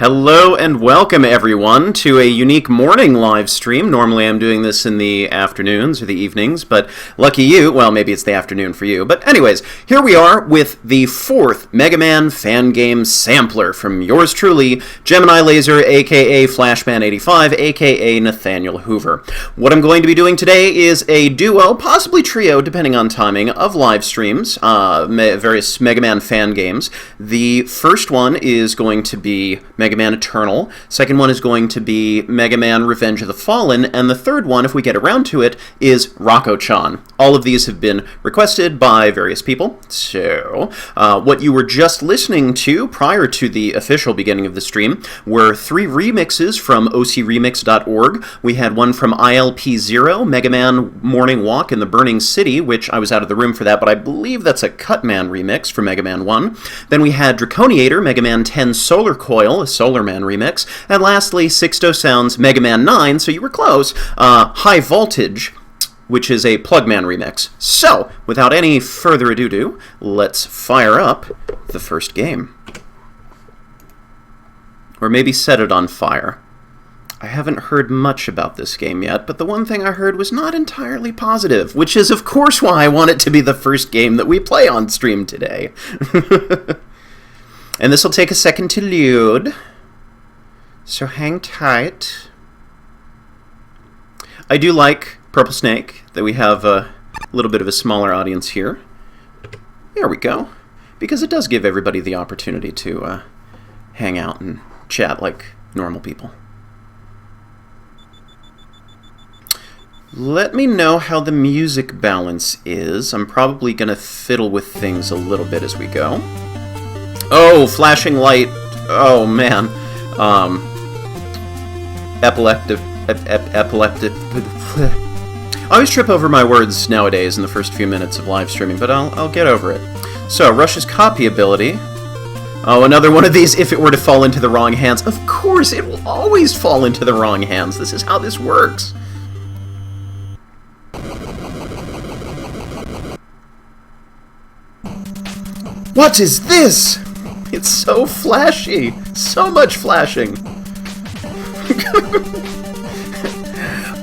Hello and welcome everyone to a unique morning live stream. Normally I'm doing this in the afternoons or the evenings, but lucky you, well maybe it's the afternoon for you. But anyways, here we are with the fourth Mega Man Fangame sampler from yours truly, Gemini Laser, aka Flashman85, aka Nathaniel Hoover. What I'm going to be doing today is a duo, possibly trio depending on timing, of live streams, various Mega Man fan games. The first one is going to be Mega Man Eternal. Second one is going to be Mega Man Revenge of the Fallen. And the third one, if we get around to it, is Rocco-chan. All of these have been requested by various people. So, what you were just listening to prior to the official beginning of the stream were 3 remixes from ocremix.org. We had one from ILP0, Mega Man Morning Walk in the Burning City, which I was out of the room for that, but I believe that's a Cutman remix for Mega Man 1. Then we had Draconiator, Mega Man 10 Solarcoil, a Solar Man remix. And lastly, Sixto Sounds, Mega Man 9, so you were close, High Voltage, which is a Plugman remix. So, without any further ado, let's fire up the first game. Or maybe set it on fire. I haven't heard much about this game yet, but the one thing I heard was not entirely positive, which is of course why I want it to be the first game that we play on stream today. And this will take a second to load, so hang tight. I do like Purple Snake, that we have a little bit of a smaller audience here. There we go. Because it does give everybody the opportunity to hang out and chat like normal people. Let me know how the music balance is. I'm probably going to fiddle with things a little bit as we go. Oh, flashing light. Oh, man. Epileptic. I always trip over my words nowadays in the first few minutes of live streaming, but I'll get over it. So, Rush's copy ability. Oh, another one of these, if it were to fall into the wrong hands. Of course, it will always fall into the wrong hands. This is how this works. What is this? It's so flashy. So much flashing.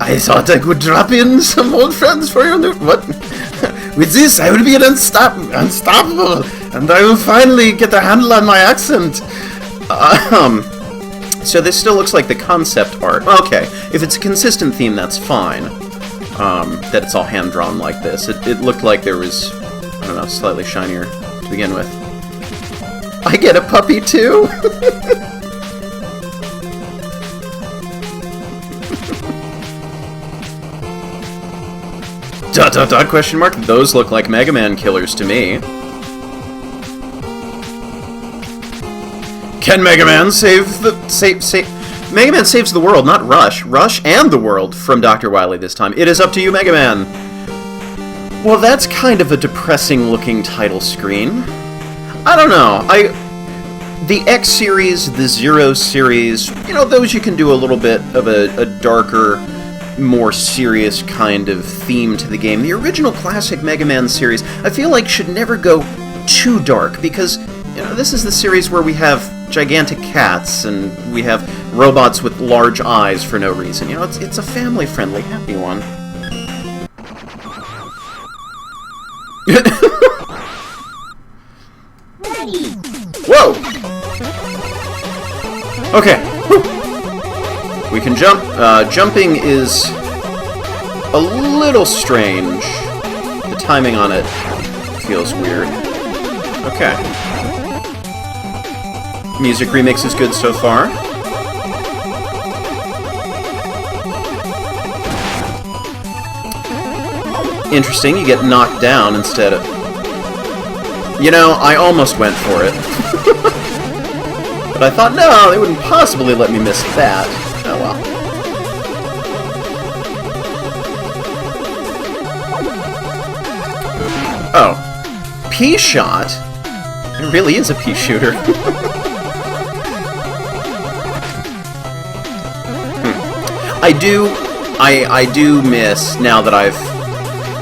I thought I could drop in some old friends for you. What? With this, I will be unstoppable, and I will finally get a handle on my accent. So this still looks like the concept art. Okay, if it's a consistent theme, that's fine. That it's all hand-drawn like this. It looked like there was, I don't know, slightly shinier to begin with. I get a puppy too? Dot dot dot question mark? Those look like Mega Man killers to me. Can Mega Man save the... Mega Man saves the world, not Rush. Rush and the world from Dr. Wily this time. It is up to you, Mega Man. Well, that's kind of a depressing looking title screen. I don't know. The X series, the Zero series, you know, those you can do a little bit of a darker, more serious kind of theme to the game. The original classic Mega Man series, I feel like should never go too dark, because, you know, this is the series where we have gigantic cats and we have robots with large eyes for no reason. You know, it's a family-friendly, happy one. Whoa! Okay. Whew. We can jump. Jumping is a little strange. The timing on it feels weird. Okay. Music remix is good so far. Interesting, you get knocked down instead of... You know, I almost went for it. But I thought, no, they wouldn't possibly let me miss that. Oh well. Oh. P-shot? It really is a pea-shooter. I do miss, now that I've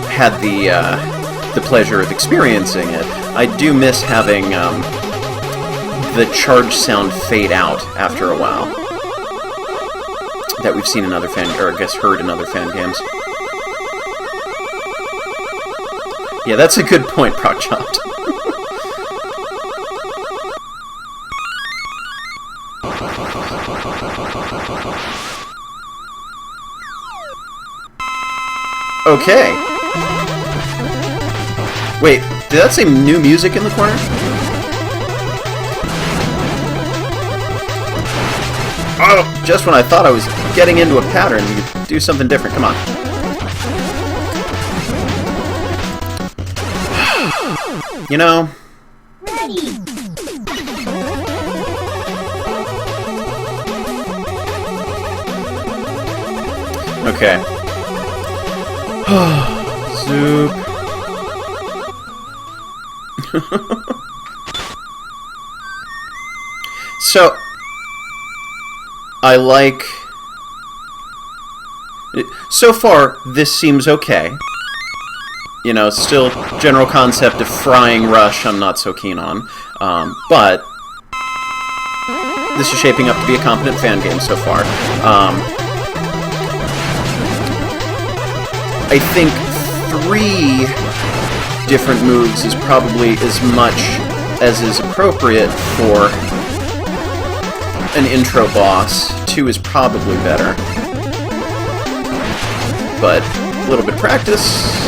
had the pleasure of experiencing it, I do miss having the charge sound fade out after a while. That we've seen in other or I guess heard in other fan games. Yeah, that's a good point, Procchopped. Okay. Wait, did that say new music in the corner? Oh, just when I thought I was getting into a pattern, you could do something different. Come on. You know... Ready. Okay. Zoop. So, I like... So far, this seems okay. You know, still general concept of frying Rush I'm not so keen on. But this is shaping up to be a competent fan game so far. I think 3 different moves is probably as much as is appropriate for an intro boss. 2 is probably better. But a little bit of practice.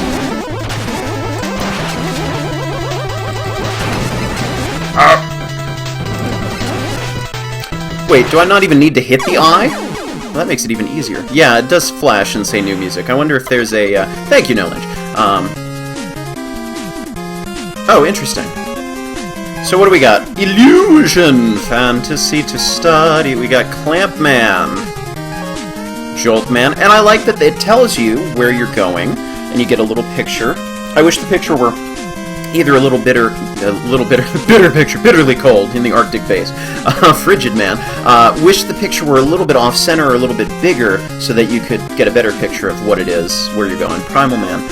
Wait, do I not even need to hit the eye? Well, that makes it even easier. Yeah, it does flash and say new music. I wonder if there's a... Thank you, No Lynch. Oh, interesting. So what do we got? Illusion! Fantasy to study. We got Clamp Man. Jolt Man. And I like that it tells you where you're going, and you get a little picture. I wish the picture were either a little bitter picture, bitterly cold in the Arctic base. Frigid Man. Wish the picture were a little bit off-center or a little bit bigger so that you could get a better picture of what it is, where you're going. Primal Man.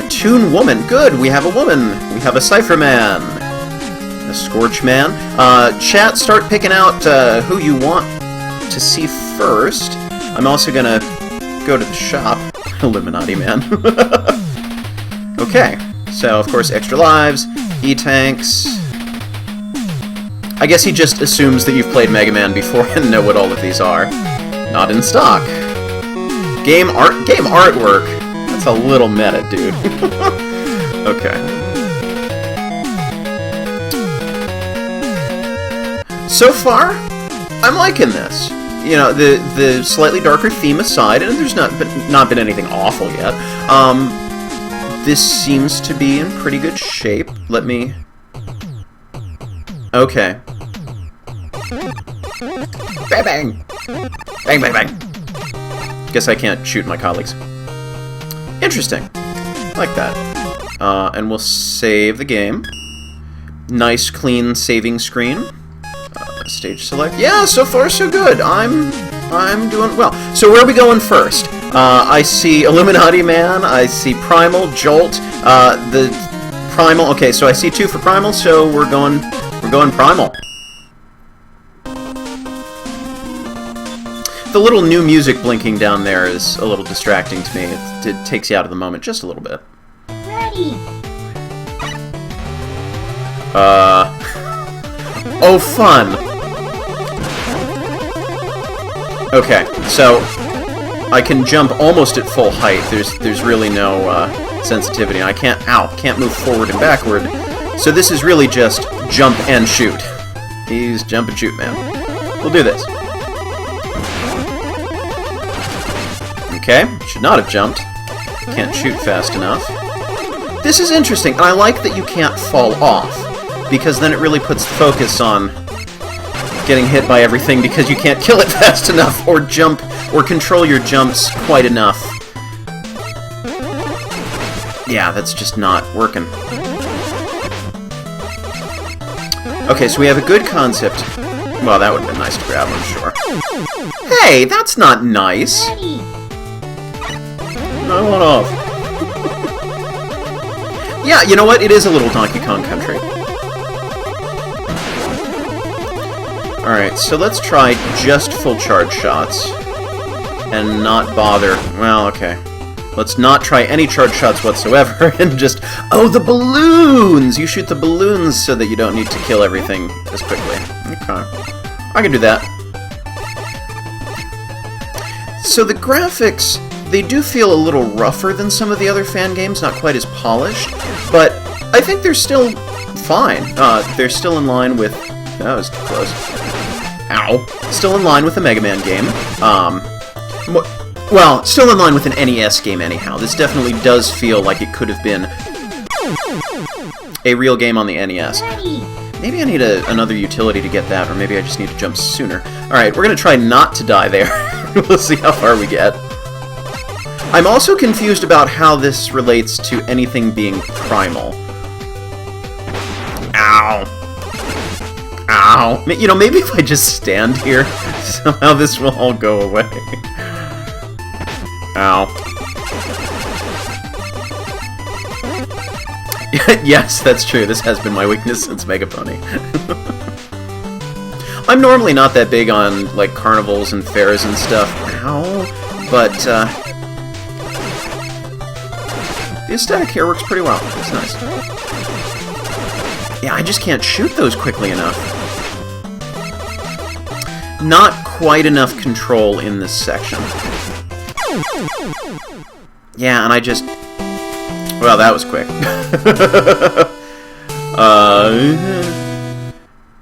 Toon Woman. Good, we have a woman. We have a Cypher Man. A Scorch Man. Chat, start picking out who you want to see first. I'm also gonna go to the shop. Illuminati Man. Okay. So, of course, extra lives, E-tanks. I guess he just assumes that you've played Mega Man before and know what all of these are. Not in stock. Game artwork. That's a little meta, dude. Okay. So far, I'm liking this. You know, the slightly darker theme aside, and there's not been anything awful yet. This seems to be in pretty good shape. Let me... Okay. Bang bang! Bang bang bang! Guess I can't shoot my colleagues. Interesting. I like that. And we'll save the game. Nice, clean saving screen. Stage select. Yeah, so far so good. I'm doing well. So where are we going first? I see Illuminati Man, I see Primal, Jolt, the Primal, okay, so I see 2 for Primal, so we're going Primal. The little new music blinking down there is a little distracting to me. It takes you out of the moment just a little bit. Ready. Oh, fun! Okay, so I can jump almost at full height. There's really no sensitivity. I can't move forward and backward. So this is really just jump and shoot. He's jump and shoot, man. We'll do this. Okay, should not have jumped. Can't shoot fast enough. This is interesting, and I like that you can't fall off, because then it really puts the focus on getting hit by everything because you can't kill it fast enough, or jump, or control your jumps quite enough. Yeah, that's just not working. Okay, so we have a good concept. Well, that would have been nice to grab, I'm sure. Hey, that's not nice! I went off. Yeah, you know what? It is a little Donkey Kong Country. Alright, so let's try just full charge shots. And not bother... Well, okay. Let's not try any charge shots whatsoever, and just... Oh, the balloons! You shoot the balloons so that you don't need to kill everything as quickly. Okay. I can do that. So the graphics, they do feel a little rougher than some of the other fan games, not quite as polished, but I think they're still fine. They're still in line with... That was close. Ow. Still in line with the Mega Man game. Well, still in line with an NES game anyhow. This definitely does feel like it could have been a real game on the NES. Maybe I need another utility to get that, or maybe I just need to jump sooner. Alright, we're going to try not to die there. We'll see how far we get. I'm also confused about how this relates to anything being primal. Ow. Ow. You know, maybe if I just stand here, somehow this will all go away. Ow. Yes, that's true. This has been my weakness since Mega Pony. I'm normally not that big on, like, carnivals and fairs and stuff. Ow. But, the aesthetic here works pretty well. It's nice. Yeah, I just can't shoot those quickly enough. Not quite enough control in this section. Yeah, and I just... Well, that was quick.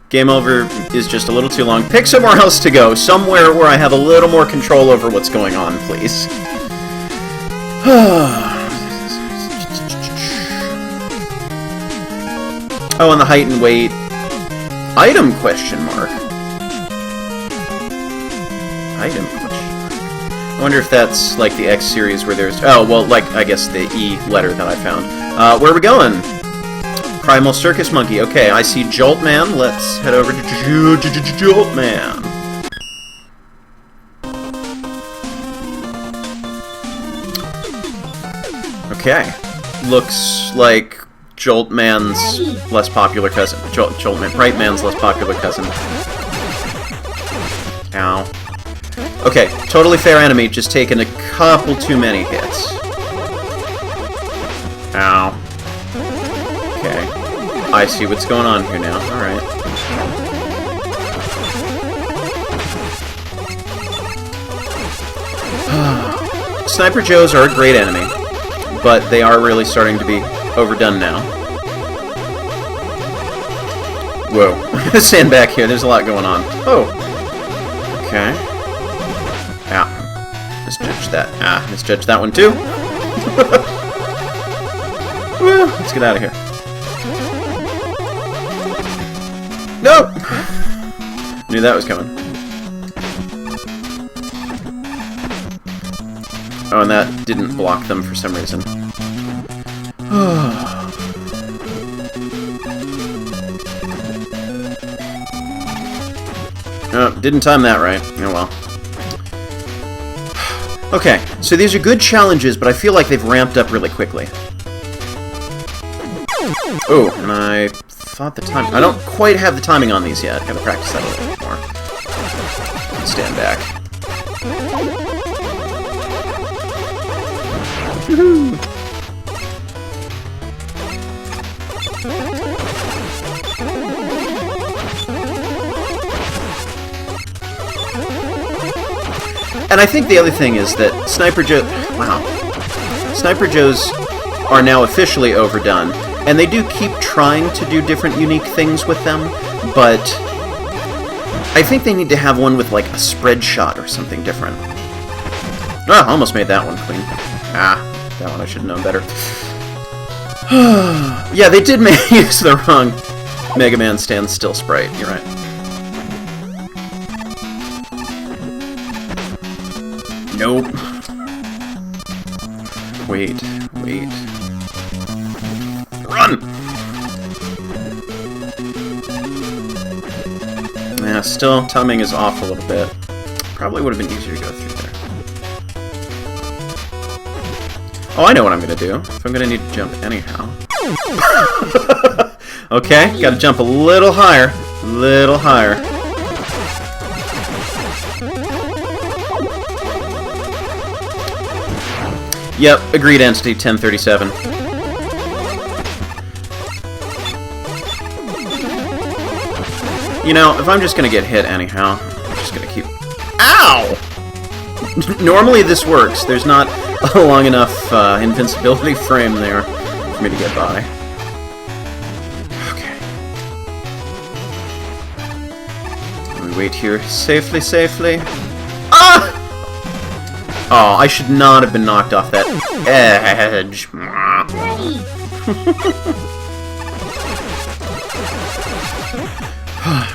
Game over is just a little too long. Pick somewhere else to go. Somewhere where I have a little more control over what's going on, please. Oh, and the height and weight. Item question mark. Item question mark. I wonder if that's like the X series where there's... Oh, well, like, I guess the E letter that I found. Where are we going? Primal Circus Monkey. Okay, I see Jolt Man. Let's head over to Jolt Man. Okay. Looks like Jolt Man's less popular cousin. Jolt Man. Right Man's less popular cousin. Ow. Okay, totally fair enemy, just taking a couple too many hits. Ow. Okay. I see what's going on here now. Alright. Sniper Joes are a great enemy, but they are really starting to be overdone now. Whoa. Stand back here, there's a lot going on. Oh. Okay. Yeah. Misjudged that. Ah, misjudged that one too. Woo, let's get out of here. Nope! Knew that was coming. Oh, and that didn't block them for some reason. Oh, didn't time that right. Oh well. Okay, so these are good challenges, but I feel like they've ramped up really quickly. Oh, and I thought the time... I don't quite have the timing on these yet. Gotta practice that a little bit more. Stand back. Woohoo! And I think the other thing is that Sniper Joe... Wow. Sniper Joes are now officially overdone, and they do keep trying to do different unique things with them, but I think they need to have one with, like, a spread shot or something different. Ah, almost made that one clean. Ah, that one I should have known better. Yeah, they did use the wrong Mega Man Stand Still sprite, you're right. Nope. Wait. Run! Yeah, still, timing is off a little bit. Probably would have been easier to go through there. Oh, I know what I'm gonna do. If I'm gonna need to jump anyhow. Okay, gotta jump a little higher. Yep, agreed entity 1037. You know, if I'm just gonna get hit anyhow, I'm just gonna keep... Ow! Normally this works. There's not a long enough invincibility frame there for me to get by. Okay. We wait here safely. Ah! Oh, I should not have been knocked off that edge. Ready.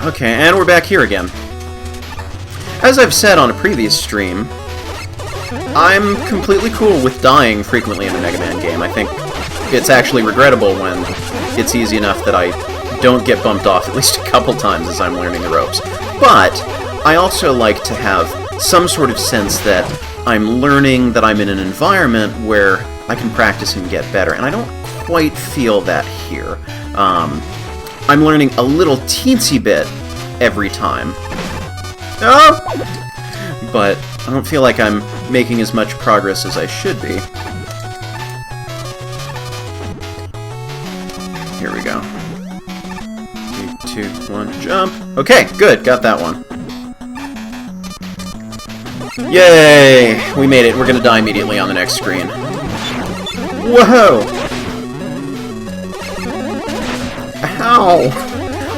Okay, and we're back here again. As I've said on a previous stream, I'm completely cool with dying frequently in a Mega Man game. I think it's actually regrettable when it's easy enough that I don't get bumped off at least a couple times as I'm learning the ropes. But I also like to have some sort of sense that I'm learning, that I'm in an environment where I can practice and get better, and I don't quite feel that here. I'm learning a little teensy bit every time. Oh! But I don't feel like I'm making as much progress as I should be. Here we go. 3, 2, 1, jump! Okay, good, got that one. Yay! We made it. We're gonna die immediately on the next screen. Whoa! Ow!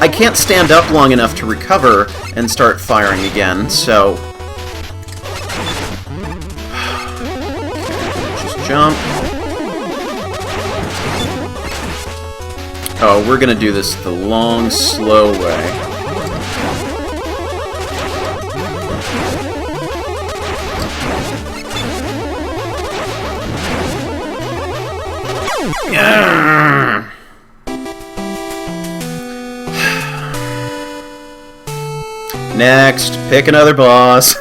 I can't stand up long enough to recover and start firing again, so... Just jump. Oh, we're gonna do this the long, slow way. Yeah. Next, pick another boss.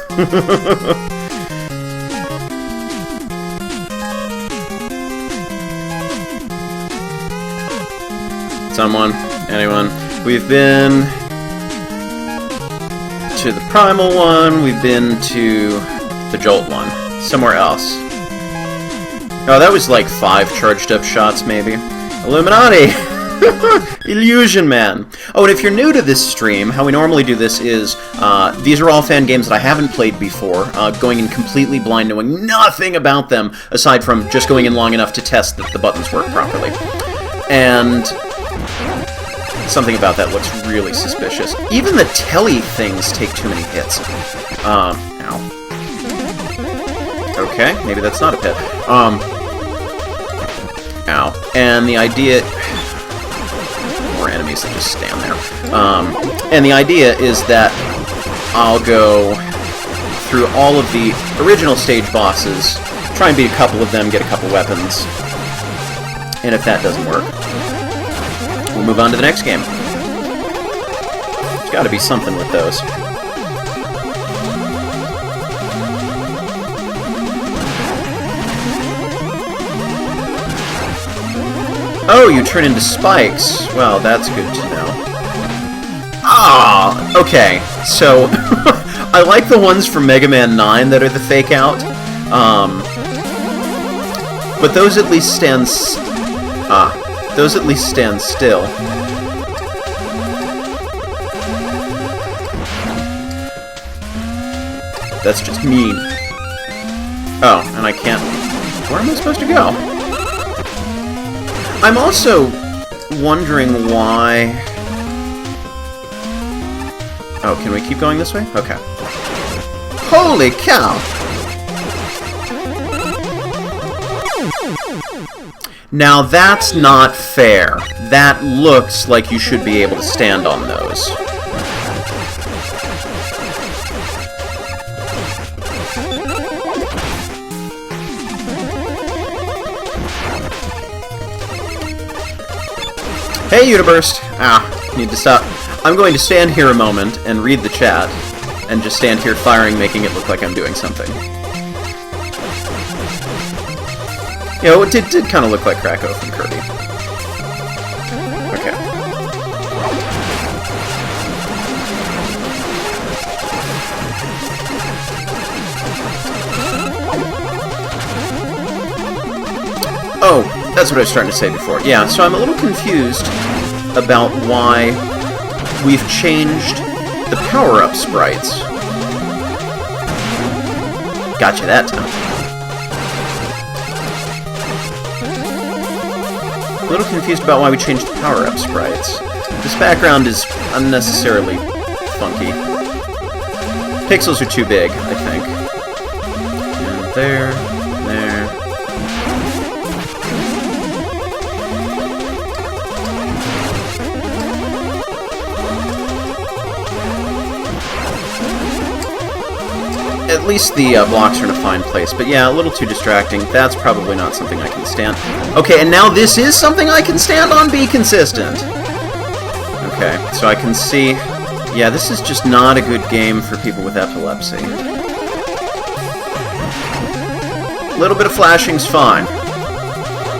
Someone, anyone. We've been to the Primal one, we've been to the Jolt one. Somewhere else. Oh, that was like 5 charged up shots, maybe. Illuminati! Illusion Man! Oh, and if you're new to this stream, how we normally do this is, these are all fan games that I haven't played before, going in completely blind, knowing nothing about them, aside from just going in long enough to test that the buttons work properly. And something about that looks really suspicious. Even the telly things take too many hits. Ow. Okay, maybe that's not a pit. Ow. And the idea... More enemies that just stand there. And the idea is that I'll go through all of the original stage bosses, try and beat a couple of them, get a couple weapons, and if that doesn't work, we'll move on to the next game. There's gotta be something with those. Oh, you turn into spikes. Well, that's good to know. Ah, okay. So, I like the ones from Mega Man 9 that are the fake out. But those at least stand... those at least stand still. That's just mean. Oh, and I can't... Where am I supposed to go? I'm also wondering why... Oh, can we keep going this way? Okay. Holy cow! Now that's not fair. That looks like you should be able to stand on those. Hey, Uniburst! Need to stop. I'm going to stand here a moment and read the chat, and just stand here firing, making it look like I'm doing something. You know, it did kind of look like Krakow from Kirby. Okay. Oh, that's what I was starting to say before. Yeah, so I'm a little confused about why we've changed the power-up sprites. Gotcha that time. A little confused about why we changed the power-up sprites. This background is unnecessarily funky. Pixels are too big, I think. And there, there. At least the blocks are in a fine place, but yeah, a little too distracting. That's probably not something I can stand. Okay, and now this is something I can stand on? Be consistent. Okay, so I can see... Yeah, this is just not a good game for people with epilepsy. A little bit of flashing's fine.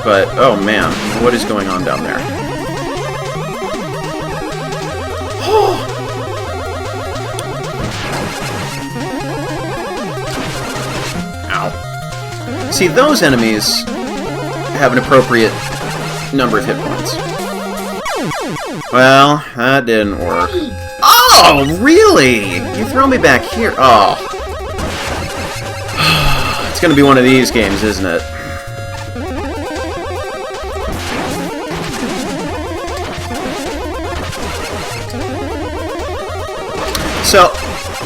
But, oh man, what is going on down there? Ow. See, those enemies have an appropriate number of hit points. Well, that didn't work. Oh, really? You throw me back here? Oh. It's gonna be one of these games, isn't it? So,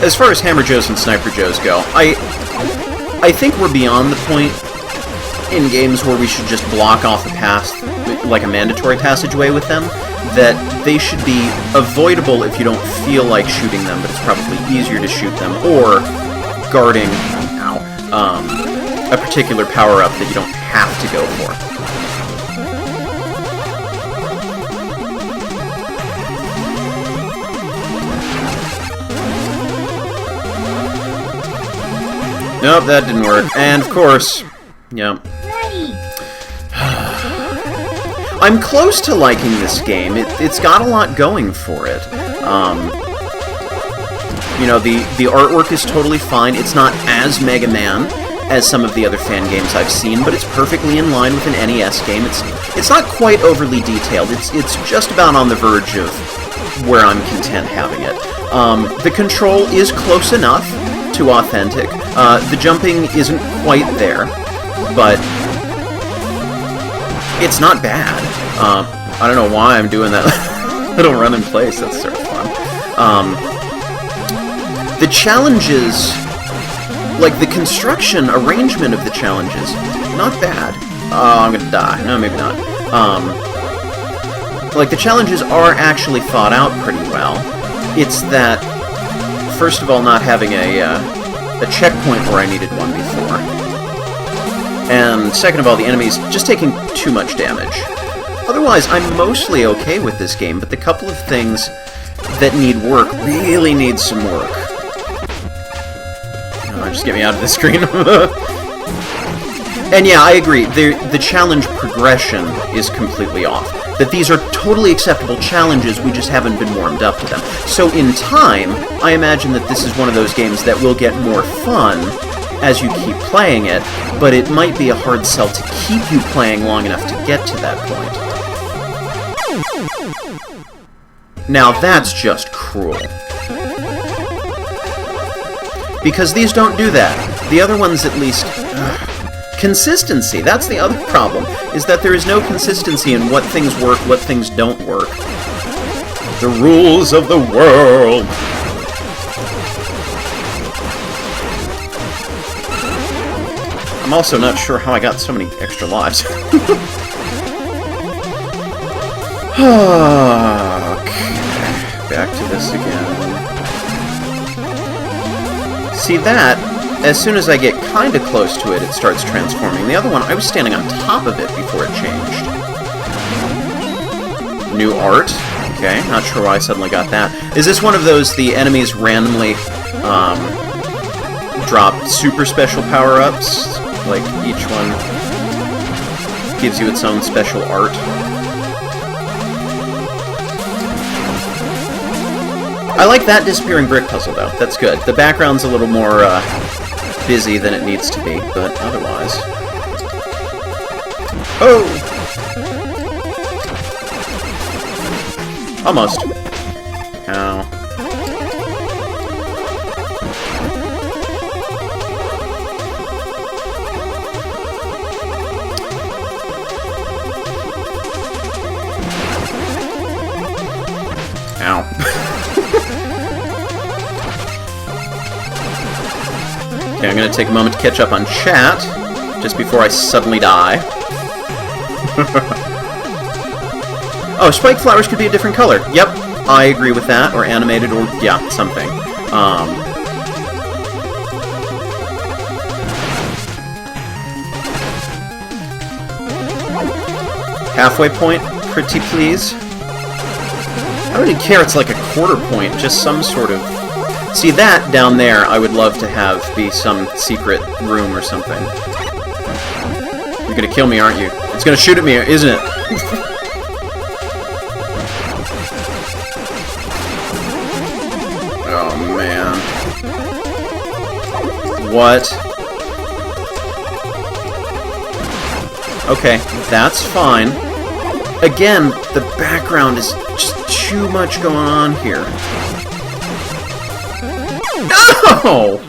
as far as Hammer Joes and Sniper Joes go, I think we're beyond the point in games where we should just block off a path, like a mandatory passageway with them, that they should be avoidable if you don't feel like shooting them, but it's probably easier to shoot them, or guarding, a particular power-up that you don't have to go for. Nope, that didn't work. And, of course, yep. I'm close to liking this game. It's got a lot going for it. You know, the artwork is totally fine. It's not as Mega Man as some of the other fan games I've seen, but it's perfectly in line with an NES game. It's not quite overly detailed. It's just about on the verge of where I'm content having it. The control is close enough to authentic. The jumping isn't quite there, but it's not bad. I don't know why I'm doing that little run in place. That's sort of fun. The challenges, like the construction, arrangement of the challenges, not bad. Oh, I'm gonna die. No, maybe not. Like, the challenges are actually thought out pretty well. It's that, first of all, not having a checkpoint where I needed one before. And second of all, the enemies just taking too much damage. Otherwise, I'm mostly okay with this game, but the couple of things that need work really need some work. Oh, just get me out of the screen. And yeah, I agree. The challenge progression is completely off. That these are totally acceptable challenges, we just haven't been warmed up to them. So in time, I imagine that this is one of those games that will get more fun as you keep playing it, but it might be a hard sell to keep you playing long enough to get to that point. Now that's just cruel. Because these don't do that. The other ones at least... Consistency, that's the other problem, is that there is no consistency in what things work, what things don't work. The rules of the world! I'm also not sure how I got so many extra lives. Okay, back to this again. See that? As soon as I get kind of close to it, it starts transforming. The other one, I was standing on top of it before it changed. New art. Okay, not sure why I suddenly got that. Is this one of those, the enemies randomly drop super special power-ups? Like, each one gives you its own special art? I like that disappearing brick puzzle, though. That's good. The background's a little more busy than it needs to be, but otherwise... Oh! Almost. Ow. Ow. Okay, I'm gonna take a moment to catch up on chat, just before I suddenly die. Oh, spike flowers could be a different color. Yep, I agree with that, or animated, or, yeah, something. Halfway point, pretty please. I don't even care, it's like a quarter point, just some sort of... See, that down there I would love to have be some secret room or something. You're gonna kill me, aren't you? It's gonna shoot at me, isn't it? Oh, man. What? Okay, that's fine. Again, the background is just too much going on here. No!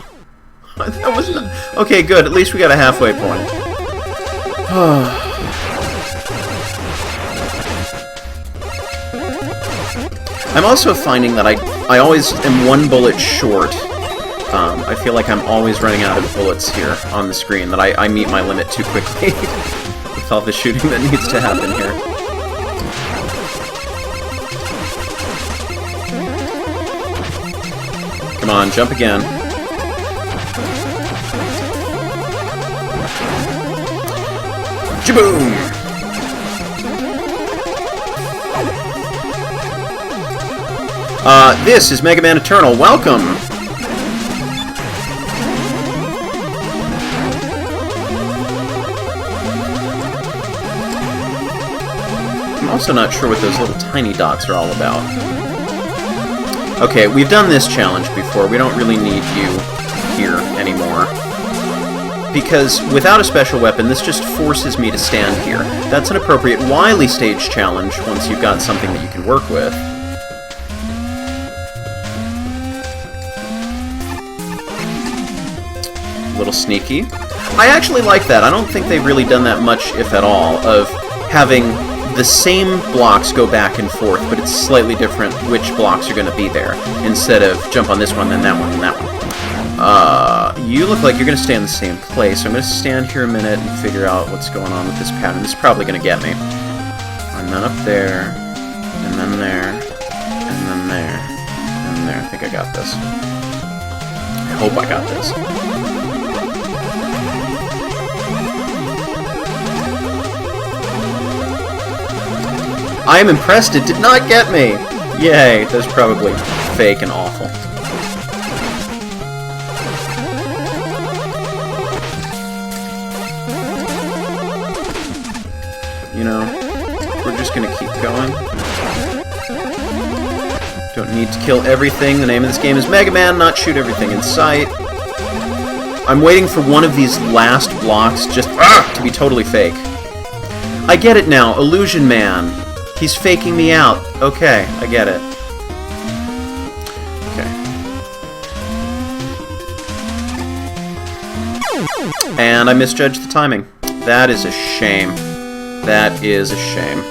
That was not... Okay, good. At least we got a halfway point. I'm also finding that I always am one bullet short. I feel like I'm always running out of bullets here on the screen, that I meet my limit too quickly with all the shooting that needs to happen here. Come on, jump again. Jaboom! This is Mega Man Eternal. Welcome! I'm also not sure what those little tiny dots are all about. Okay, we've done this challenge before. We don't really need you here anymore. Because without a special weapon, this just forces me to stand here. That's an appropriate Wily stage challenge once you've got something that you can work with. A little sneaky. I actually like that. I don't think they've really done that much, if at all, of having the same blocks go back and forth, but it's slightly different which blocks are going to be there, instead of jump on this one, then that one, then that one. You look like you're going to stay in the same place, so I'm going to stand here a minute and figure out what's going on with this pattern. This is probably going to get me. And then up there, and then there, and then there, and there. I think I got this. I hope I got this. I am impressed it did not get me! Yay, that's probably fake and awful. You know, we're just gonna keep going. Don't need to kill everything. The name of this game is Mega Man, not shoot everything in sight. I'm waiting for one of these last blocks just to be totally fake. I get it now, Illusion Man. He's faking me out. Okay, I get it. Okay. And I misjudged the timing. That is a shame. That is a shame.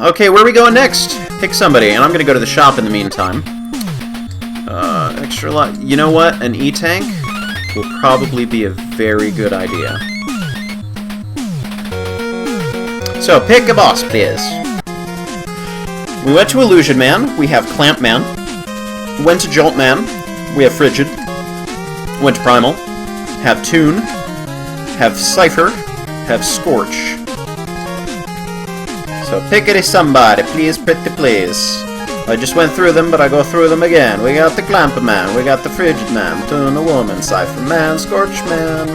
Okay, where are we going next? Pick somebody, and I'm gonna go to the shop in the meantime. Extra lot. You know what? An E-tank will probably be a very good idea. So, pick a boss, please. We went to Illusion Man, we have Clamp Man. We went to Jolt Man, we have Frigid. Went to Primal, have Toon, have Cypher, have Scorch. So, pickety somebody, please, pretty please. I just went through them, but I go through them again. We got the Clamp Man, we got the Frigid Man, Toon a Woman, Cypher Man, Scorch Man.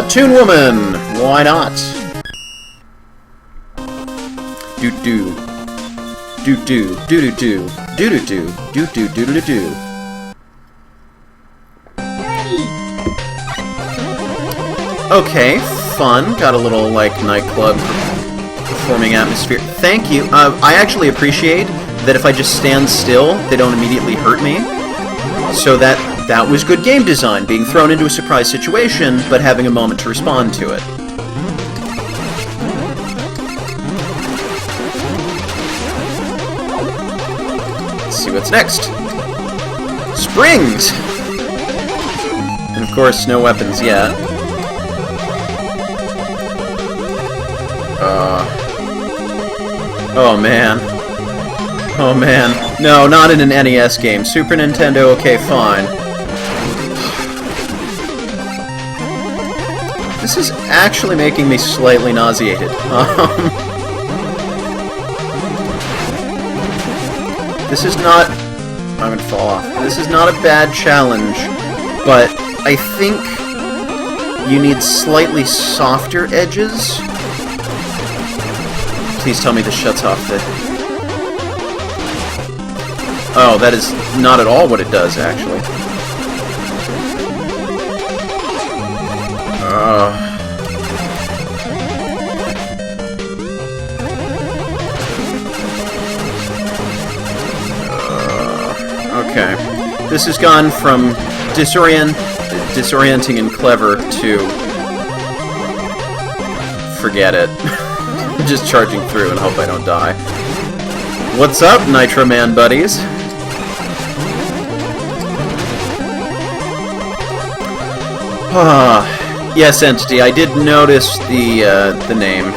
Toon Woman, why not? Do do do do do do do do do do do do do do. Okay, fun. Got a little, like, nightclub performing atmosphere. Thank you. I actually appreciate that if I just stand still, they don't immediately hurt me. So that was good game design, being thrown into a surprise situation, but having a moment to respond to it. Let's see what's next. Springs! And of course, no weapons yet. Oh man. Oh man. No, not in an NES game. Super Nintendo, okay, fine. This is actually making me slightly nauseated. This is not... I'm gonna fall off. This is not a bad challenge, but I think you need slightly softer edges. Please tell me this shuts off the... Oh, that is not at all what it does, actually. Okay. This has gone from disorienting and clever to... Forget it. Just charging through and hope I don't die. What's up, Nitro Man buddies? Yes, Entity, I did notice the name.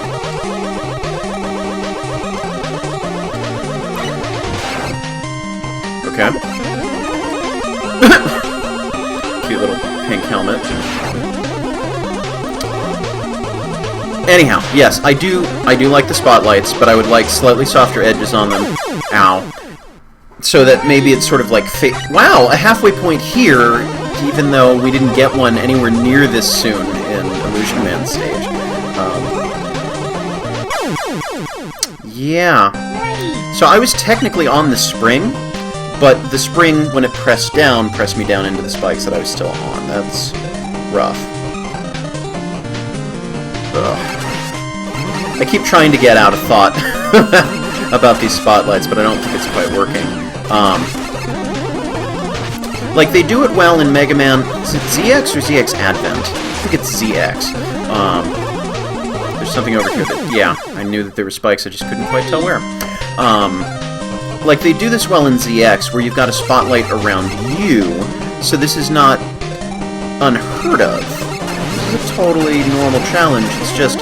Okay. Cute little pink helmet. Anyhow, yes, I do like the spotlights, but I would like slightly softer edges on them. Ow. So that maybe it's sort of like wow, a halfway point here, even though we didn't get one anywhere near this soon in Illusion Man stage. Yeah. So I was technically on the spring, but the spring, when it pressed me down into the spikes that I was still on. That's rough. Ugh. I keep trying to get out a thought about these spotlights, but I don't think it's quite working. Like, they do it well in Mega Man... Is it ZX or ZX Advent? I think it's ZX. There's something over here that... Yeah, I knew that there were spikes, I just couldn't quite tell where. Like, they do this well in ZX, where you've got a spotlight around you, so this is not unheard of. This is a totally normal challenge, it's just...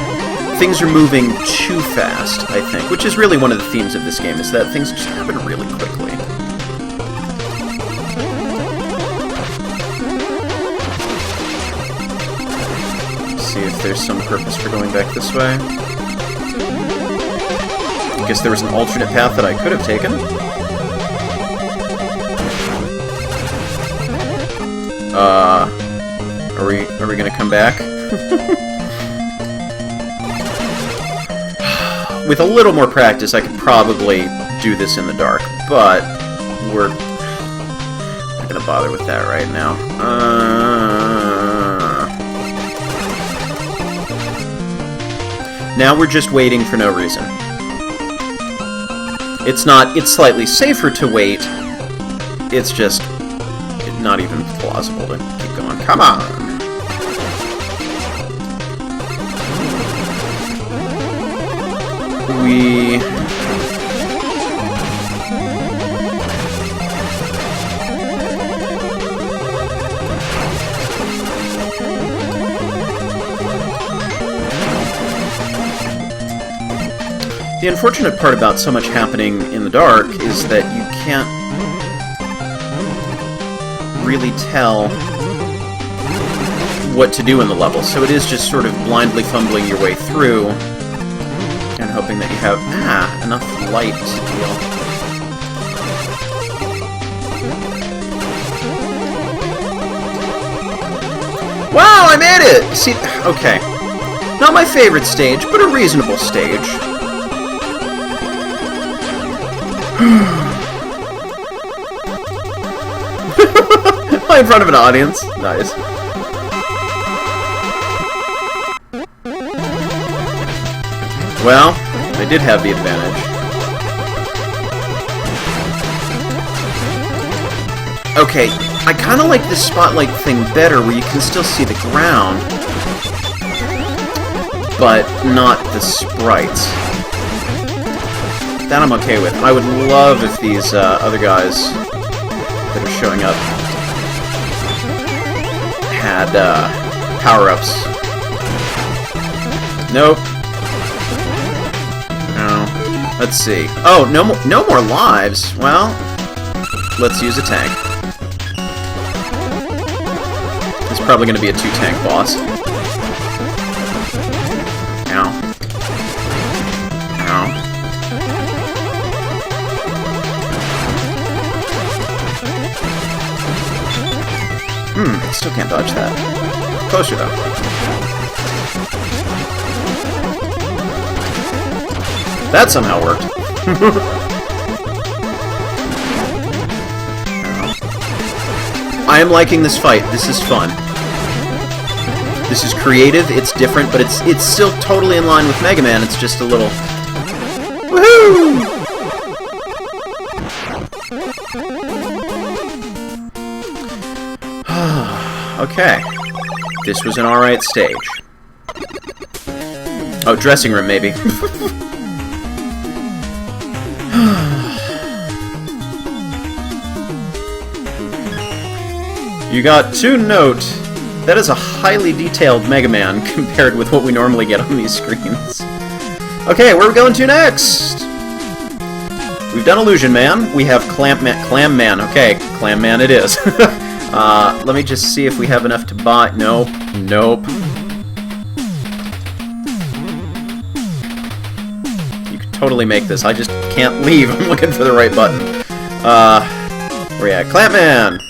Things are moving too fast, I think, which is really one of the themes of this game, is that things just happen really quickly. See if there's some purpose for going back this way. I guess there was an alternate path that I could have taken. Are we gonna come back? With a little more practice, I could probably do this in the dark, but we're not gonna bother with that right now. Now we're just waiting for no reason. It's slightly safer to wait, it's just not even plausible to keep going. Come on! The unfortunate part about so much happening in the dark is that you can't really tell what to do in the level, so it is just sort of blindly fumbling your way through and hoping that you have enough light to deal. Wow, I made it! See, okay. Not my favorite stage, but a reasonable stage. In front of an audience. Nice. Well, they did have the advantage. Okay, I kind of like this spotlight thing better where you can still see the ground, but not the sprites. That I'm okay with. I would love if these other guys that are showing up had power-ups. Nope. No. Let's see. Oh, no more lives. Well, let's use a tank. It's probably going to be a 2-tank boss. Ow. Ow. Still can't dodge that. Closer, though. That somehow worked. I am liking this fight. This is fun. This is creative, it's different, but it's still totally in line with Mega Man. It's just a little... Woohoo! Okay. This was an alright stage. Oh, dressing room, maybe. You got to note, that is a highly detailed Mega Man compared with what we normally get on these screens. Okay, where are we going to next? We've done Illusion Man. We have Clam Man. Okay, Clam Man it is. Let me just see if we have enough to buy. Nope. Nope. You could totally make this. I just can't leave. I'm looking for the right button. Where we at? Clam Man!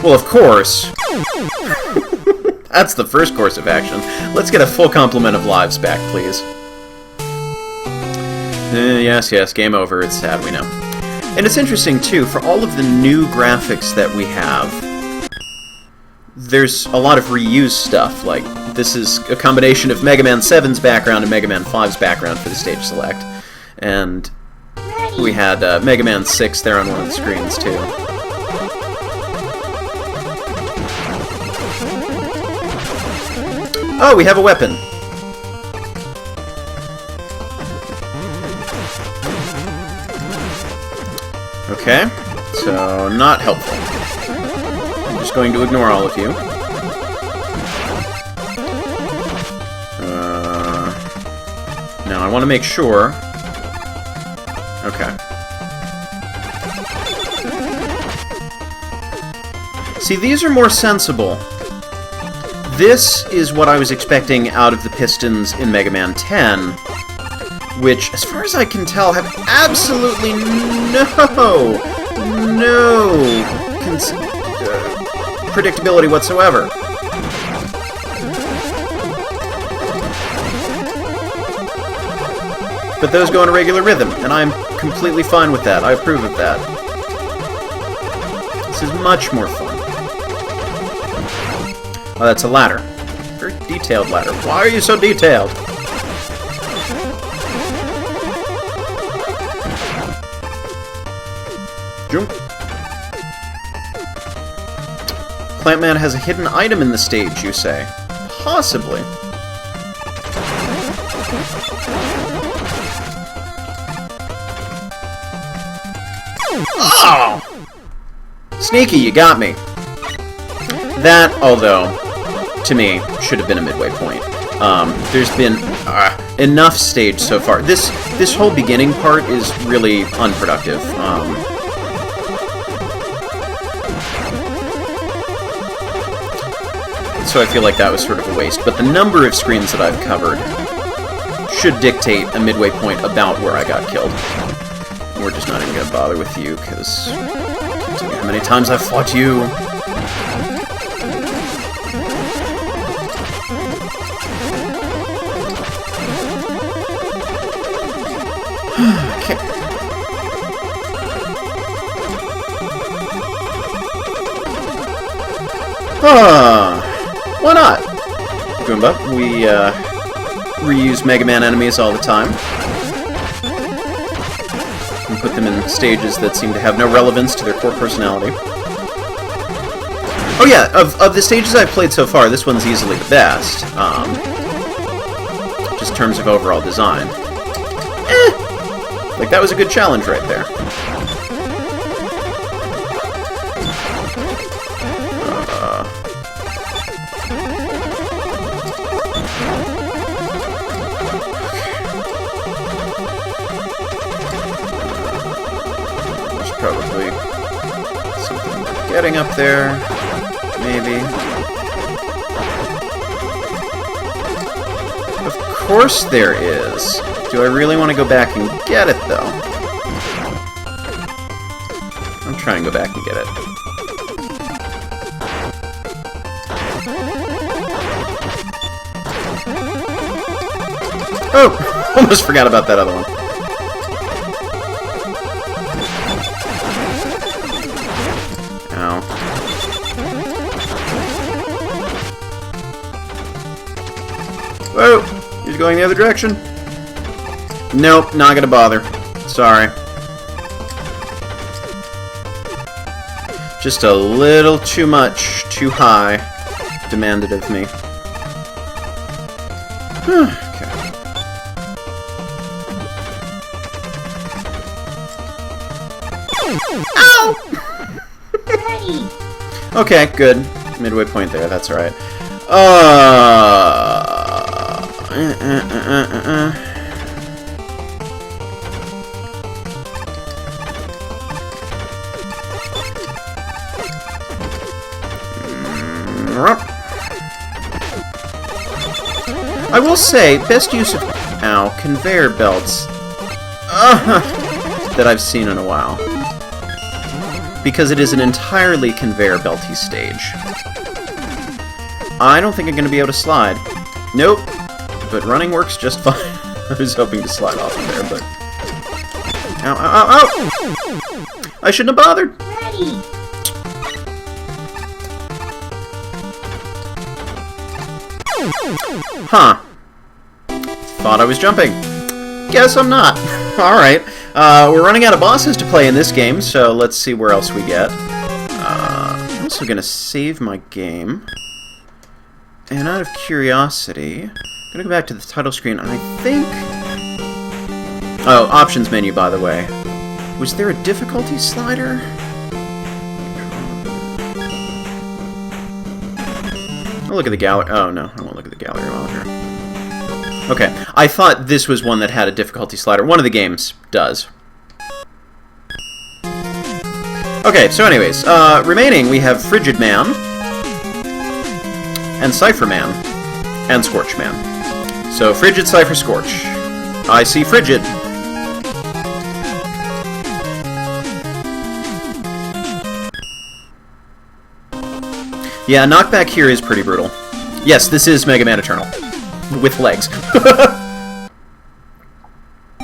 Well, of course. That's the first course of action. Let's get a full complement of lives back, please. Yes, game over. It's sad, we know. And it's interesting, too, for all of the new graphics that we have, there's a lot of reused stuff. Like, this is a combination of Mega Man 7's background and Mega Man 5's background for the stage select. And we had Mega Man 6 there on one of the screens, too. Oh, we have a weapon. Okay, so not helpful. I'm just going to ignore all of you. Now I want to make sure. Okay. See, these are more sensible. This is what I was expecting out of the pistons in Mega Man 10, which, as far as I can tell, have absolutely no predictability whatsoever. But those go in a regular rhythm, and I'm completely fine with that. I approve of that. This is much more fun. Oh, that's a ladder. Very detailed ladder. Why are you so detailed? Jump. Plant Man has a hidden item in the stage, you say? Possibly. Oh! Sneaky, you got me. That, although, to me, should have been a midway point. There's been enough stage so far. This whole beginning part is really unproductive. So I feel like that was sort of a waste. But the number of screens that I've covered should dictate a midway point about where I got killed. We're just not even going to bother with you, because how many times I've fought you. Okay. Why not? Goomba, we reuse Mega Man enemies all the time. And put them in stages that seem to have no relevance to their core personality. Oh yeah, of the stages I've played so far, this one's easily the best. Just in terms of overall design. Like, that was a good challenge right there. There's probably something getting up there. Maybe. Of course there is. Do I really want to go back and get it, though? I'll try and go back and get it. Oh! Almost forgot about that other one. Ow. Whoa! He's going the other direction. Nope, not gonna bother. Sorry. Just a little too much, too high, demanded of me. Okay. Ow! Ready. Okay, good. Midway point there, that's alright. I will say, best use of conveyor belts that I've seen in a while. Because it is an entirely conveyor belty stage. I don't think I'm going to be able to slide. Nope. But running works just fine. I was hoping to slide off of there, but... Ow, ow, ow, ow! I shouldn't have bothered! Ready. Huh. Thought I was jumping. Guess I'm not. Alright. We're running out of bosses to play in this game, so let's see where else we get. I'm also going to save my game. And out of curiosity, I'm going to go back to the title screen, and I think... Oh, options menu, by the way. Was there a difficulty slider? I'll look at the gallery. Oh, no, I won't look at the gallery while I'm here. Okay, I thought this was one that had a difficulty slider. One of the games does. Okay, so anyways, remaining we have Frigid Man, and Cypher Man, and Scorch Man. So, Frigid, Cypher, Scorch. I see Frigid. Yeah, knockback here is pretty brutal. Yes, this is Mega Man Eternal. With legs.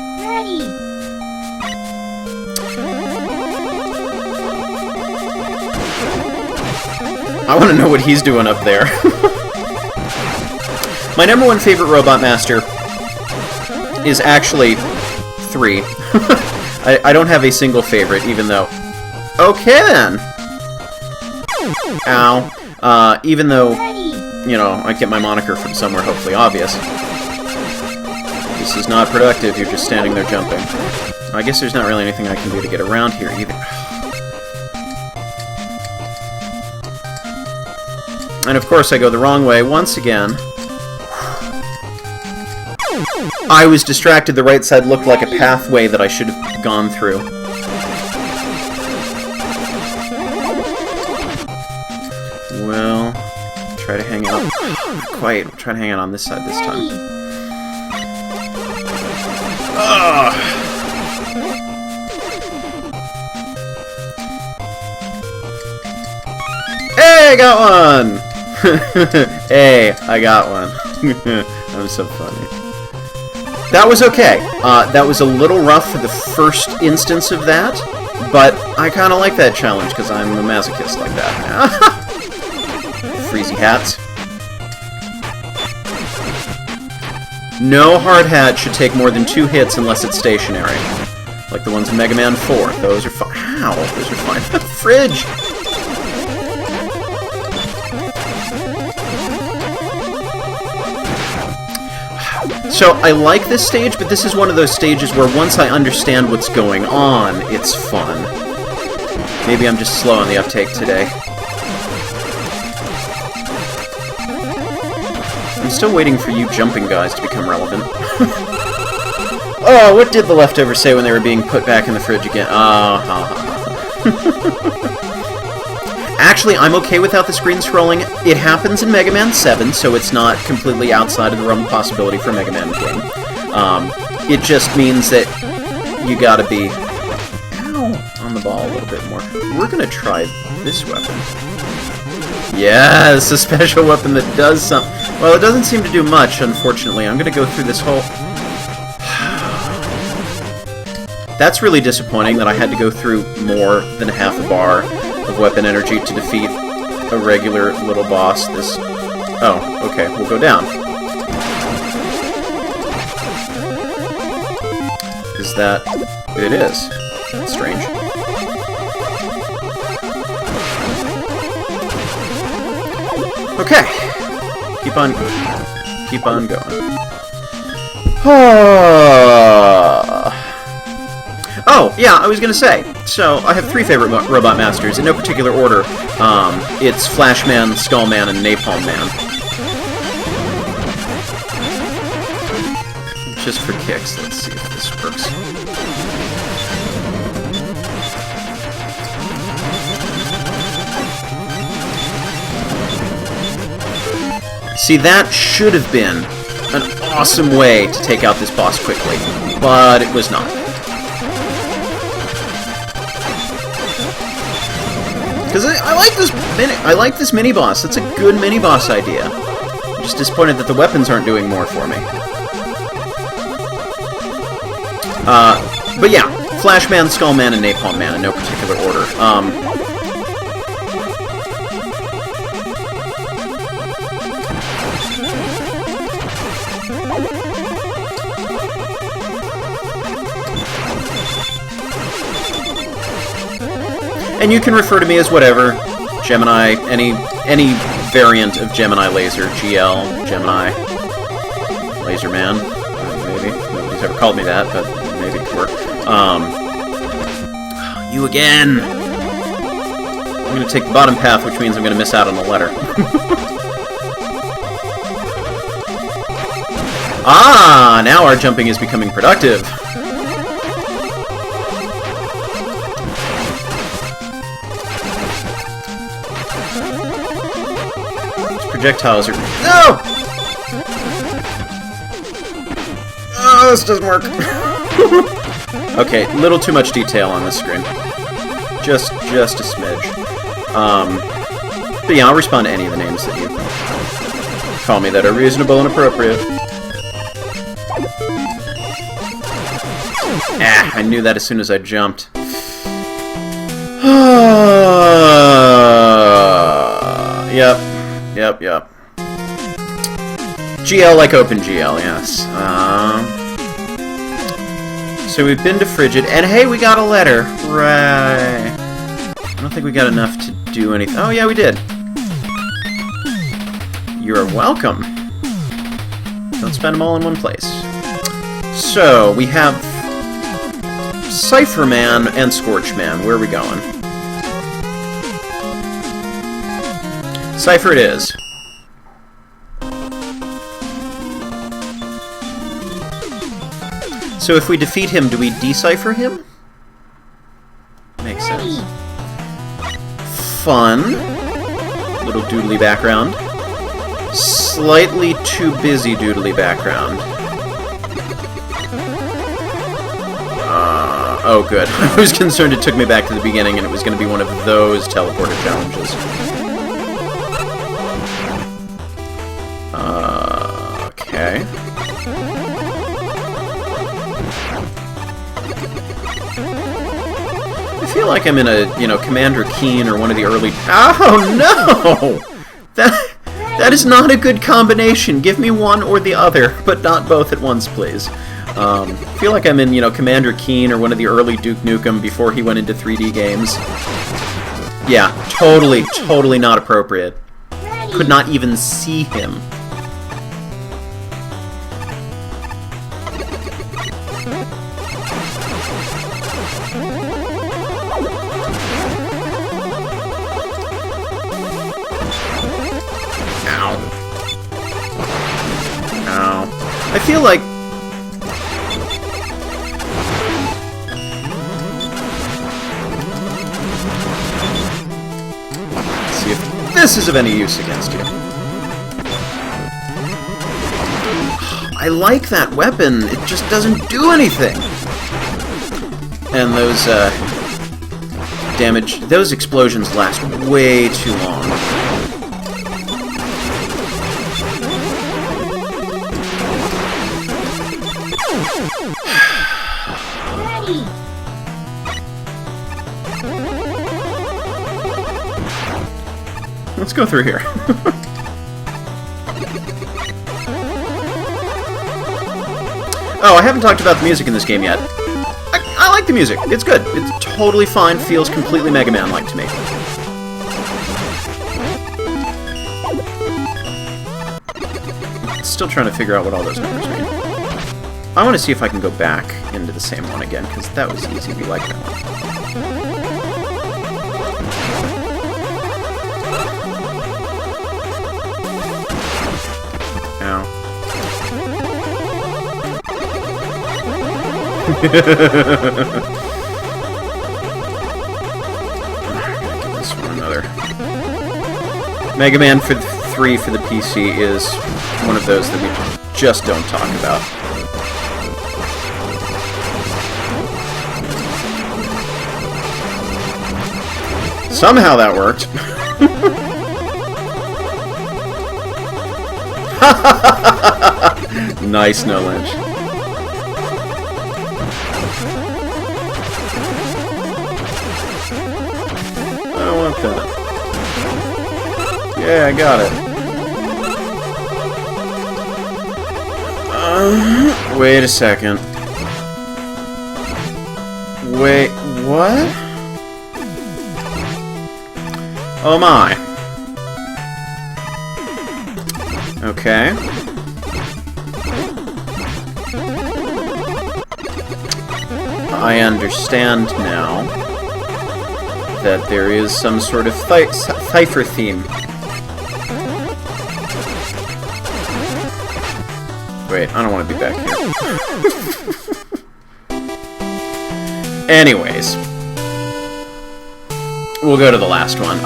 Ready. I want to know what he's doing up there. My number one favorite Robot Master is actually 3. I don't have a single favorite, even though... Okay, then! Ow. Even though, you know, I get my moniker from somewhere hopefully obvious. This is not productive, you're just standing there jumping. I guess there's not really anything I can do to get around here, either. And of course I go the wrong way once again. I was distracted, the right side looked like a pathway that I should have gone through. Well, try to hang out. Not quite. I'll try to hang out on this side this time. Ugh. Hey, I got one! Hey, I got one. That was so funny. That was okay. That was a little rough for the first instance of that, but I kind of like that challenge because I'm a masochist like that. freezy hats. No hard hat should take more than 2 hits unless it's stationary. Like the ones in Mega Man 4. Those are fine. Ow! Those are fine. Fridge! So, I like this stage, but this is one of those stages where once I understand what's going on, it's fun. Maybe I'm just slow on the uptake today. I'm still waiting for you jumping guys to become relevant. Oh, what did the leftovers say when they were being put back in the fridge again? Actually, I'm okay without the screen scrolling. It happens in Mega Man 7, so it's not completely outside of the realm of possibility for a Mega Man game. It just means that you gotta be on the ball a little bit more. We're gonna try this weapon. Yes, a special weapon that does something. Well, it doesn't seem to do much, unfortunately. I'm gonna go through this whole... That's really disappointing that I had to go through more than half a bar of weapon energy to defeat a regular little boss. This... Oh, okay, we'll go down. Is that... It is. That's strange. Okay. Keep on going. Oh, yeah, I was gonna say. So, I have 3 favorite Robot Masters, in no particular order. It's Flashman, Skullman, and Napalm Man. Just for kicks, let's see if this works. See, that should have been an awesome way to take out this boss quickly, but it was not. Because I like this mini boss. It's a good mini boss idea. I'm just disappointed that the weapons aren't doing more for me. But yeah, Flashman, Skullman, and Napalm Man in no particular order. And you can refer to me as whatever. Gemini, any variant of Gemini Laser. GL, Gemini, Laser Man. Maybe. Nobody's ever called me that, but maybe it could work. You again! I'm gonna take the bottom path, which means I'm gonna miss out on the letter. Ah! Now our jumping is becoming productive. Projectiles are... No! Oh, this doesn't work. Okay, a little too much detail on this screen. Just a smidge. But yeah, I'll respond to any of the names that you call me that are reasonable and appropriate. Ah, I knew that as soon as I jumped. Yep. GL like OpenGL, yes. So we've been to Frigid, and hey, we got a letter. Right. I don't think we got enough to do anything. Oh, yeah, we did. You're welcome. Don't spend them all in one place. So, we have Cypher Man and Scorch Man. Where are we going? Cypher it is. So if we defeat him, do we decipher him? Makes sense. Fun. Little doodly background. Slightly too busy doodly background. Oh good. I was concerned it took me back to the beginning and it was going to be one of those teleporter challenges. Okay. I feel like I'm in a, Commander Keen or one of the early... Oh, no! That is not a good combination. Give me one or the other, but not both at once, please. I feel like I'm in, Commander Keen or one of the early Duke Nukem before he went into 3D games. Yeah, totally not appropriate. Could not even see him. I feel like... Let's see if this is of any use against you. I like that weapon. It just doesn't do anything. And those, those explosions last way too long. Let's go through here. Oh, I haven't talked about the music in this game yet. I like the music. It's good. It's totally fine. Feels completely Mega Man-like to me. Still trying to figure out what all those numbers mean. I want to see if I can go back into the same one again, because that was easy. We like that one. Ow. Give this one another. Mega Man 3 for the PC is one of those that we just don't talk about. Somehow that worked. Nice, no Lynch. I don't want that. Yeah, I got it. Wait a second. Wait, what? Oh my. Okay. I understand now that there is some sort of cipher theme. Wait, I don't want to be back here. Anyways. We'll go to the last one.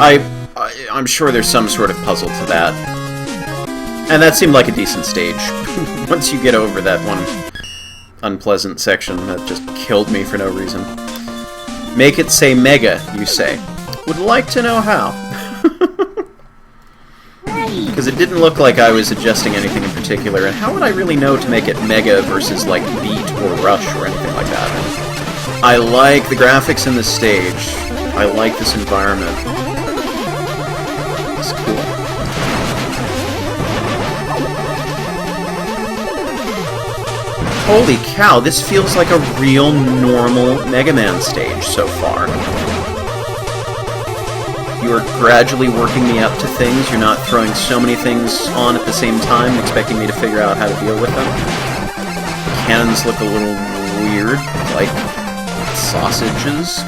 I'm sure there's some sort of puzzle to that. And that seemed like a decent stage. Once you get over that one unpleasant section that just killed me for no reason. Make it say Mega, you say. Would like to know how. Because it didn't look like I was adjusting anything in particular, and how would I really know to make it Mega versus, like, Beat or Rush or anything like that? I like the graphics in this stage. I like this environment. It's cool. Holy cow, this feels like a real normal Mega Man stage so far. You are gradually working me up to things. You're not throwing so many things on at the same time, expecting me to figure out how to deal with them. Cannons look a little weird, like sausages.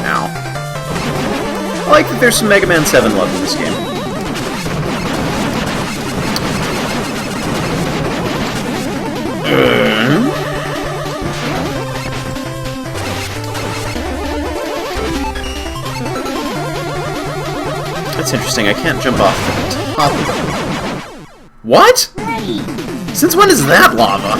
Ow. I like that there's some Mega Man 7 love in this game. That's interesting. I can't jump off the top of it. What? Since when is that lava?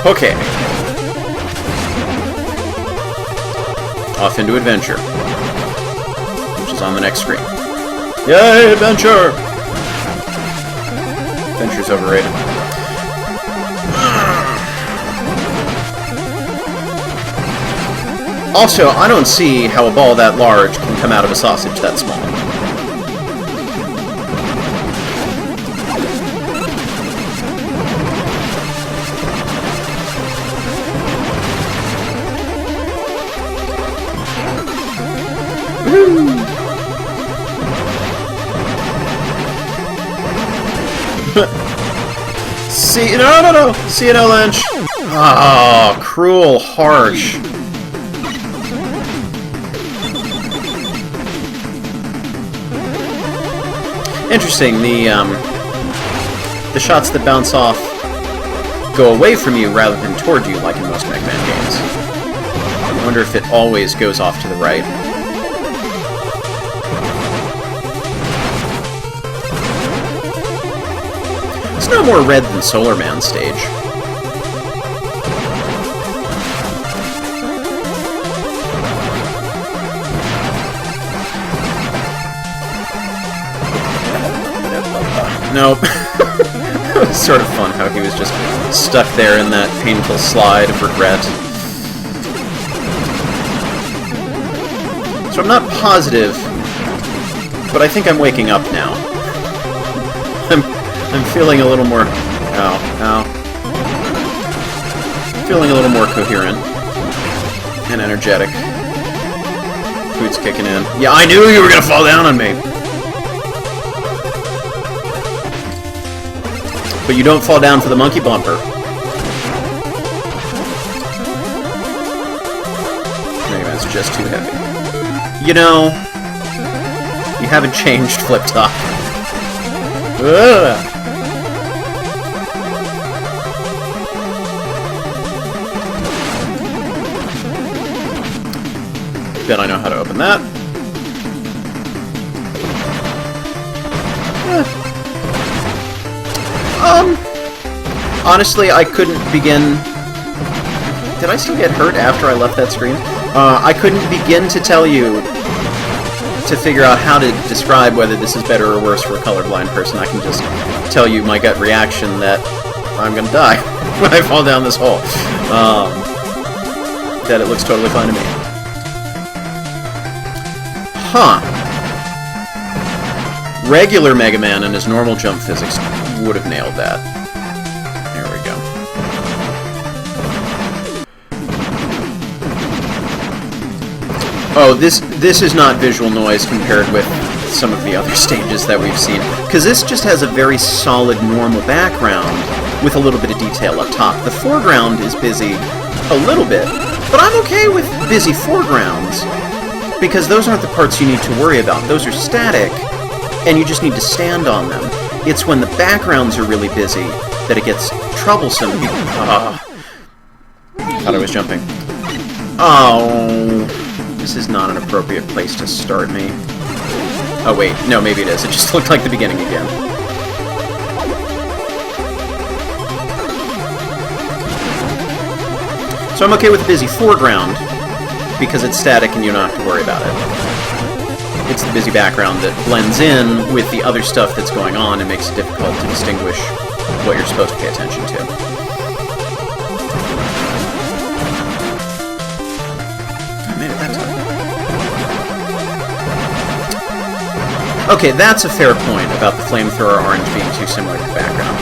Okay. off into adventure, which is on the next screen. Yay, adventure! Adventure's overrated. Also, I don't see how a ball that large can come out of a sausage that small. See, no. See you, no, Lynch. Oh, cruel, harsh. Interesting. The shots that bounce off go away from you rather than toward you, like in most Mega Man games. I wonder if it always goes off to the right. It's no more red than Solar Man stage. Nope. It was sort of fun how he was just stuck there in that painful slide of regret. So I'm not positive, but I think I'm waking up now. I'm feeling a little more... Ow. Feeling a little more coherent and energetic. Food's kicking in. Yeah, I knew you were gonna fall down on me! But you don't fall down for the monkey bumper. Maybe that's just too heavy. You know, you haven't changed Flip Top. Ugh. Bet I know how to open that. Honestly, I couldn't begin... Did I still get hurt after I left that screen? I couldn't begin to tell you to figure out how to describe whether this is better or worse for a colorblind person. I can just tell you my gut reaction that I'm gonna die when I fall down this hole. That it looks totally fine to me. Huh. Regular Mega Man and his normal jump physics would have nailed that. There we go. Oh, this is not visual noise compared with some of the other stages that we've seen, because this just has a very solid normal background with a little bit of detail up top. The foreground is busy a little bit, but I'm okay with busy foregrounds, because those aren't the parts you need to worry about. Those are static, and you just need to stand on them. It's when the backgrounds are really busy that it gets troublesome. Thought I was jumping. Oh, this is not an appropriate place to start me. Oh wait, no, maybe it is. It just looked like the beginning again. So I'm okay with the busy foreground, because it's static and you don't have to worry about it. It's the busy background that blends in with the other stuff that's going on and makes it difficult to distinguish what you're supposed to pay attention to. I made it that time. Okay, that's a fair point about the flamethrower orange being too similar to the background.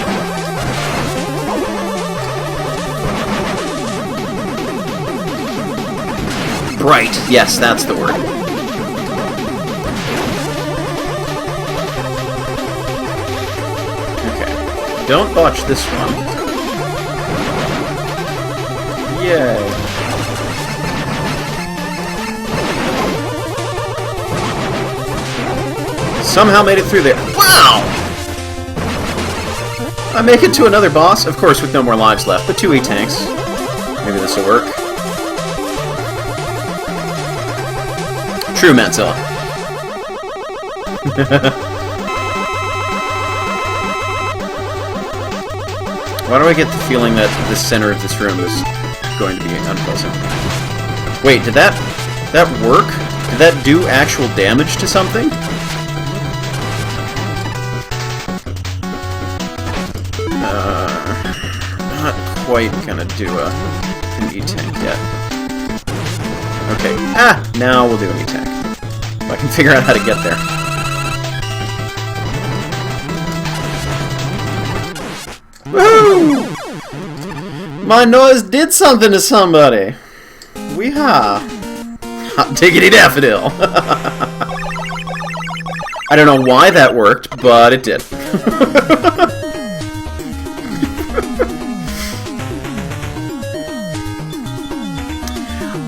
Bright, yes, that's the word. Don't botch this one. Yay. Somehow made it through there. Wow! I make it to another boss, of course with no more lives left, but 2 E-tanks. Maybe this will work. True, Matzilla. Why do I get the feeling that the center of this room is going to be unpleasant? Wait, did that that work? Did that do actual damage to something? Not quite gonna do an E-tank yet. Okay, now we'll do an E-tank. If I can figure out how to get there. Woo! My noise did something to somebody! Weehaw! Hot diggity daffodil! I don't know why that worked, but it did.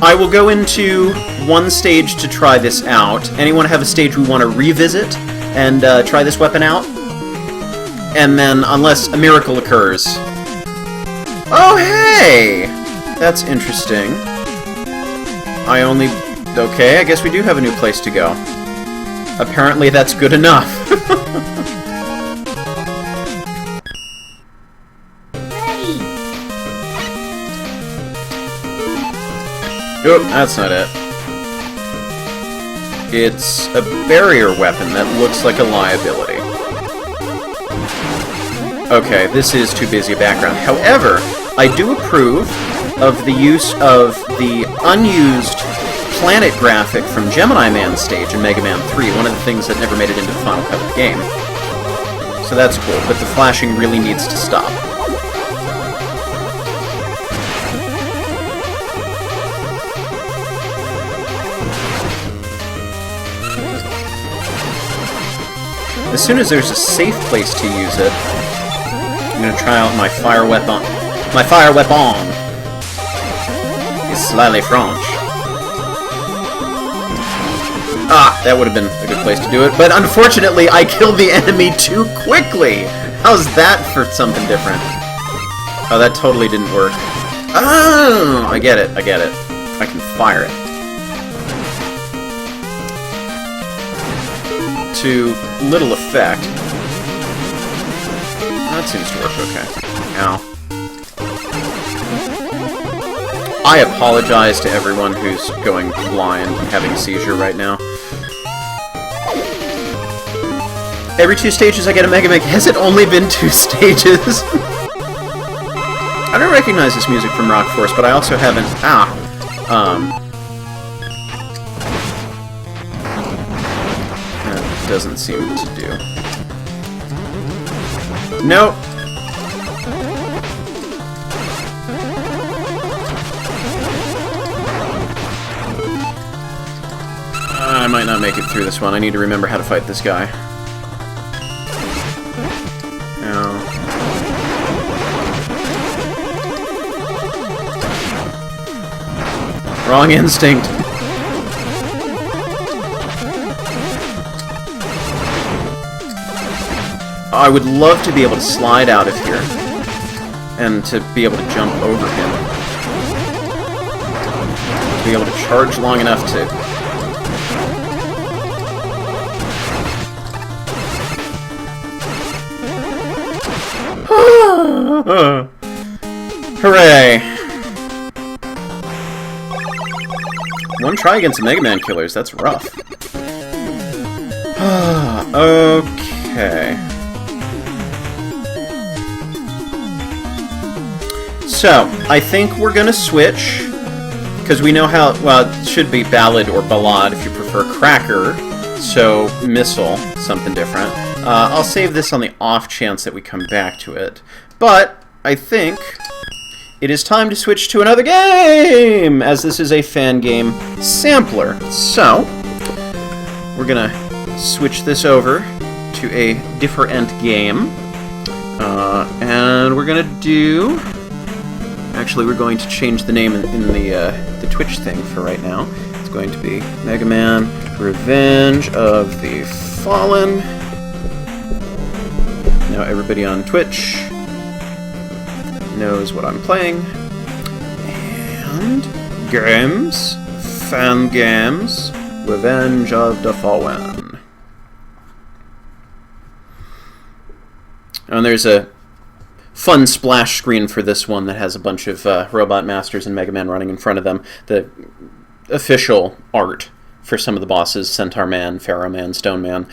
I will go into one stage to try this out. Anyone have a stage we want to revisit and try this weapon out? And then, unless a miracle occurs... Oh, hey! That's interesting. Okay, I guess we do have a new place to go. Apparently that's good enough. Nope, that's not it. It's a barrier weapon that looks like a liability. Okay, this is too busy a background. However, I do approve of the use of the unused planet graphic from Gemini Man's stage in Mega Man 3, one of the things that never made it into the final cut of the game. So that's cool, but the flashing really needs to stop. As soon as there's a safe place to use it, I'm gonna try out my fire weapon. My fire weapon is slightly French. That would have been a good place to do it, but unfortunately I killed the enemy too quickly! How's that for something different? Oh, that totally didn't work. Oh! I get it. I can fire it. To little effect. That seems to work okay. Ow. I apologize to everyone who's going blind and having a seizure right now. Every 2 stages I get a Mega Man. Has it only been 2 stages? I don't recognize this music from Rock Force, but I also haven't... That doesn't seem to do. Nope. I might not make it through this one. I need to remember how to fight this guy. No. Wrong instinct. I would love to be able to slide out of here and to be able to jump over him. To be able to charge long enough to... Hooray! One try against the Mega Man killers, that's rough. Okay. So, I think we're gonna switch, because we know how, well, it should be Ballad or Ballad if you prefer Cracker, so Missile, something different. I'll save this on the off chance that we come back to it, but I think it is time to switch to another game, as this is a Fangame sampler. So, we're gonna switch this over to a different game, and we're gonna do... Actually, we're going to change the name in the Twitch thing for right now. It's going to be Mega Man Revenge of the Fallen. Now everybody on Twitch knows what I'm playing. And games, Fangames, Revenge of the Fallen. And there's a fun splash screen for this one that has a bunch of Robot Masters and Mega Man running in front of them. The official art for some of the bosses: Centaur Man, Pharaoh Man, Stone Man,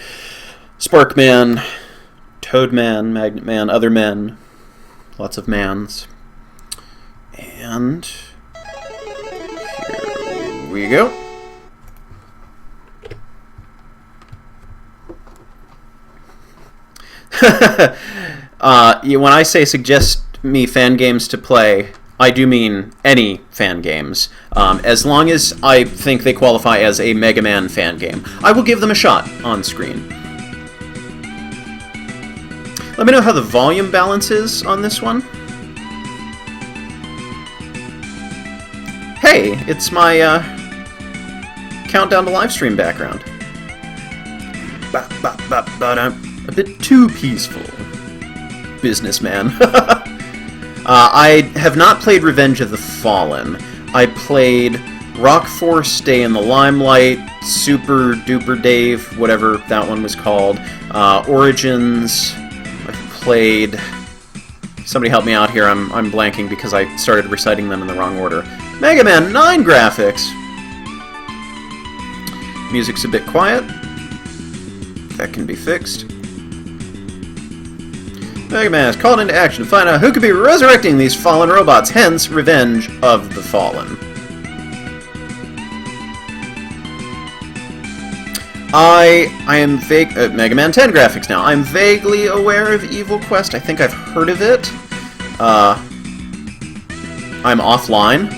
Spark Man, Toad Man, Magnet Man, other men, lots of mans. And here we go. When I say suggest me fan games to play, I do mean any fan games. As long as I think they qualify as a Mega Man fan game, I will give them a shot on screen. Let me know how the volume balance is on this one. Hey, it's my countdown to Livestream background. A bit too peaceful, businessman. I have not played Revenge of the Fallen. I played Rock Force, Day in the Limelight, Super Duper Dave, whatever that one was called, Origins. I've played... Somebody help me out here, I'm blanking because I started reciting them in the wrong order. Mega Man 9 graphics! Music's a bit quiet. That can be fixed. Mega Man is called into action to find out who could be resurrecting these fallen robots, hence Revenge of the Fallen. I am vague... Mega Man 10 graphics now. I'm vaguely aware of Evil Quest. I think I've heard of it. I'm offline.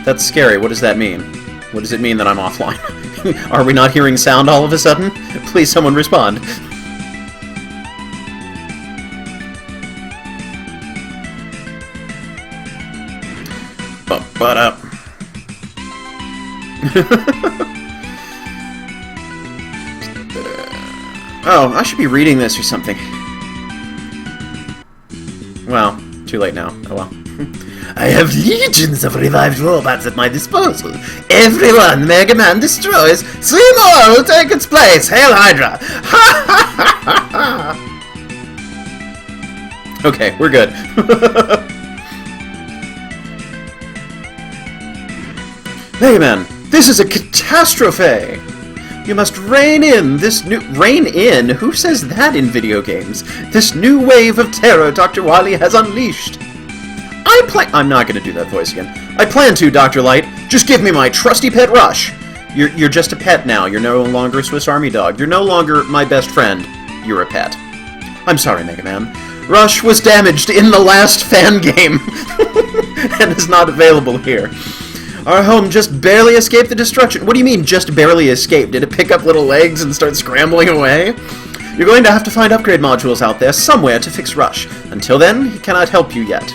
That's scary. What does that mean? What does it mean that I'm offline? Are we not hearing sound all of a sudden? Please, someone respond. But up. Oh, I should be reading this or something. Well, too late now. Oh well. I have legions of revived robots at my disposal. Everyone Mega Man destroys, 3 more will take its place. Hail Hydra! Ha ha ha ha ha! Okay, we're good. Mega Man, this is a catastrophe! You must rein in this new... Rein in? Who says that in video games? This new wave of terror Dr. Wily has unleashed. I'm not going to do that voice again. I plan to, Dr. Light. Just give me my trusty pet Rush. You're just a pet now. You're no longer a Swiss Army dog. You're no longer my best friend. You're a pet. I'm sorry, Mega Man. Rush was damaged in the last fan game and is not available here. Our home just barely escaped the destruction. What do you mean, just barely escaped? Did it pick up little legs and start scrambling away? You're going to have to find upgrade modules out there somewhere to fix Rush. Until then, he cannot help you yet.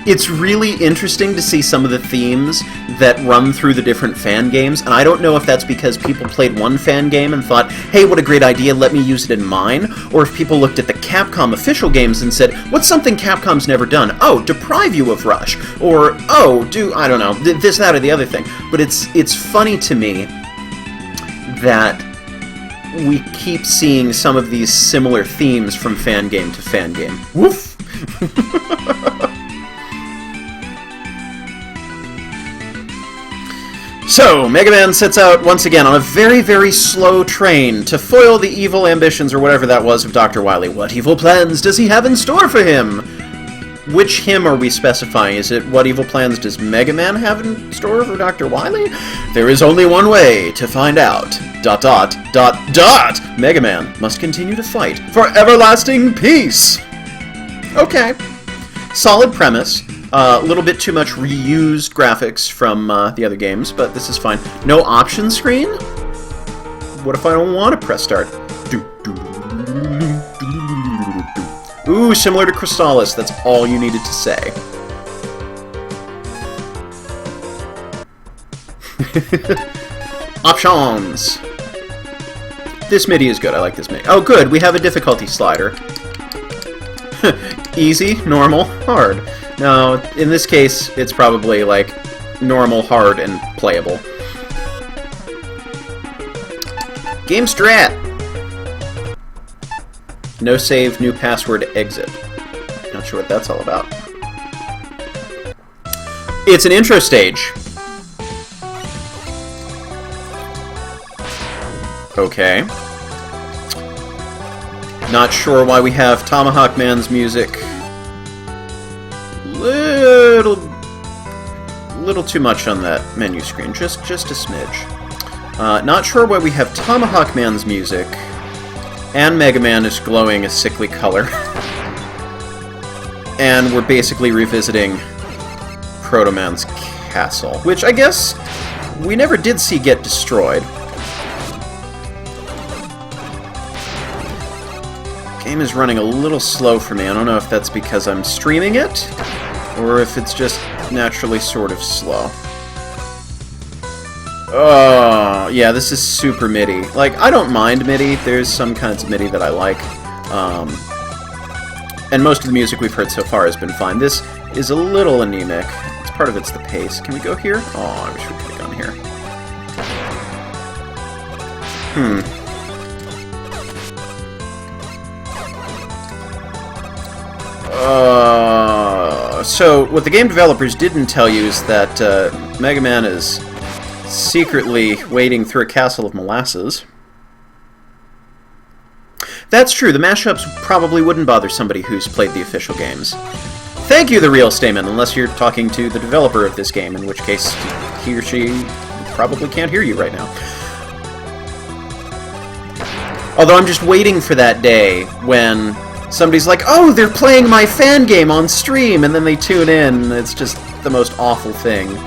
It's really interesting to see some of the themes that run through the different fan games, and I don't know if that's because people played one fan game and thought, hey, what a great idea, let me use it in mine, or if people looked at the Capcom official games and said, what's something Capcom's never done? Oh, deprive you of Rush, or, oh, do, I don't know, this, that, or the other thing. But it's funny to me that we keep seeing some of these similar themes from fan game to fan game. Woof! So, Mega Man sets out once again on a very, very slow train to foil the evil ambitions or whatever that was of Dr. Wily. What evil plans does he have in store for him? Which him are we specifying? Is it what evil plans does Mega Man have in store for Dr. Wily? There is only one way to find out. ... Mega Man must continue to fight for everlasting peace. Okay. Solid premise. A little bit too much reused graphics from the other games, but this is fine. No option screen? What if I don't want to press start? Ooh, similar to Crystallis. That's all you needed to say. Options! This MIDI is good. I like this MIDI. Oh, good. We have a difficulty slider. Easy, normal, hard. No, in this case, it's probably like normal, hard, and playable. Game strat! No save, new password, exit. Not sure what that's all about. It's an intro stage. Okay. Not sure why we have Tomahawk Man's music. Little too much on that menu screen, just a smidge. Not sure why we have Tomahawk Man's music, and Mega Man is glowing a sickly color. And we're basically revisiting Proto Man's castle, which I guess we never did see get destroyed. Game is running a little slow for me. I don't know if that's because I'm streaming it, or if it's just naturally sort of slow. Oh, yeah, this is super MIDI. Like, I don't mind MIDI. There's some kinds of MIDI that I like. And most of the music we've heard so far has been fine. This is a little anemic. It's part of it's the pace. Can we go here? Oh, I wish we could have gone here. So, what the game developers didn't tell you is that Mega Man is secretly wading through a castle of molasses. That's true, the mashups probably wouldn't bother somebody who's played the official games. Thank you, The Real Stamen, unless you're talking to the developer of this game, in which case he or she probably can't hear you right now. Although I'm just waiting for that day when somebody's like, oh, they're playing my Fangame on stream, and then they tune in, and it's just the most awful thing,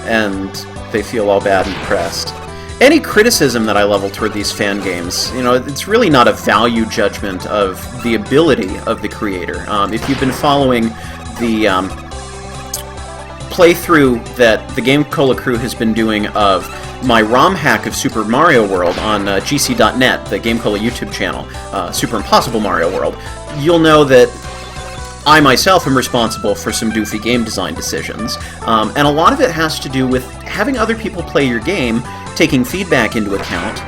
and they feel all bad and depressed. Any criticism that I level toward these fan games, you know, it's really not a value judgment of the ability of the creator. If you've been following the playthrough that the Game Cola crew has been doing of my ROM hack of Super Mario World on gc.net, the Game Cola YouTube channel, Super Impossible Mario World, you'll know that I myself am responsible for some doofy game design decisions, and a lot of it has to do with having other people play your game, taking feedback into account,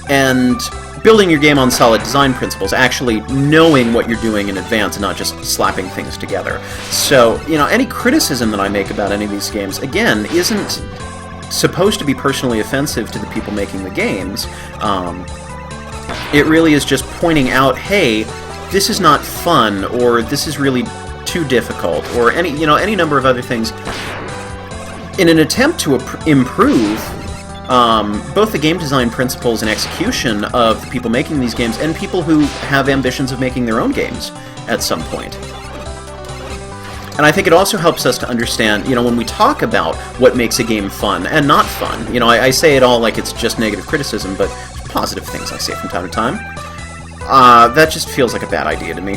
and building your game on solid design principles, actually knowing what you're doing in advance and not just slapping things together. So, you know, any criticism that I make about any of these games, again, isn't supposed to be personally offensive to the people making the games. It really is just pointing out, hey, this is not fun, or this is really too difficult, or any number of other things, in an attempt to improve both the game design principles and execution of the people making these games and people who have ambitions of making their own games at some point. And I think it also helps us to understand, you know, when we talk about what makes a game fun and not fun, you know, I say it all like it's just negative criticism, but positive things I say from time to time. That just feels like a bad idea to me.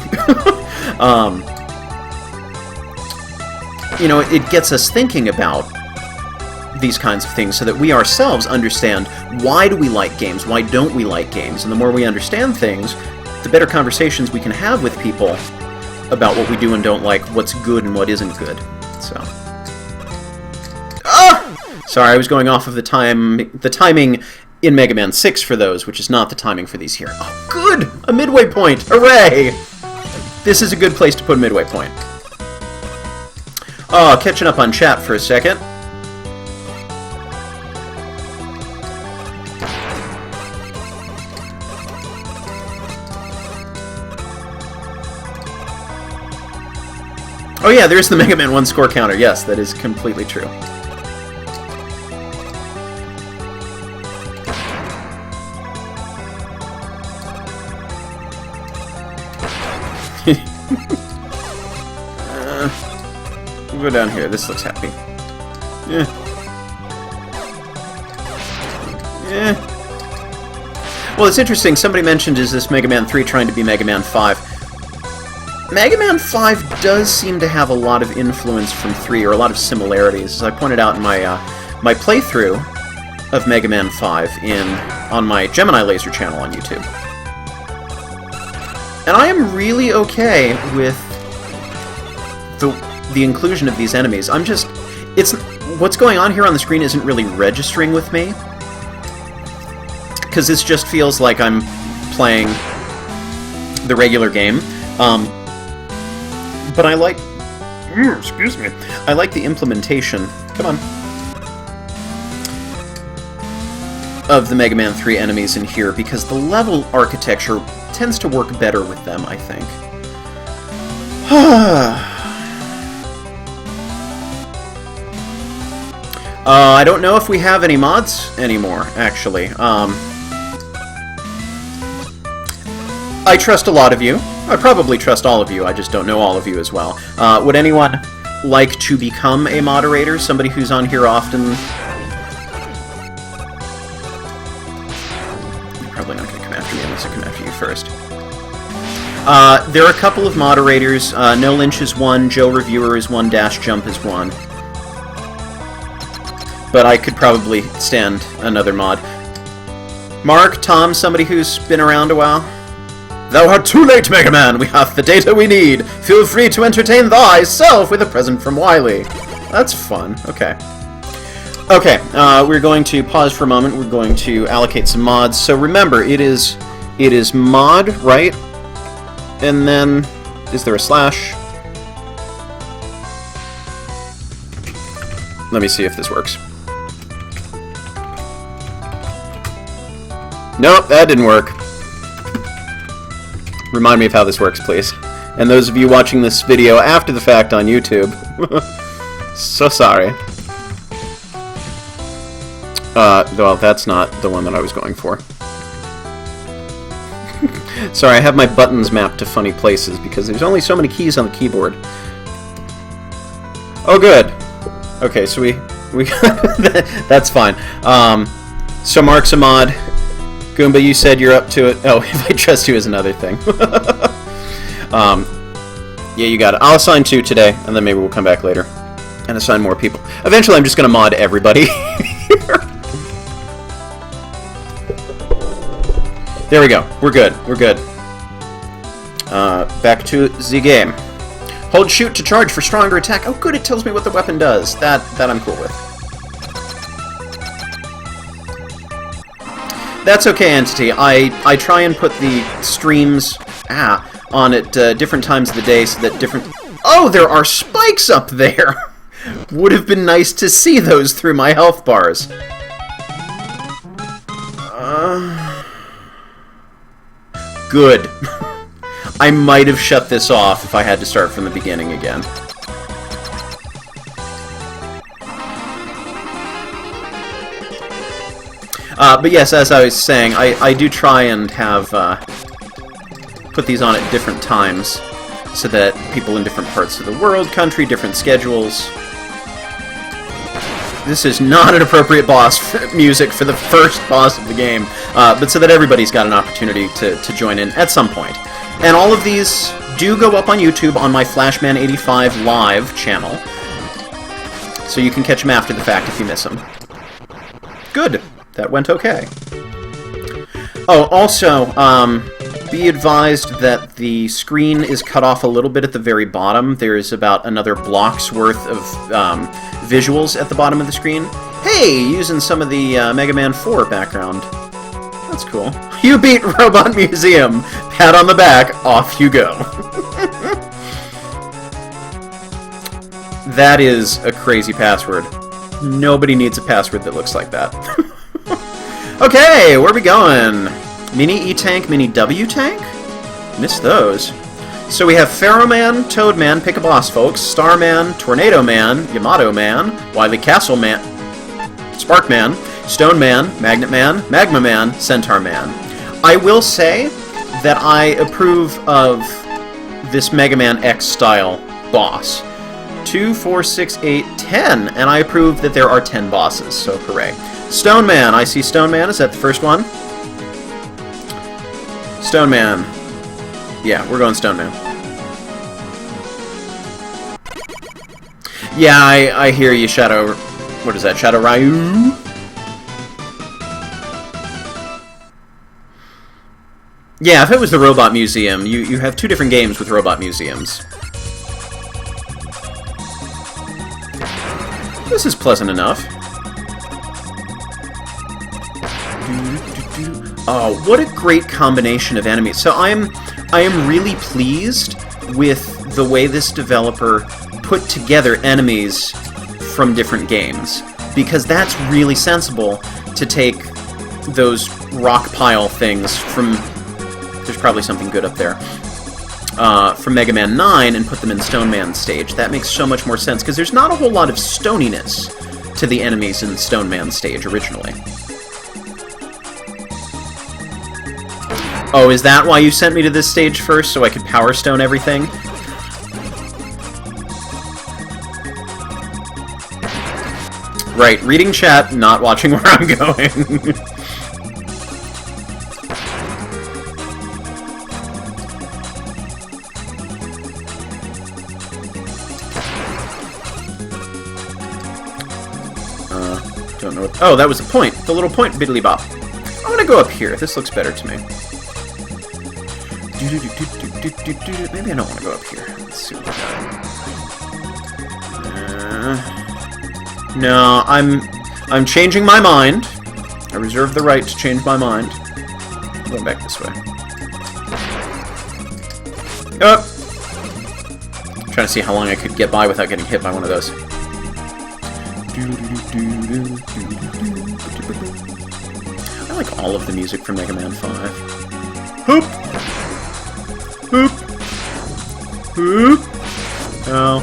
You know, it gets us thinking about these kinds of things so that we ourselves understand, why do we like games, why don't we like games, and the more we understand things, the better conversations we can have with people about what we do and don't like, what's good and what isn't good. So, sorry, I was going off of the timing in Mega Man 6 for those, which is not the timing for these here. Oh, good! A midway point! Hooray! This is a good place to put a midway point. Oh, catching up on chat for a second. Oh yeah, there's the Mega Man 1 score counter. Yes, that is completely true. We'll go down here. This looks happy. Yeah. Well, it's interesting. Somebody mentioned, is this Mega Man 3 trying to be Mega Man 5? Mega Man 5 does seem to have a lot of influence from 3, or a lot of similarities. As I pointed out in my my playthrough of Mega Man 5 on my Gemini Laser channel on YouTube. And I am really okay with the inclusion of these enemies. What's going on here on the screen isn't really registering with me, because this just feels like I'm playing the regular game. But I like... excuse me. I like the implementation. Come on. of the Mega Man 3 enemies in here because the level architecture tends to work better with them, I think. I don't know if we have any mods anymore, actually. I trust a lot of you. I probably trust all of you, I just don't know all of you as well. Would anyone like to become a moderator? Somebody who's on here often? You're probably not going to come after me unless I come after you first. There are a couple of moderators. No Lynch is one, Joe Reviewer is one, Dash Jump is one. But I could probably stand another mod. Mark, Tom, somebody who's been around a while? Thou art too late, Mega Man! We have the data we need! Feel free to entertain thyself with a present from Wily. That's fun. Okay. Okay, we're going to pause for a moment. We're going to allocate some mods. So remember, it is mod, right? And then, is there a slash? Let me see if this works. Nope, that didn't work. Remind me of how this works, please. And those of you watching this video after the fact on YouTube, so sorry. Well, that's not the one that I was going for. Sorry, I have my buttons mapped to funny places because there's only so many keys on the keyboard. Oh, good. Okay, so we that's fine. So Mark's a mod. Goomba, you said you're up to it. Oh, if I trust you is another thing. Yeah, you got it. I'll assign 2 today, and then maybe we'll come back later and assign more people. Eventually, I'm just going to mod everybody. There we go. We're good. We're good. Back to the game. Hold shoot to charge for stronger attack. Oh, good. It tells me what the weapon does. That I'm cool with. That's okay, Entity. I try and put the streams on at different times of the day so that different... Oh, there are spikes up there! Would have been nice to see those through my health bars. Good. I might have shut this off if I had to start from the beginning again. But yes, as I was saying, I do try and have put these on at different times so that people in different parts of the world, country, different schedules... This is not an appropriate boss music for the first boss of the game, but so that everybody's got an opportunity to join in at some point. And all of these do go up on YouTube on my Flashman85 Live channel, so you can catch them after the fact if you miss them. Good. That went okay. Oh, also, be advised that the screen is cut off a little bit at the very bottom. There's about another block's worth of visuals at the bottom of the screen. Hey, using some of the Mega Man 4 background. That's cool. You beat Robot Museum. Pat on the back, off you go. That is a crazy password. Nobody needs a password that looks like that. Okay, where are we going? Mini E-Tank, Mini W-Tank? Missed those. So we have Pharaoh Man, Toad Man, pick a boss, folks, Star Man, Tornado Man, Yamato Man, Wily Castle Man, Spark Man, Stone Man, Magnet Man, Magma Man, Centaur Man. I will say that I approve of this Mega Man X style boss. 2, 4, 6, 8, 10, and I approve that there are 10 bosses, so hooray. Stone Man, I see Stone Man, is that the first one? Stone Man. Yeah, we're going Stone Man. Yeah, I hear you, Shadow... What is that, Shadow Ryu? Yeah, if it was the Robot Museum, you have 2 different games with Robot Museums. This is pleasant enough. Oh, what a great combination of enemies. So I am really pleased with the way this developer put together enemies from different games, because that's really sensible to take those rock pile things from... There's probably something good up there. From Mega Man 9 and put them in Stone Man's stage. That makes so much more sense, because there's not a whole lot of stoniness to the enemies in Stone Man's stage originally. Oh, is that why you sent me to this stage first, so I could Power Stone everything? Right, reading chat, not watching where I'm going. Don't know what... Oh, that was the point. The little point, biddly bop. I'm gonna go up here. This looks better to me. Maybe I don't want to go up here. Let's see what we got. No, I'm changing my mind. I reserve the right to change my mind. I'm going back this way. Oh! I'm trying to see how long I could get by without getting hit by one of those. I like all of the music from Mega Man 5. Hoop! Hoop! Hoop! Oh.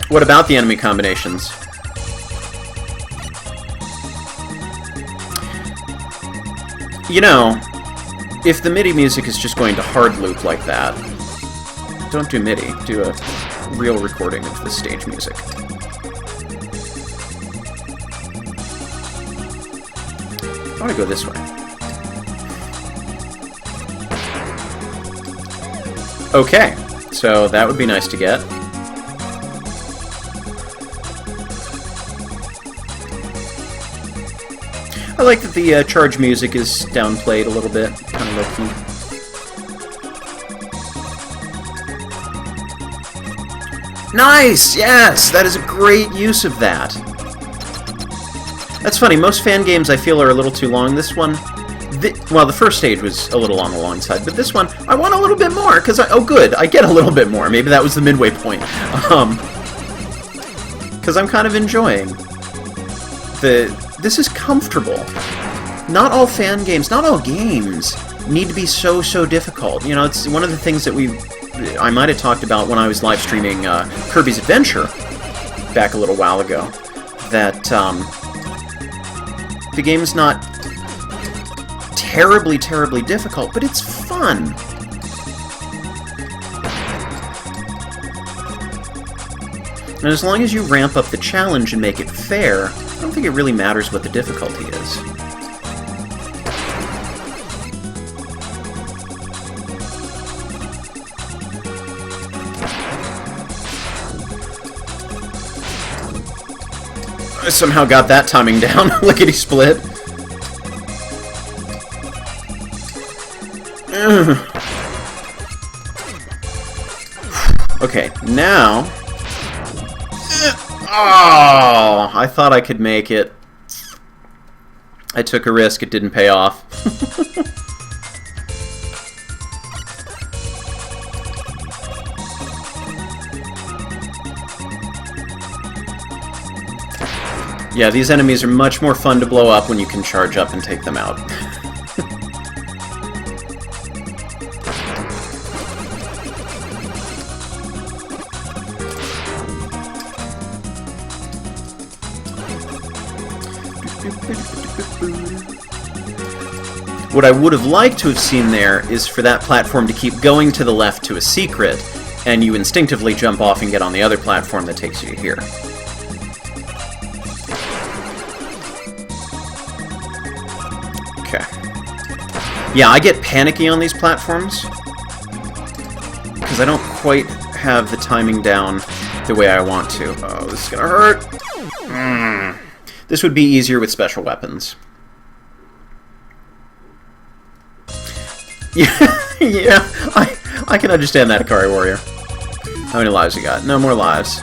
What about the enemy combinations? You know, if the MIDI music is just going to hard loop like that, don't do MIDI. Do a real recording of the stage music. I want to go this way. Okay, so that would be nice to get. I like that the charge music is downplayed a little bit, kind of low-key. Nice! Yes! That is a great use of that. That's funny, most fan games I feel are a little too long. This one... well, the first stage was a little on the long side, but this one, I want a little bit more, because oh good, I get a little bit more. Maybe that was the midway point. Because I'm kind of enjoying this is comfortable. Not all fan games, not all games need to be so difficult. You know, it's one of the things that I might have talked about when I was live streaming Kirby's Adventure back a little while ago, that the game's not terribly difficult, but it's fun. And as long as you ramp up the challenge and make it fair, I don't think it really matters what the difficulty is. I somehow got that timing down. Lickety-split. Okay, now... Oh, I thought I could make it. I took a risk, it didn't pay off. Yeah, these enemies are much more fun to blow up when you can charge up and take them out. What I would have liked to have seen there is for that platform to keep going to the left to a secret, and you instinctively jump off and get on the other platform that takes you to here. Okay. Yeah, I get panicky on these platforms, because I don't quite have the timing down the way I want to. Oh, this is gonna hurt! This would be easier with special weapons. Yeah, I can understand that, Akari Warrior. How many lives you got? No more lives.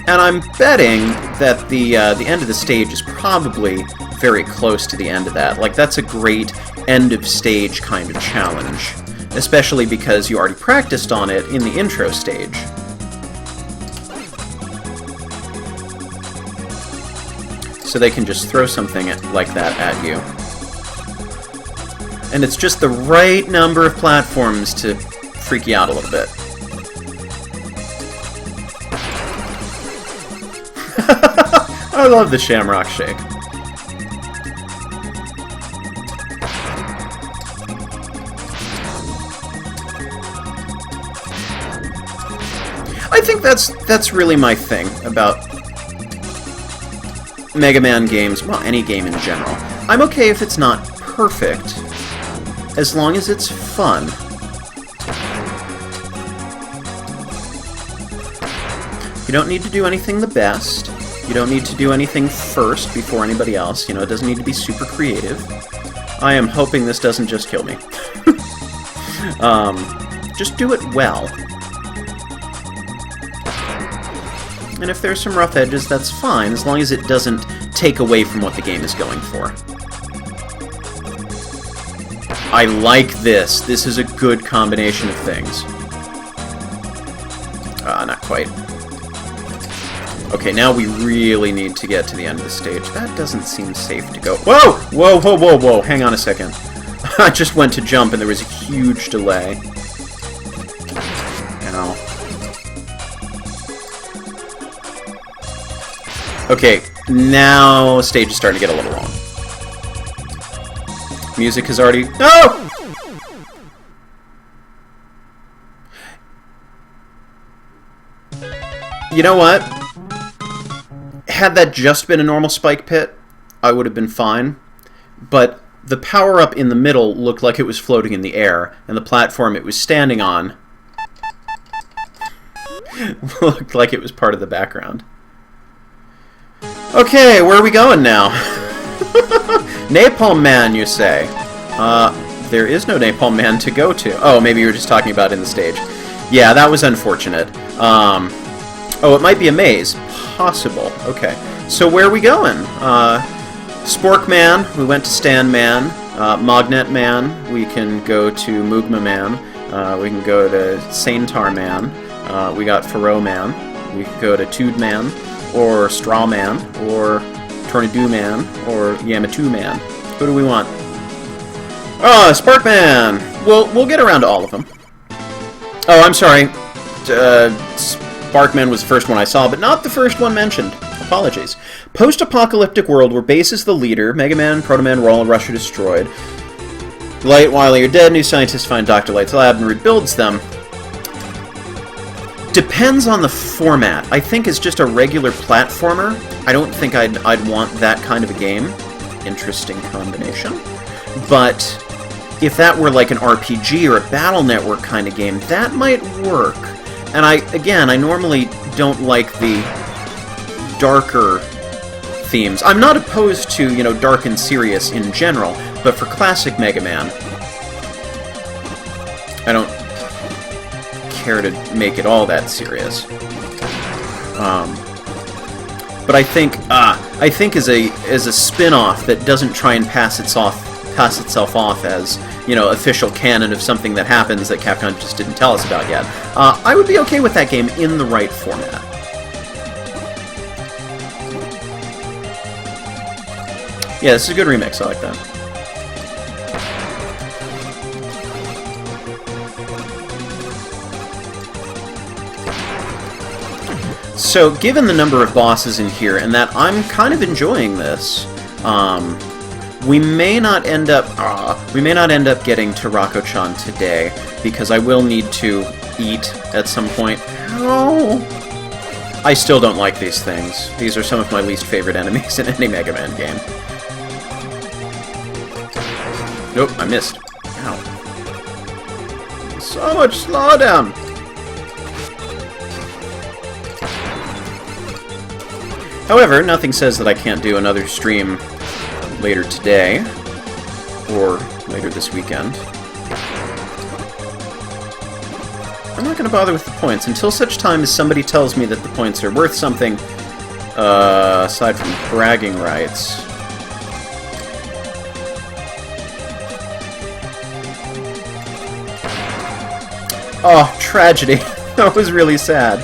And I'm betting that the end of the stage is probably very close to the end of that. Like, that's a great end-of-stage kind of challenge. especially because you already practiced on it in the intro stage. So they can just throw something like that at you. And it's just the right number of platforms to freak you out a little bit. I love the Shamrock Shake. I think that's really my thing about Mega Man games, well, any game in general. I'm okay if it's not perfect, as long as it's fun. You don't need to do anything the best. You don't need to do anything first before anybody else. You know, it doesn't need to be super creative. I am hoping this doesn't just kill me. Just do it well. And if there's some rough edges, that's fine, as long as it doesn't take away from what the game is going for. I like this. This is a good combination of things. Not quite. Okay, now we really need to get to the end of the stage. That doesn't seem safe to go. Whoa! Whoa, whoa, whoa, whoa! Hang on a second. I just went to jump and there was a huge delay. Ow. Okay, now stage is starting to get a little long. Music has already... No! You know what? Had that just been a normal spike pit, I would have been fine. But the power-up in the middle looked like it was floating in the air, and the platform it was standing on looked like it was part of the background. Okay, where are we going now? Napalm Man, you say? There is no Napalm Man to go to. Oh, maybe you were just talking about in the stage. Yeah, that was unfortunate. Oh, it might be a maze. Possible. Okay. So where are we going? Spork Man, we went to Stan Man. Magnet Man, we can go to Mugma Man. We can go to Saintar Man. We got Faro Man. We can go to Tude Man, or Straw Man, or Tornado Man, or Yamato Man. Who do we want? Oh, Spark Man! We'll get around to all of them. Oh, I'm sorry. Sparkman was the first one I saw, but not the first one mentioned. Apologies. Post-apocalyptic world where Base is the leader. Mega Man, Proto Man, Roll, and Rush are destroyed. While you're dead, new scientists find Dr. Light's lab and rebuilds them. Depends on the format. I think it's just a regular platformer. I don't think I'd want that kind of a game. Interesting combination. But if that were like an RPG or a Battle Network kind of game, that might work. And I normally don't like the darker themes. I'm not opposed to, you know, dark and serious in general, but for classic Mega Man, I don't care to make it all that serious. But I think as a spin-off that doesn't try and pass itself off as, you know, official canon of something that happens that Capcom just didn't tell us about yet, I would be okay with that game in the right format. Yeah, this is a good remix. I like that. So, given the number of bosses in here, and that I'm kind of enjoying this, we may not end up getting to Rako-chan today, because I will need to eat at some point. Oh. I still don't like these things. These are some of my least favorite enemies in any Mega Man game. Nope, I missed. Ow. So much slowdown! However, nothing says that I can't do another stream later today, or later this weekend. I'm not going to bother with the points until such time as somebody tells me that the points are worth something, aside from bragging rights. Oh, tragedy. That was really sad.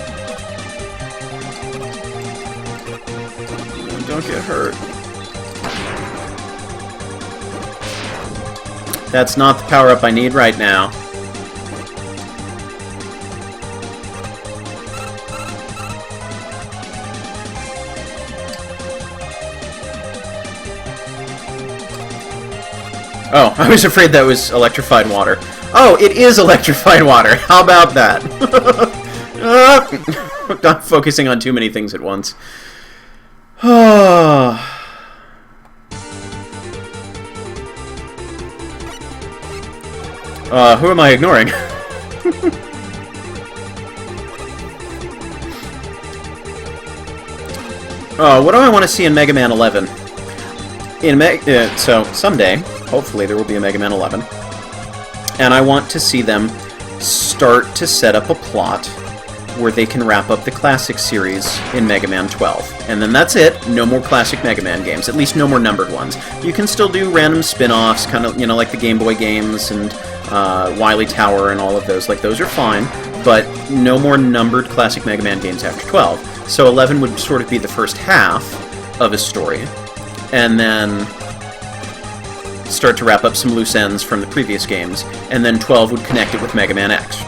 Don't get hurt. That's not the power-up I need right now. Oh, I was afraid that was electrified water. Oh, it is electrified water. How about that? Not focusing on too many things at once. Who am I ignoring? What do I want to see in Mega Man 11? So, someday, hopefully there will be a Mega Man 11. And I want to see them start to set up a plot where they can wrap up the classic series in Mega Man 12. And then that's it. No more classic Mega Man games. At least no more numbered ones. You can still do random spin-offs, kind of, you know, like the Game Boy games and Wily Tower and all of those. Like, those are fine. But no more numbered classic Mega Man games after 12. So 11 would sort of be the first half of a story. And then start to wrap up some loose ends from the previous games, and then 12 would connect it with Mega Man X.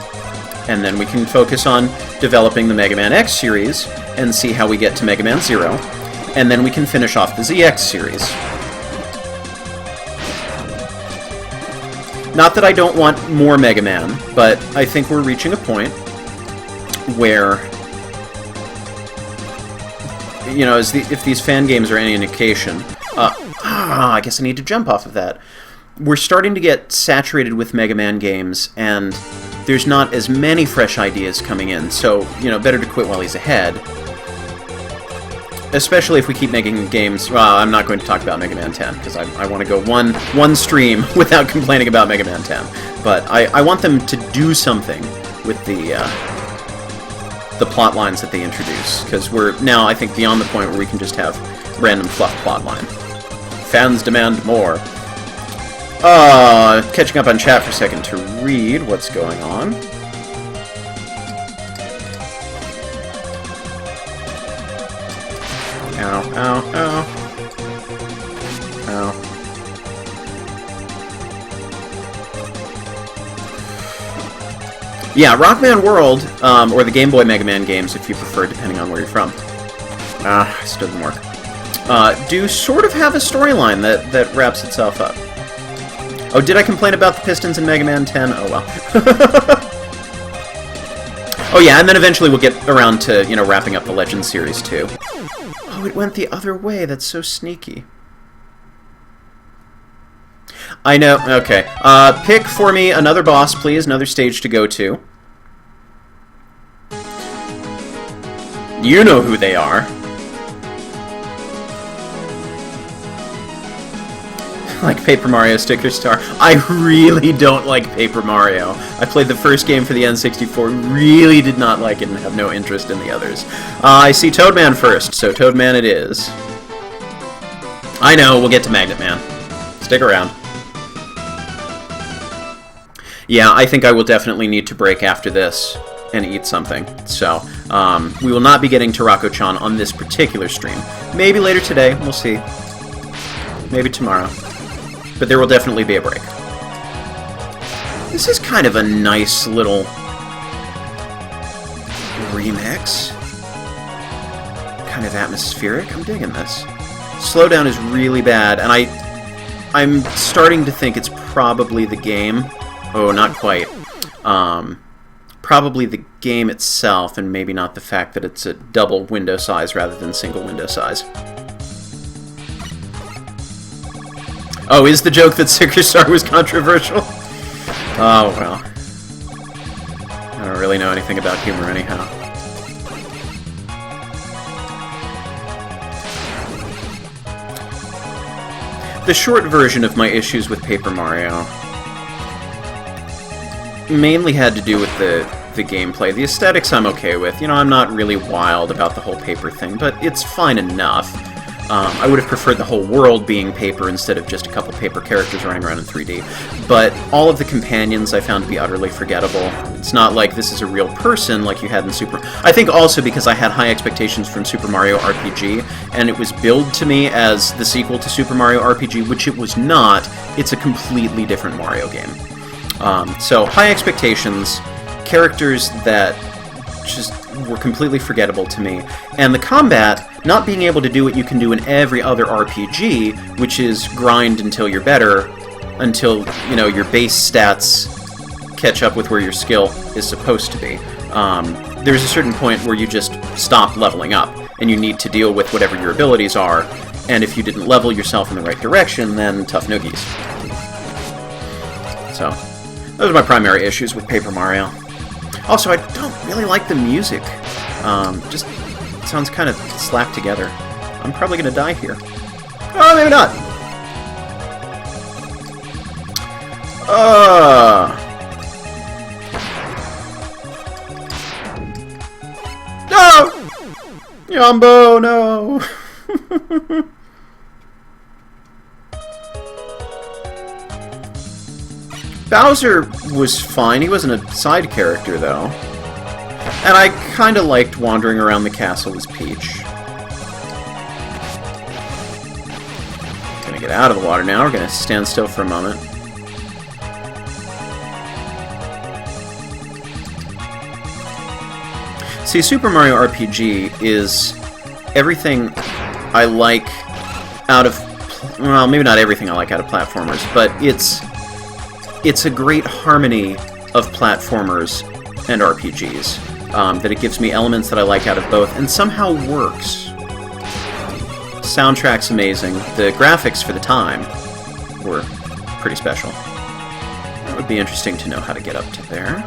And then we can focus on developing the Mega Man X series and see how we get to Mega Man 0, and then we can finish off the ZX series. Not that I don't want more Mega Man, but I think we're reaching a point where, you know, if these fan games are any indication, I guess I need to jump off of that. We're starting to get saturated with Mega Man games, and there's not as many fresh ideas coming in, so, you know, better to quit while he's ahead. Especially if we keep making games... Well, I'm not going to talk about Mega Man 10, because I want to go one stream without complaining about Mega Man 10. But I want them to do something with the plot lines that they introduce, because we're now, I think, beyond the point where we can just have random fluff plot line. Fans demand more. Catching up on chat for a second to read what's going on. Ow, ow, ow. Ow. Yeah, Rockman World, or the Game Boy Mega Man games, if you prefer, depending on where you're from. I still didn't work. Do sort of have a storyline that wraps itself up. Oh, did I complain about the pistons in Mega Man 10? Oh, well. Oh, yeah, and then eventually we'll get around to, you know, wrapping up the Legend series, too. Oh, it went the other way. That's so sneaky. I know. Okay. Pick for me another boss, please. Another stage to go to. You know who they are. Like Paper Mario Sticker Star. I really don't like Paper Mario. I played the first game for the N64, really did not like it and have no interest in the others. I see Toadman first, so Toadman it is. I know, we'll get to Magnet Man. Stick around. Yeah, I think I will definitely need to break after this and eat something. So, we will not be getting to Rako-chan on this particular stream. Maybe later today, we'll see. Maybe tomorrow. But there will definitely be a break. This is kind of a nice little remix. Kind of atmospheric. I'm digging this. Slowdown is really bad, and I'm starting to think it's probably the game. Oh, not quite. Probably the game itself, and maybe not the fact that it's a double window size rather than single window size. Oh, is the joke that Sticker Star was controversial? Oh, well. I don't really know anything about humor anyhow. The short version of my issues with Paper Mario mainly had to do with the gameplay. The aesthetics I'm okay with. You know, I'm not really wild about the whole paper thing, but it's fine enough. I would have preferred the whole world being paper instead of just a couple paper characters running around in 3D. But all of the companions I found to be utterly forgettable. It's not like this is a real person like you had in Super... I think also because I had high expectations from Super Mario RPG, and it was billed to me as the sequel to Super Mario RPG, which it was not. It's a completely different Mario game. So, high expectations, characters that just were completely forgettable to me, and the combat not being able to do what you can do in every other RPG, which is grind until you're better, until, you know, your base stats catch up with where your skill is supposed to be. There's a certain point where you just stop leveling up, and you need to deal with whatever your abilities are, and if you didn't level yourself in the right direction, then tough noogies. So, those are my primary issues with Paper Mario. Also, I don't really like the music. Just sounds kind of slapped together. I'm probably going to die here. Oh, maybe not. No! Yumbo, no! Bowser was fine. He wasn't a side character, though. And I kind of liked wandering around the castle as Peach. Gonna get out of the water now. We're gonna stand still for a moment. See, Super Mario RPG is everything I like out of... Well, maybe not everything I like out of platformers, but it's a great harmony of platformers and RPGs. That it gives me elements that I like out of both, and somehow works. Soundtrack's amazing. The graphics for the time were pretty special. That would be interesting to know how to get up to there.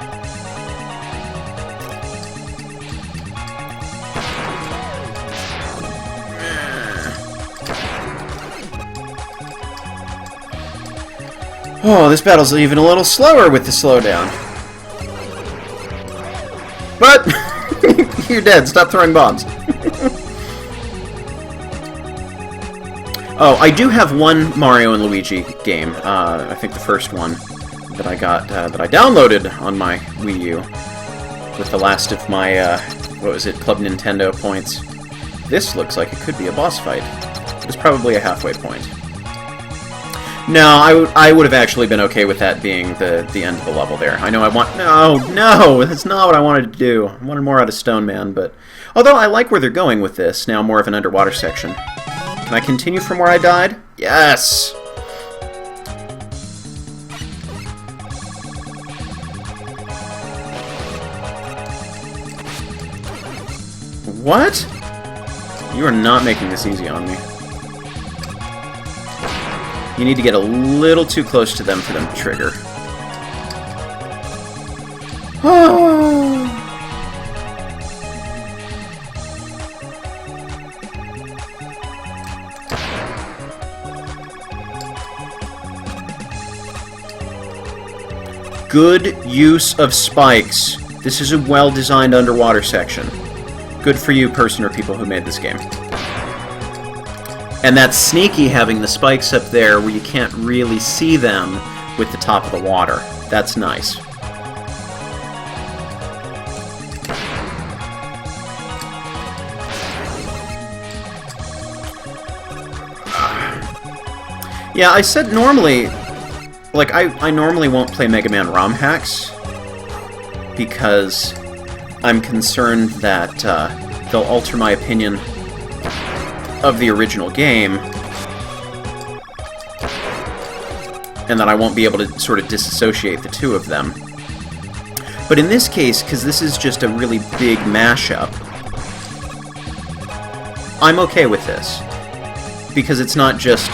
Oh, this battle's even a little slower with the slowdown. But you're dead. Stop throwing bombs. Oh, I do have one Mario and Luigi game. I think the first one that I got, that I downloaded on my Wii U with the last of my, what was it, Club Nintendo points. This looks like it could be a boss fight. It's probably a halfway point. No, I would have actually been okay with that being the end of the level there. I know I want... No, that's not what I wanted to do. I wanted more out of Stone Man, but... Although I like where they're going with this, now more of an underwater section. Can I continue from where I died? Yes! What? You are not making this easy on me. You need to get a little too close to them for them to trigger. Good use of spikes. This is a well-designed underwater section. Good for you, person or people who made this game. And that's sneaky, having the spikes up there where you can't really see them with the top of the water. That's nice. Yeah, I said normally... Like, I normally won't play Mega Man ROM hacks because I'm concerned that they'll alter my opinion of the original game, and that I won't be able to sort of disassociate the two of them. But in this case, because this is just a really big mashup, I'm okay with this. Because it's not just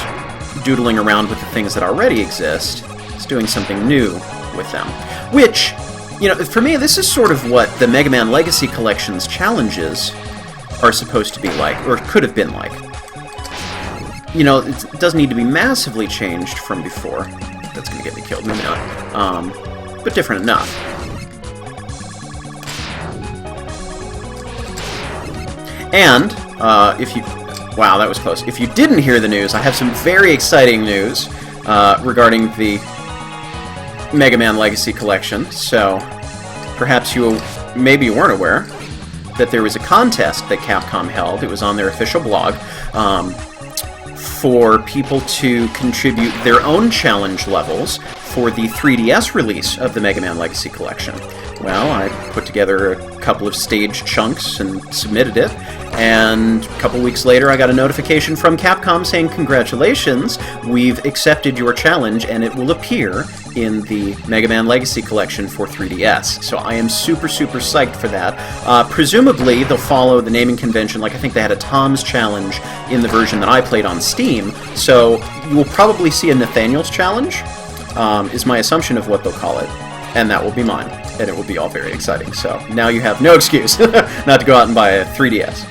doodling around with the things that already exist, it's doing something new with them. Which, you know, for me, this is sort of what the Mega Man Legacy Collection's challenges are supposed to be like, or could have been like. You know, it doesn't need to be massively changed from before. That's going to get me killed, maybe not. But different enough. And, if you... Wow, that was close. If you didn't hear the news, I have some very exciting news regarding the Mega Man Legacy Collection. So, perhaps maybe you weren't aware that there was a contest that Capcom held. It was on their official blog for people to contribute their own challenge levels for the 3DS release of the Mega Man Legacy Collection. Well, I put together a couple of stage chunks and submitted it, and a couple weeks later I got a notification from Capcom saying, "Congratulations, we've accepted your challenge and it will appear in the Mega Man Legacy Collection for 3DS." So I am super, super psyched for that. Presumably they'll follow the naming convention, like I think they had a Tom's Challenge in the version that I played on Steam, so you will probably see a Nathaniel's Challenge, is my assumption of what they'll call it, and that will be mine. And it will be all very exciting. So now you have no excuse not to go out and buy a 3DS.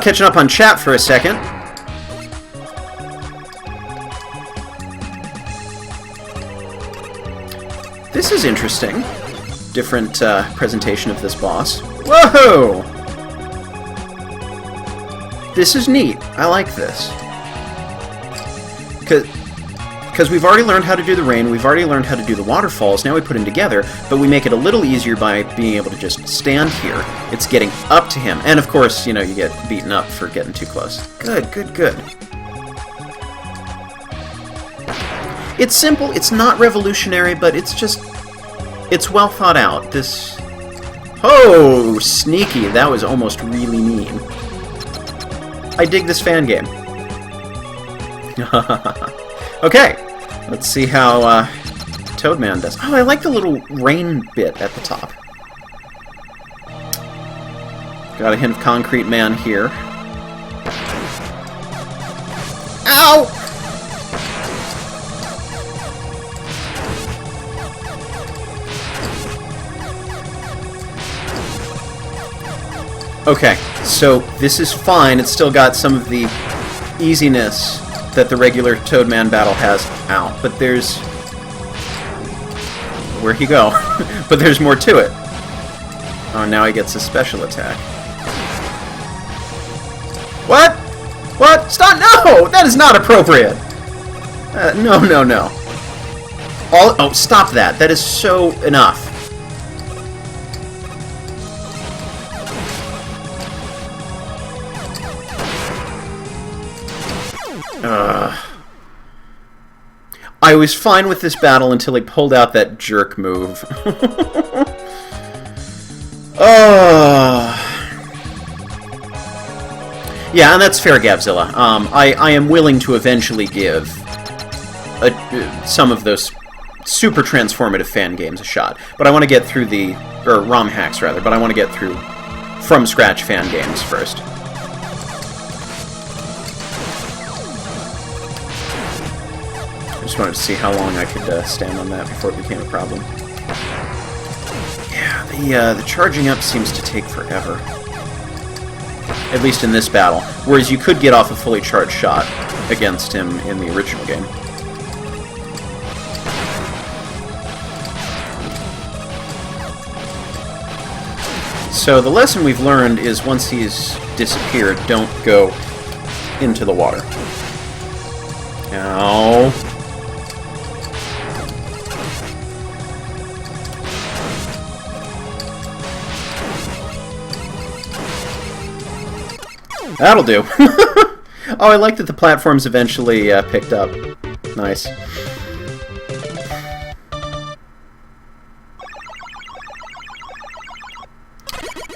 Catching up on chat for a second. This is interesting. Different presentation of this boss. Whoa! This is neat. I like this. Because we've already learned how to do the rain, we've already learned how to do the waterfalls, now we put them together, but we make it a little easier by being able to just stand here. It's getting up to him. And of course, you know, you get beaten up for getting too close. Good, good, good. It's simple, it's not revolutionary, but it's just... it's well thought out. This... oh, sneaky. That was almost really mean. I dig this fan game. Okay, let's see how Toadman does. Oh, I like the little rain bit at the top. Got a hint of Concrete Man here. Ow! Okay, so this is fine. It's still got some of the easiness that the regular Toadman battle has. Ow. But there's... where'd he go? But there's more to it. Oh, now he gets a special attack. What? What? Stop! No! That is not appropriate! No, no, no. Oh, stop that. That is so enough. I was fine with this battle until he pulled out that jerk move. Yeah, and that's fair, Gavzilla. I am willing to eventually give some of those super transformative fan games a shot, but I want to get through the... or ROM hacks, rather, but I want to get through from-scratch fan games first. I just wanted to see how long I could stand on that before it became a problem. Yeah, the charging up seems to take forever. At least in this battle. Whereas you could get off a fully charged shot against him in the original game. So the lesson we've learned is once he's disappeared, don't go into the water. Ow. That'll do. Oh, I like that the platforms eventually picked up. Nice.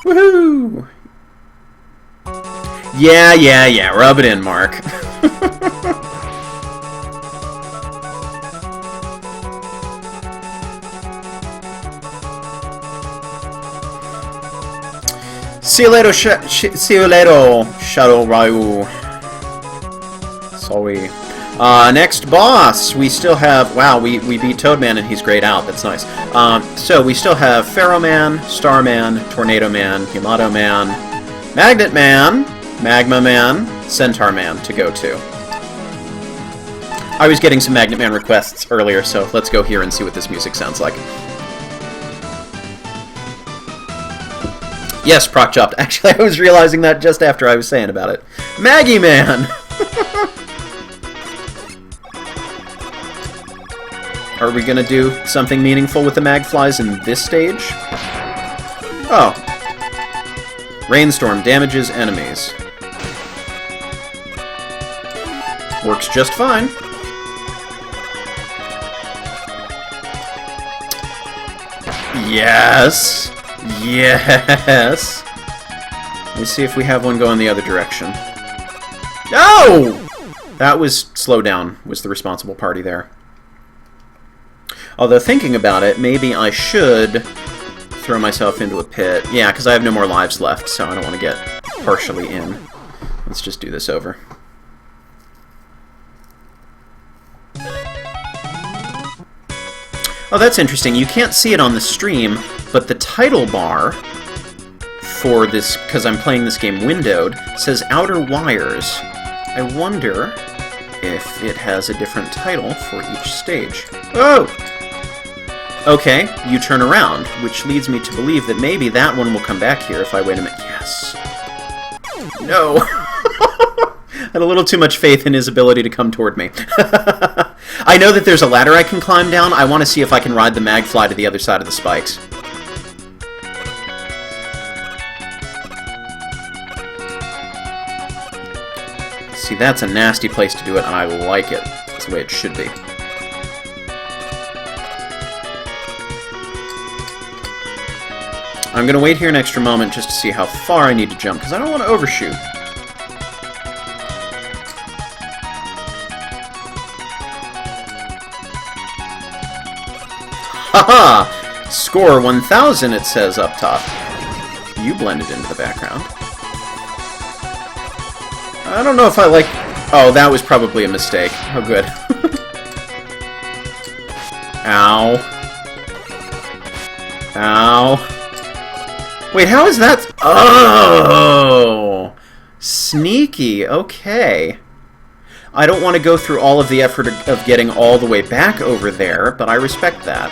Woohoo! Yeah, rub it in, Mark. See you later, Shadow Ryu. Sorry. Next boss, we still have... wow, we beat Toadman and he's grayed out. That's nice. So we still have Pharaoh Man, Starman, Tornado Man, Yamato Man, Magnet Man, Magma Man, Centaur Man to go to. I was getting some Magnet Man requests earlier, so let's go here and see what this music sounds like. Yes, proc chopped. Actually, I was realizing that just after I was saying about it. Maggie Man! Are we gonna do something meaningful with the magflies in this stage? Oh. Rainstorm damages enemies. Works just fine. Yes! Yes! Let's see if we have one going the other direction. No! That was slow down, was the responsible party there. Although, thinking about it, maybe I should throw myself into a pit. Yeah, because I have no more lives left, so I don't want to get partially in. Let's just do this over. Oh, that's interesting. You can't see it on the stream, but the title bar for this, because I'm playing this game windowed, says Outer Wires. I wonder if it has a different title for each stage. Oh! Okay, you turn around, which leads me to believe that maybe that one will come back here if I wait a minute. Yes. No. I had a little too much faith in his ability to come toward me. I know that there's a ladder I can climb down. I want to see if I can ride the magfly to the other side of the spikes. See, that's a nasty place to do it, and I like it. That's the way it should be. I'm going to wait here an extra moment just to see how far I need to jump, because I don't want to overshoot. Haha! Score 1000, it says up top. You blended into the background. I don't know if I like... Oh, that was probably a mistake. Oh, good. Ow. Ow. Wait, how is that... Oh! Sneaky, okay. I don't want to go through all of the effort of getting all the way back over there, but I respect that.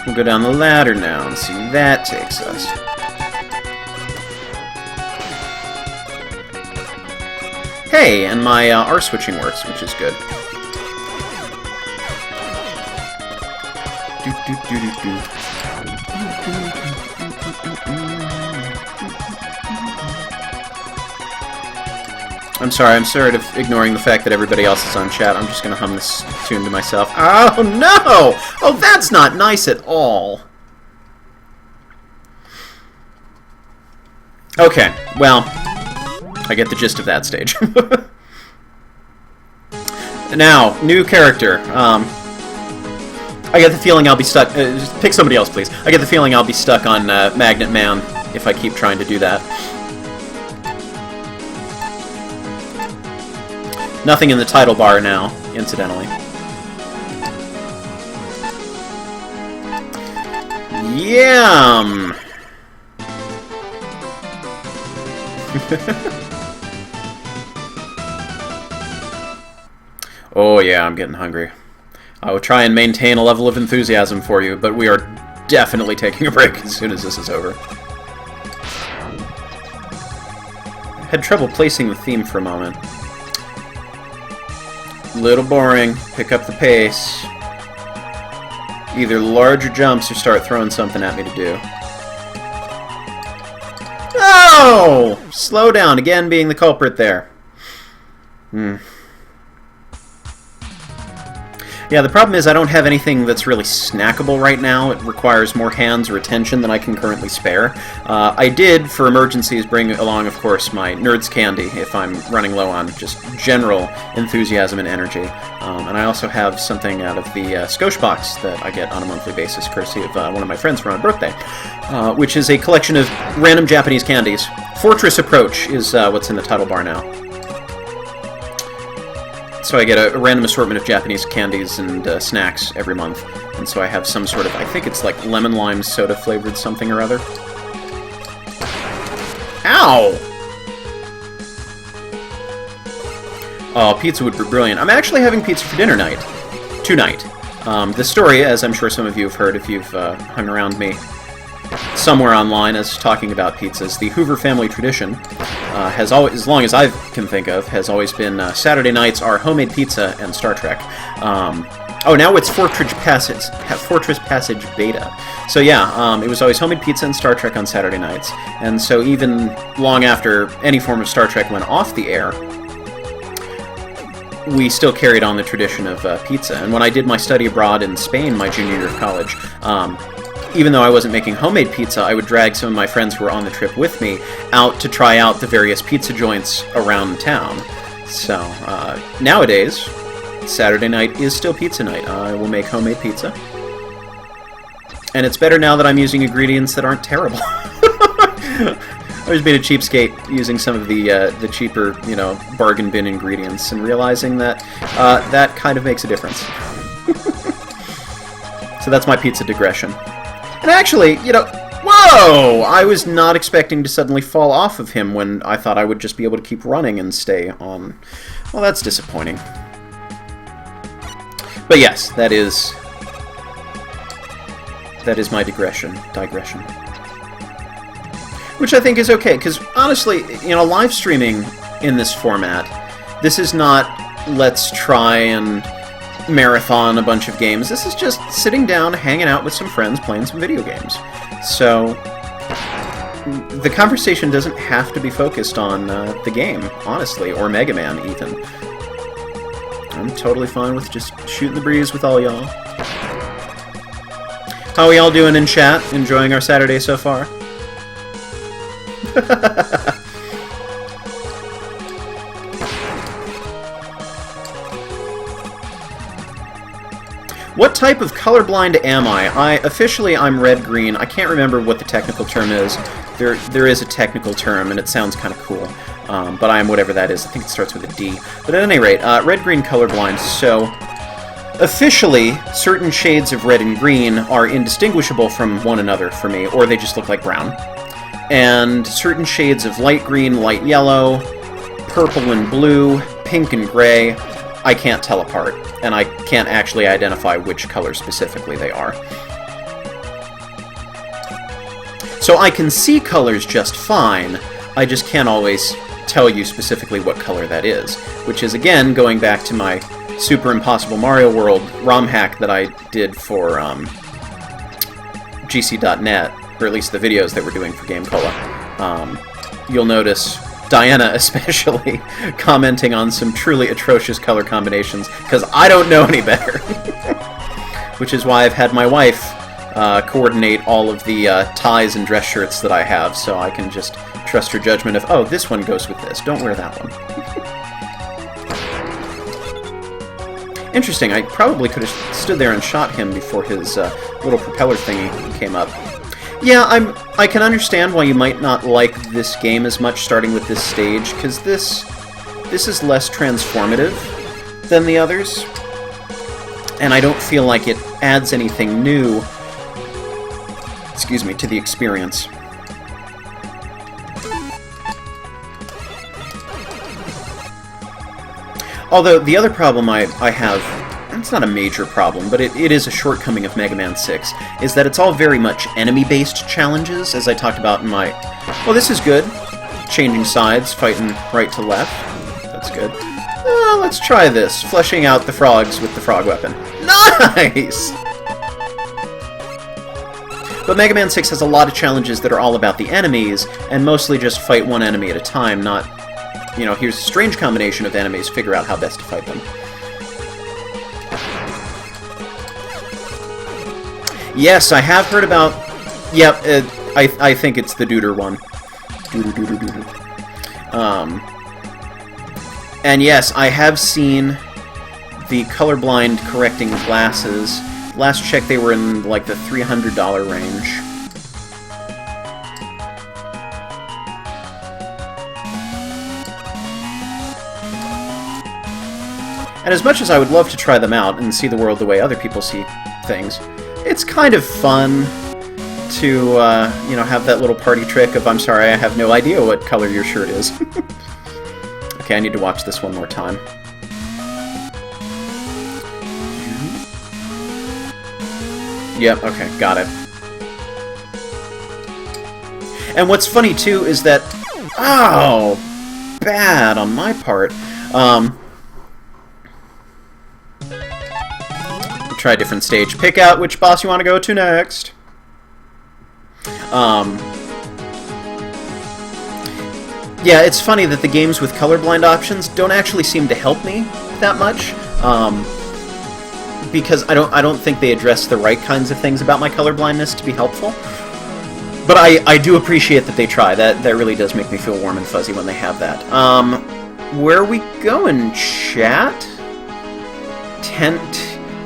We'll go down the ladder now and see where that takes us. Hey, and my R switching works, which is good. I'm sorry, I'm sort of ignoring the fact that everybody else is on chat. I'm just going to hum this tune to myself. Oh, no! Oh, that's not nice at all. Okay, well, I get the gist of that stage. Now, new character. I get the feeling I'll be stuck... just pick somebody else, please. I get the feeling I'll be stuck on Magnet Man if I keep trying to do that. Nothing in the title bar now, incidentally. Yum! Oh yeah, I'm getting hungry. I will try and maintain a level of enthusiasm for you, but we are definitely taking a break as soon as this is over. I had trouble placing the theme for a moment. Little boring. Pick up the pace. Either larger jumps or start throwing something at me to do. Oh! Slow down, again being the culprit there. Yeah, the problem is I don't have anything that's really snackable right now. It requires more hands or attention than I can currently spare. I did, for emergencies, bring along, of course, my Nerds Candy if I'm running low on just general enthusiasm and energy. And I also have something out of the Skosh box that I get on a monthly basis, courtesy of one of my friends for my birthday, which is a collection of random Japanese candies. Fortress Approach is what's in the title bar now. So I get a random assortment of Japanese candies and snacks every month. And so I have some sort of, I think it's like lemon lime soda flavored something or other. Ow! Oh, pizza would be brilliant. I'm actually having pizza for dinner tonight. The story, as I'm sure some of you have heard if you've hung around me somewhere online as talking about pizzas. The Hoover family tradition has always, as long as I can think of, has always been Saturday nights are homemade pizza and Star Trek. Oh, now it's Fortress Passage Beta. So yeah, it was always homemade pizza and Star Trek on Saturday nights. And so even long after any form of Star Trek went off the air, we still carried on the tradition of pizza. And when I did my study abroad in Spain my junior year of college, even though I wasn't making homemade pizza, I would drag some of my friends who were on the trip with me out to try out the various pizza joints around town. So nowadays, Saturday night is still pizza night. I will make homemade pizza. And it's better now that I'm using ingredients that aren't terrible. I was being a cheapskate using some of the cheaper, bargain bin ingredients and realizing that that kind of makes a difference. So that's my pizza digression. And actually, whoa! I was not expecting to suddenly fall off of him when I thought I would just be able to keep running and stay on. Well, that's disappointing. But yes, that is my digression. Which I think is okay, because honestly, live streaming in this format, this is not let's try and marathon a bunch of games. This is just sitting down, hanging out with some friends, playing some video games. So the conversation doesn't have to be focused on the game, honestly, or Mega Man, even. I'm totally fine with just shooting the breeze with all y'all. How are y'all doing in chat? Enjoying our Saturday so far? What type of colorblind am I? Officially, I'm red-green. I can't remember what the technical term is. There is a technical term, and it sounds kind of cool. But I am whatever that is. I think it starts with a D. But at any rate, red-green colorblind. So, officially, certain shades of red and green are indistinguishable from one another for me, or they just look like brown. And certain shades of light green, light yellow, purple and blue, pink and gray, I can't tell apart, and I can't actually identify which color specifically they are. So I can see colors just fine, I just can't always tell you specifically what color that is, which is, again, going back to my Super Impossible Mario World ROM hack that I did for GC.net, or at least the videos that we're doing for Game Cola. You'll notice Diana especially commenting on some truly atrocious color combinations, because I don't know any better. Which is why I've had my wife coordinate all of the ties and dress shirts that I have, so I can just trust her judgment of, oh, this one goes with this, don't wear that one. Interesting, I probably could have stood there and shot him before his little propeller thingy came up. Yeah, I can understand why you might not like this game as much starting with this stage, because this is less transformative than the others, and I don't feel like it adds anything new, to the experience. Although, the other problem I have, it's not a major problem, but it is a shortcoming of Mega Man 6, is that it's all very much enemy-based challenges, as I talked about in my... Well, this is good. Changing sides, fighting right to left. That's good. Let's try this. Fleshing out the frogs with the frog weapon. Nice! But Mega Man 6 has a lot of challenges that are all about the enemies, and mostly just fight one enemy at a time, not... here's a strange combination of enemies, figure out how best to fight them. Yes, I have heard about... Yep, I think it's the Duder one. Duder. And yes, I have seen the colorblind correcting glasses. Last check, they were in, like, the $300 range. And as much as I would love to try them out and see the world the way other people see things, it's kind of fun to, have that little party trick of, I'm sorry, I have no idea what color your shirt is. Okay, I need to watch this one more time. Yep, okay, got it. And what's funny, too, is that... Oh! Bad on my part. Try a different stage. Pick out which boss you want to go to next. Yeah, it's funny that the games with colorblind options don't actually seem to help me that much. Because I don't think they address the right kinds of things about my colorblindness to be helpful. But I do appreciate that they try. That really does make me feel warm and fuzzy when they have that. Where are we going, chat?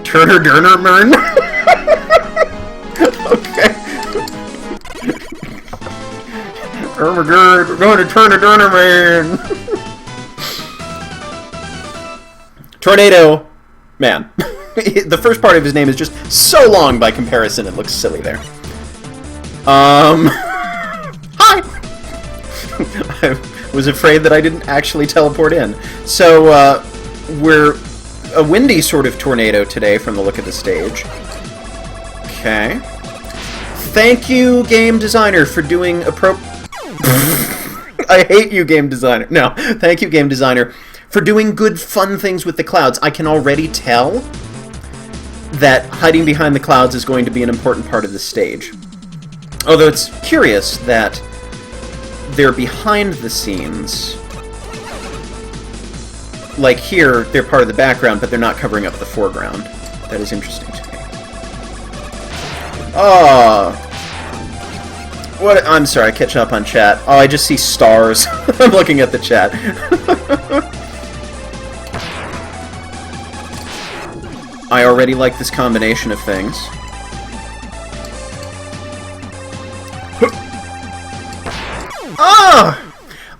Turner Durner Mern? Okay. Oh my god, we're going to Turner Durner Man! Tornado Man. The first part of his name is just so long by comparison, it looks silly there. Hi! I was afraid that I didn't actually teleport in. So, we're a windy sort of tornado today from the look of the stage. Okay. Thank you, game designer, for doing I hate you, game designer. No, thank you, game designer, for doing good, fun things with the clouds. I can already tell that hiding behind the clouds is going to be an important part of the stage. Although it's curious that they're behind the scenes. Like here, they're part of the background, but they're not covering up the foreground. That is interesting to me. What? I'm sorry, I catch up on chat. Oh, I just see stars. I'm looking at the chat. I already like this combination of things. Ah!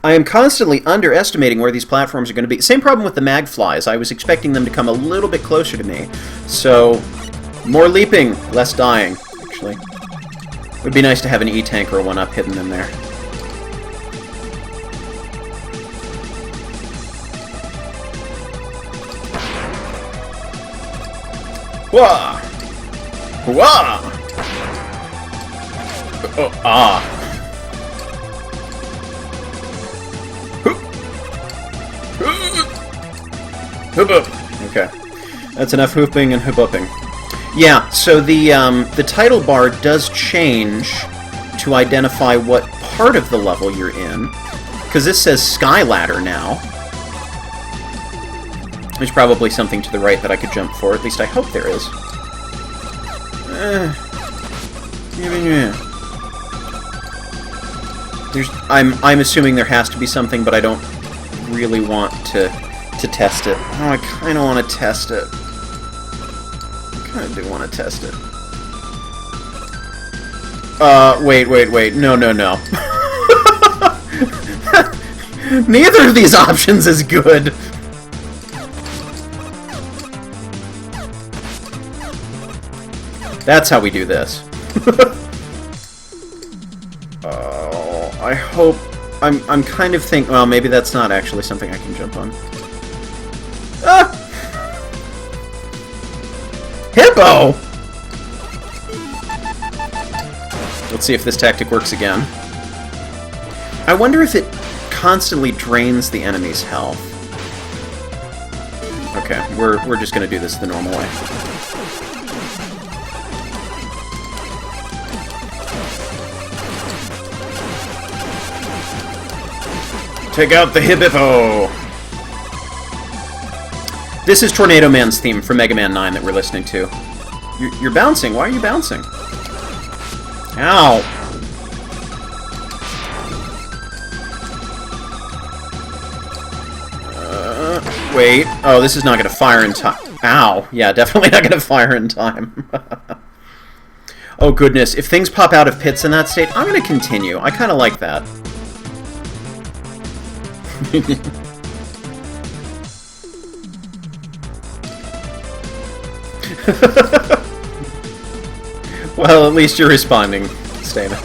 I am constantly underestimating where these platforms are going to be. Same problem with the magflies. I was expecting them to come a little bit closer to me. So, more leaping, less dying, actually. It would be nice to have an E-tank or a 1-up hidden in there. Wah! Wah! Oh, ah. Okay. That's enough hooping and hoop-upping. Yeah, so the title bar does change to identify what part of the level you're in. Because this says Sky Ladder now. There's probably something to the right that I could jump for. At least I hope there is. I'm assuming there has to be something, but I don't really want to test it. Oh, I kind of want to test it. I kind of do want to test it. Wait. No. Neither of these options is good. That's how we do this. Oh, I hope... I'm kind of thinking... Well, maybe that's not actually something I can jump on. Ah! Hippo! Let's see if this tactic works again. I wonder if it constantly drains the enemy's health. Okay, we're just gonna do this the normal way. Take out the Hippo! This is Tornado Man's theme from Mega Man 9 that we're listening to. You're bouncing. Why are you bouncing? Ow! Wait. Oh, this is not gonna fire in time. Ow. Yeah, definitely not gonna fire in time. Oh goodness, if things pop out of pits in that state, I'm gonna continue. I kinda like that. Well, at least you're responding, Stana.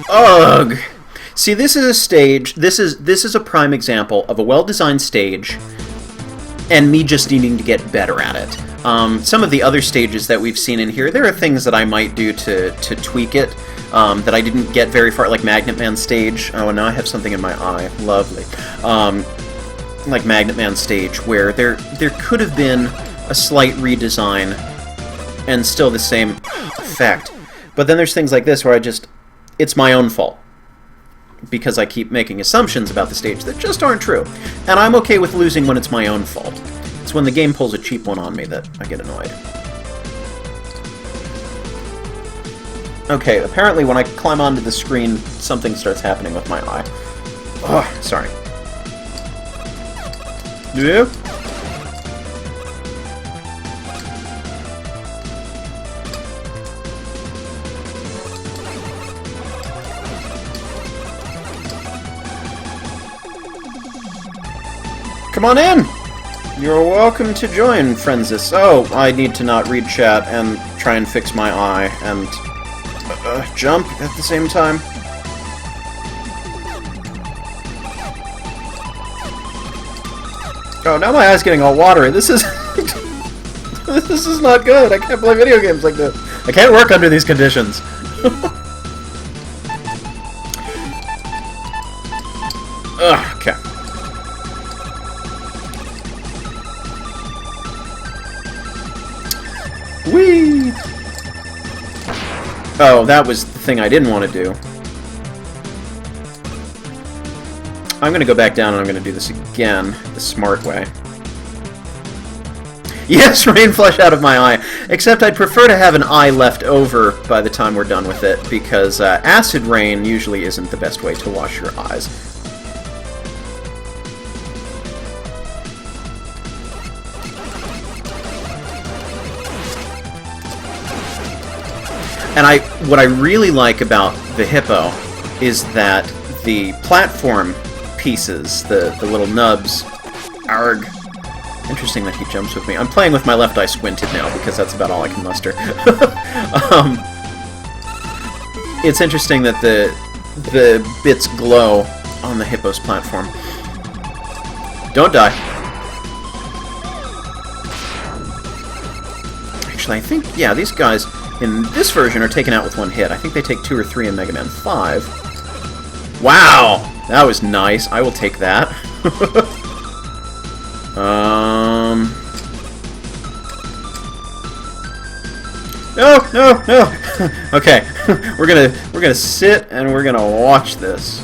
Ugh! See, this is a stage. This is a prime example of a well-designed stage and me just needing to get better at it. Some of the other stages that we've seen in here, there are things that I might do to tweak it that I didn't get very far, like Magnet Man stage. Oh, and now I have something in my eye. Lovely. Like Magnet Man stage, where there could have been a slight redesign and still the same effect. But then there's things like this where it's my own fault, because I keep making assumptions about the stage that just aren't true. And I'm okay with losing when it's my own fault. It's when the game pulls a cheap one on me that I get annoyed. Okay, apparently when I climb onto the screen, something starts happening with my eye. Oh, sorry. Yeah? Come on in! You're welcome to join, Frenzis. Oh, I need to not read chat and try and fix my eye and jump at the same time. Oh, now my eye's getting all watery. This is... this is not good. I can't play video games like this. I can't work under these conditions. Ugh, okay. Whee! Oh, that was the thing I didn't want to do. I'm going to go back down and I'm going to do this again, the smart way. Yes, rain flush out of my eye. Except I'd prefer to have an eye left over by the time we're done with it, because acid rain usually isn't the best way to wash your eyes. And what I really like about the Hippo is that the platform pieces, the little nubs, arg. Interesting that he jumps with me. I'm playing with my left eye squinted now because that's about all I can muster. It's interesting that the bits glow on the Hippo's platform. Don't die. Actually, I think, yeah, these guys in this version are taken out with one hit. I think they take 2 or 3 in Mega Man 5. Wow! That was nice. I will take that. No, no, no! Okay, we're gonna sit and we're gonna watch this.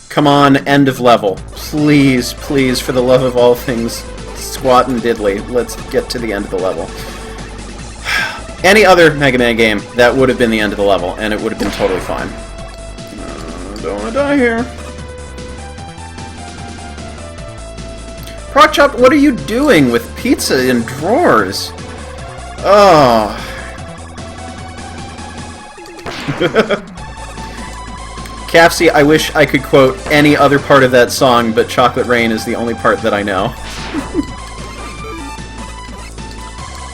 Come on, end of level. Please, please, for the love of all things squat and diddly, let's get to the end of the level. Any other Mega Man game, that would have been the end of the level, and it would have been totally fine. Don't want to die here. Procchop, what are you doing with pizza in drawers? Oh. Capsy, I wish I could quote any other part of that song, but Chocolate Rain is the only part that I know.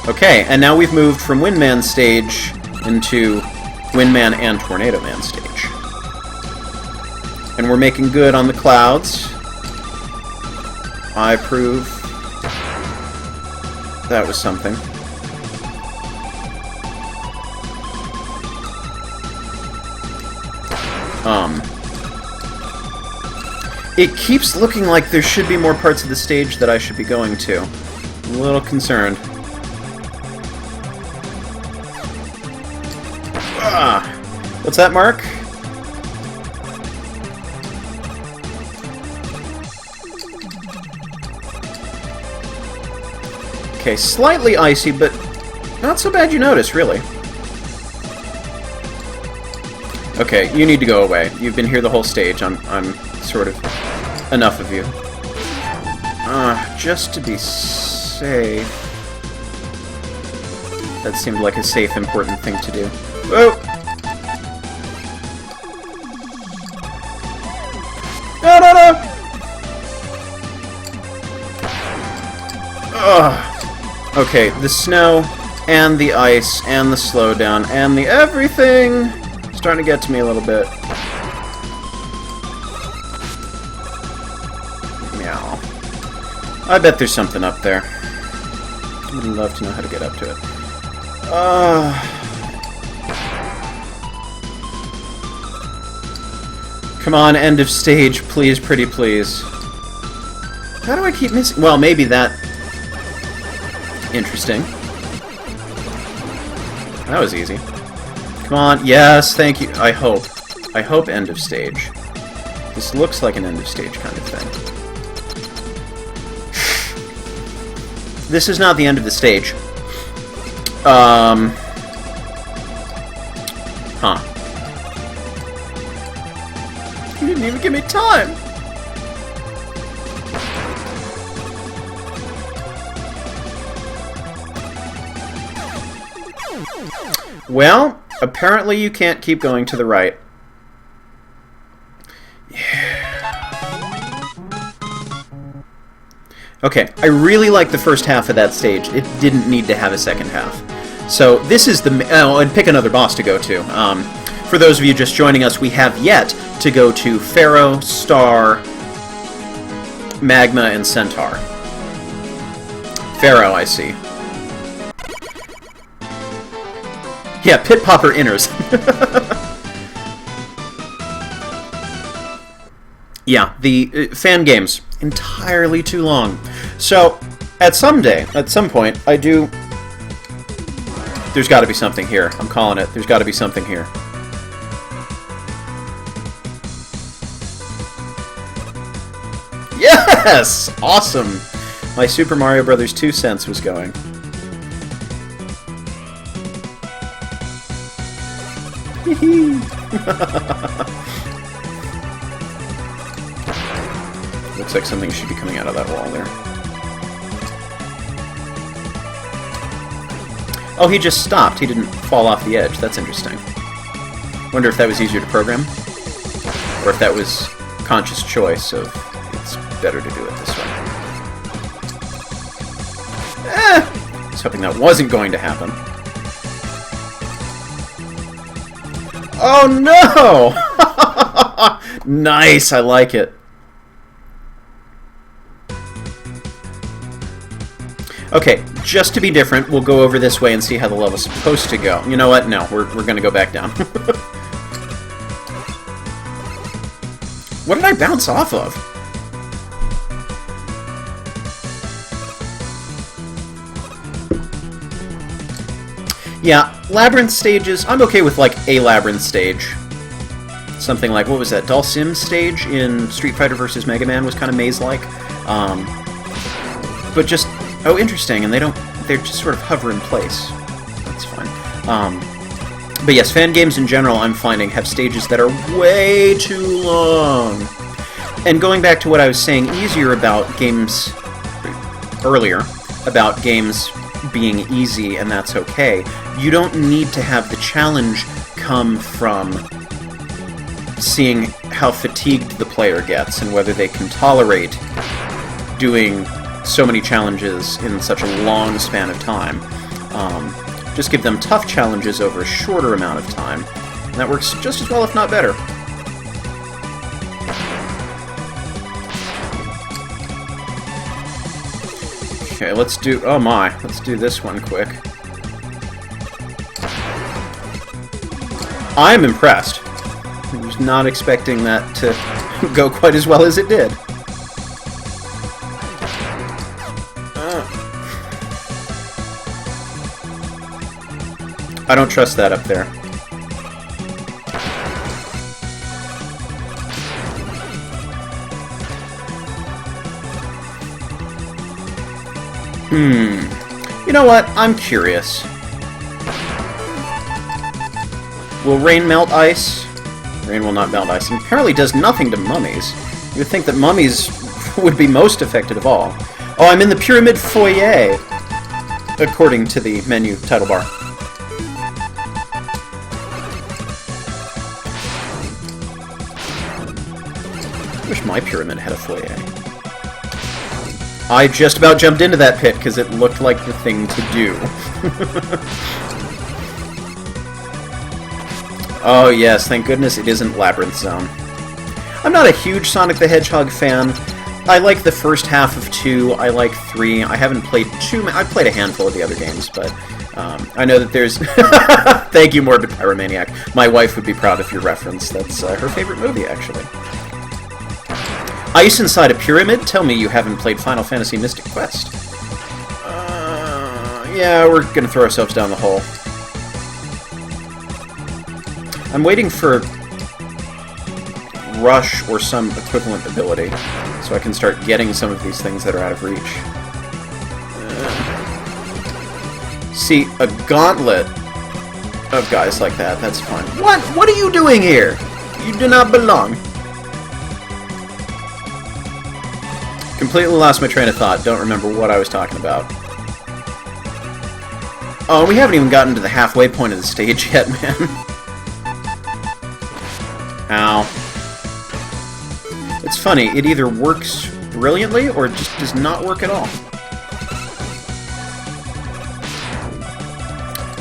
Okay, and now we've moved from Windman stage into Windman and Tornado Man stage. And we're making good on the clouds. I approve. That was something. It keeps looking like there should be more parts of the stage that I should be going to. I'm a little concerned. What's that, Mark? Okay, slightly icy, but not so bad you notice, really. Okay, you need to go away. You've been here the whole stage. I'm sort of enough of you. Just to be safe. That seemed like a safe, important thing to do. Whoa! No, no, no! Ugh. Okay, the snow, and the ice, and the slowdown, and the everything starting to get to me a little bit. I bet there's something up there. I would love to know how to get up to it. Come on, end of stage, please, pretty please. How do I keep missing? Well, maybe that... Interesting. That was easy. Come on, yes, thank you. I hope. I hope end of stage. This looks like an end of stage kind of thing. This is not the end of the stage. Huh. You didn't even give me time! Well, apparently you can't keep going to the right. Okay, I really like the first half of that stage. It didn't need to have a second half. So this is the... Oh, and pick another boss to go to. For those of you just joining us, we have yet to go to Pharaoh, Star, Magma, and Centaur. Pharaoh, I see. Yeah, Pit Popper Inners. Yeah, the Fangames, entirely too long. So, at some point, I do... There's got to be something here. I'm calling it. There's got to be something here. Yes! Awesome! My Super Mario Bros. 2 cents was going. Looks like something should be coming out of that wall there. Oh, he just stopped. He didn't fall off the edge. That's interesting. Wonder if that was easier to program? Or if that was conscious choice of it's better to do it this way. I was hoping that wasn't going to happen. Oh no! Nice, I like it. Okay, just to be different, we'll go over this way and see how the level's supposed to go. You know what? No, we're gonna go back down. What did I bounce off of? Yeah, labyrinth stages, I'm okay with, like, a labyrinth stage. Something like, what was that, Dhalsim stage in Street Fighter vs. Mega Man was kind of maze-like. But just, oh, interesting, and they're just sort of hover in place. That's fine. But yes, fan games in general, I'm finding, have stages that are way too long. And going back to what I was saying earlier about games being easy, and that's okay. You don't need to have the challenge come from seeing how fatigued the player gets and whether they can tolerate doing so many challenges in such a long span of time. Just give them tough challenges over a shorter amount of time. And that works just as well, if not better. Okay, let's do... Oh my, let's do this one quick. I'm impressed. I was not expecting that to go quite as well as it did. I don't trust that up there. You know what? I'm curious. Will rain melt ice? Rain will not melt ice. And apparently does nothing to mummies. You would think that mummies would be most affected of all. Oh, I'm in the Pyramid Foyer, according to the menu title bar. I wish my pyramid had a foyer. I just about jumped into that pit because it looked like the thing to do. Oh yes, thank goodness it isn't Labyrinth Zone. I'm not a huge Sonic the Hedgehog fan, I like the first half of 2, I like 3. I haven't played too many. I've played a handful of the other games, but I know that there's... Thank you, Morbid Pyromaniac. My wife would be proud of your reference. That's her favorite movie, actually. Ice Inside a Pyramid? Tell me you haven't played Final Fantasy Mystic Quest. Yeah, we're gonna throw ourselves down the hole. I'm waiting for Rush or some equivalent ability, so I can start getting some of these things that are out of reach. See, a gauntlet of guys like that, that's fun. What? What are you doing here? You do not belong. Completely lost my train of thought. Don't remember what I was talking about. Oh, we haven't even gotten to the halfway point of the stage yet, man. Ow. It's funny, it either works brilliantly or it just does not work at all.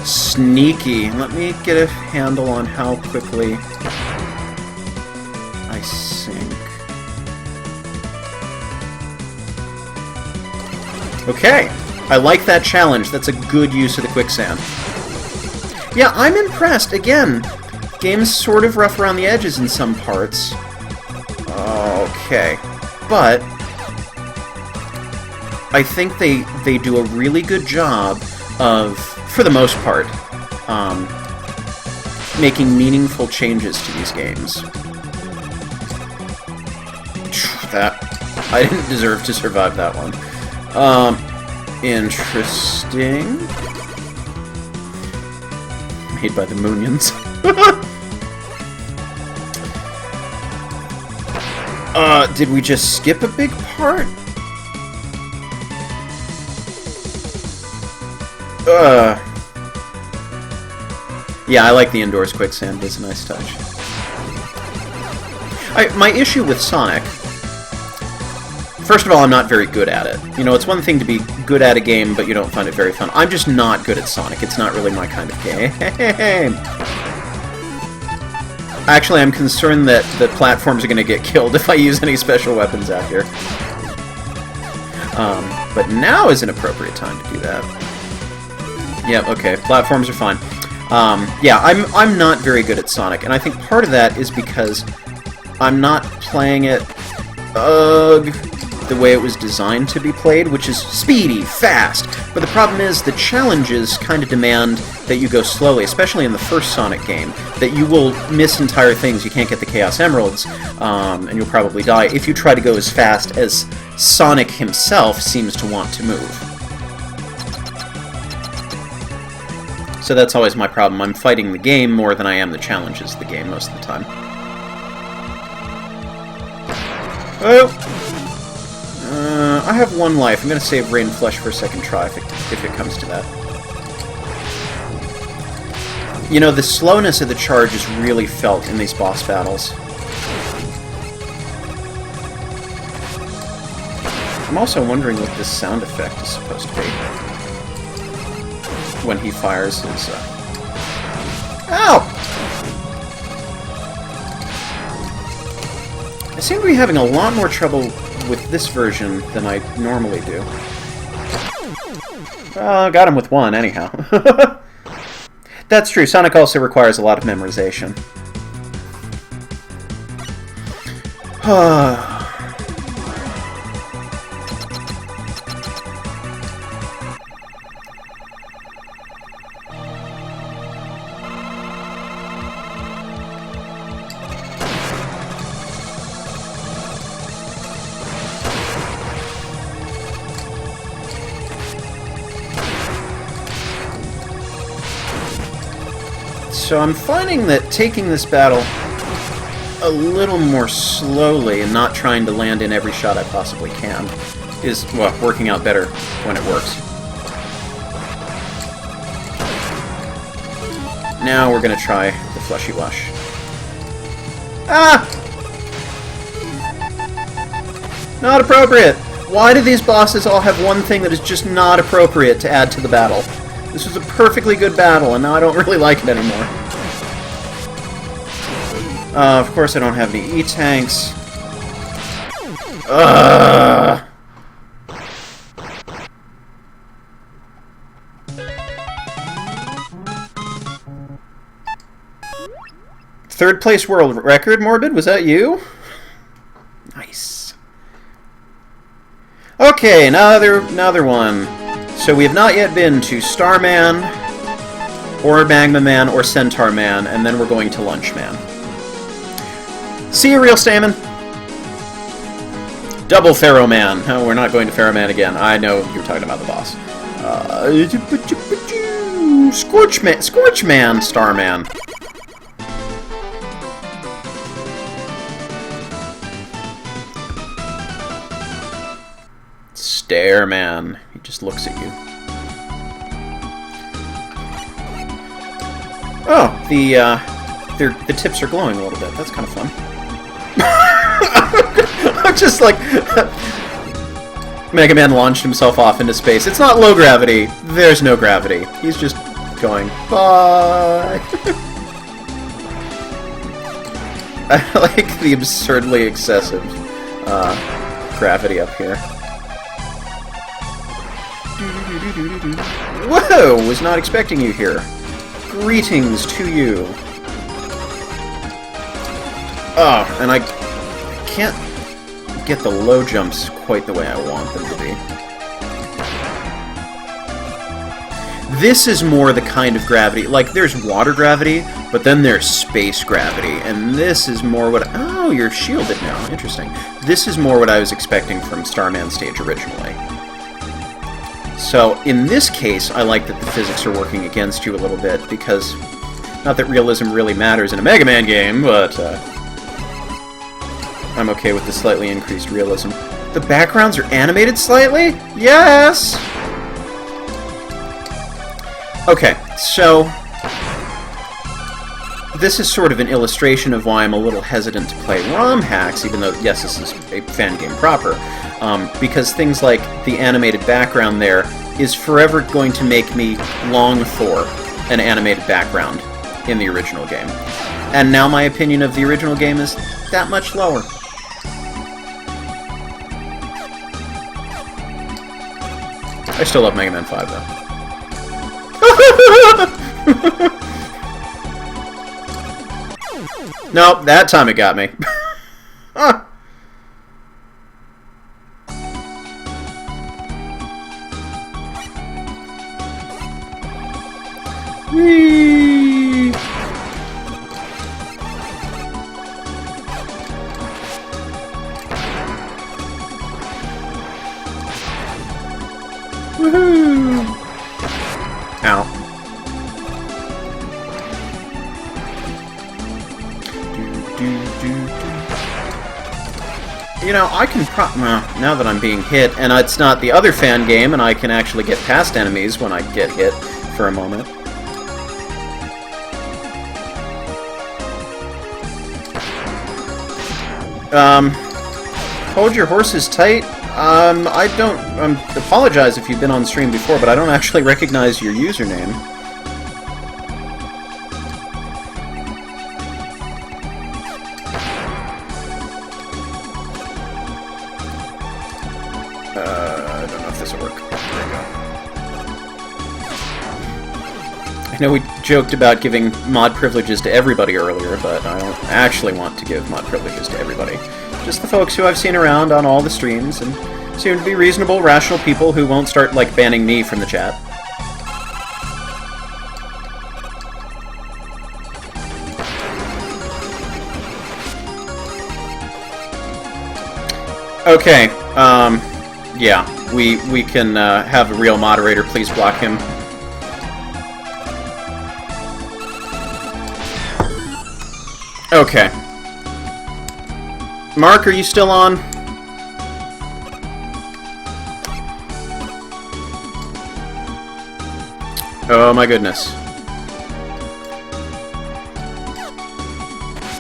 Sneaky. Let me get a handle on how quickly I sink. Okay. I like that challenge. That's a good use of the quicksand. Yeah, I'm impressed. Again, game's sort of rough around the edges in some parts. Okay. But I think they do a really good job of, for the most part, making meaningful changes to these games. That... I didn't deserve to survive that one. Interesting. Made by the Moonions. Did we just skip a big part? Yeah, I like the indoors quicksand. It's a nice touch. My issue with Sonic... First of all, I'm not very good at it. You know, it's one thing to be good at a game, but you don't find it very fun. I'm just not good at Sonic. It's not really my kind of game. Actually, I'm concerned that the platforms are going to get killed if I use any special weapons out here. But now is an appropriate time to do that. Yeah, okay, platforms are fine. Yeah, I'm not very good at Sonic, and I think part of that is because I'm not playing it the way it was designed to be played, which is speedy, fast. But the problem is the challenges kind of demand that you go slowly, especially in the first Sonic game, that you will miss entire things. You can't get the Chaos Emeralds, and you'll probably die if you try to go as fast as Sonic himself seems to want to move. So that's always my problem. I'm fighting the game more than I am the challenges of the game most of the time. Oh! I have one life. I'm going to save Rain Flesh for a second try if it comes to that. You know, the slowness of the charge is really felt in these boss battles. I'm also wondering what this sound effect is supposed to be. When he fires his... Ow! I seem to be having a lot more trouble with this version than I normally do. Got him with one, anyhow. That's true. Sonic also requires a lot of memorization. So I'm finding that taking this battle a little more slowly and not trying to land in every shot I possibly can is, well, working out better when it works. Now we're going to try the Fleshy Wash. Ah! Not appropriate! Why do these bosses all have one thing that is just not appropriate to add to the battle? This was a perfectly good battle, and now I don't really like it anymore. Of course I don't have any E-tanks. Ugh. Third place world record, Morbid? Was that you? Nice. Okay, another one. So we have not yet been to Starman, or Magma Man, or Centaur Man, and then we're going to Lunch Man. See you, Real Salmon. Double Pharaoh Man. No, we're not going to Pharaoh Man again. I know you're talking about the boss. Scorch Man, Starman. Stare Man. He just looks at you. Oh, the tips are glowing a little bit. That's kind of fun. I'm just like... Mega Man launched himself off into space. It's not low gravity. There's no gravity. He's just going, bye. I like the absurdly excessive gravity up here. Whoa! Was not expecting you here. Greetings to you. Oh, and I can't get the low jumps quite the way I want them to be. This is more the kind of gravity, like there's water gravity, but then there's space gravity, and this is more what... Oh, you're shielded now. Interesting. This is more what I was expecting from Starman stage originally. So, in this case, I like that the physics are working against you a little bit, because... Not that realism really matters in a Mega Man game, but... I'm okay with the slightly increased realism. The backgrounds are animated slightly? Yes! Okay, so... This is sort of an illustration of why I'm a little hesitant to play ROM hacks, even though, yes, this is a fan game proper. Because things like the animated background there is forever going to make me long for an animated background in the original game. And now my opinion of the original game is that much lower. I still love Mega Man 5, though. Nope, that time it got me. Huh. Whee! Woohoo! Ow. You know, I can now that I'm being hit, and it's not the other fan game, and I can actually get past enemies when I get hit for a moment. Hold your horses tight. I don't... apologize if you've been on stream before, but I don't actually recognize your username. I don't know if this will work. There we go. I know we joked about giving mod privileges to everybody earlier, but I don't actually want to give mod privileges to everybody. Just the folks who I've seen around on all the streams, and seem to be reasonable, rational people who won't start, like, banning me from the chat. Okay, yeah, we can have a real moderator please block him. Okay. Mark, are you still on? Oh my goodness.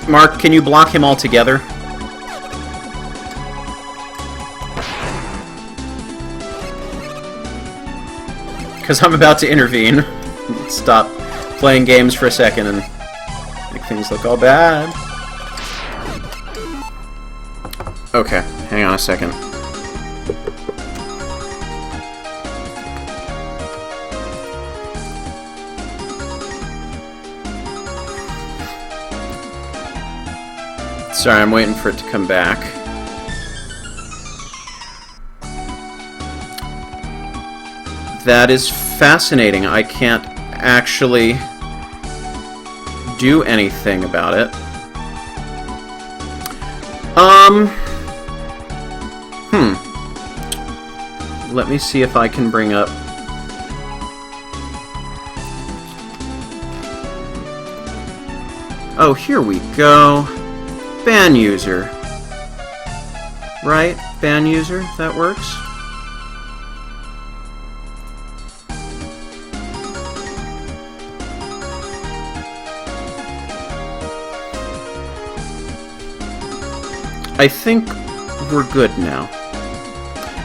Mark, can you block him altogether? Because I'm about to intervene. Stop playing games for a second and make things look all bad. Okay, hang on a second. Sorry, I'm waiting for it to come back. That is fascinating. I can't actually do anything about it. Let me see if I can bring up... Oh, here we go. Ban user. Right? Ban user? That works? I think we're good now.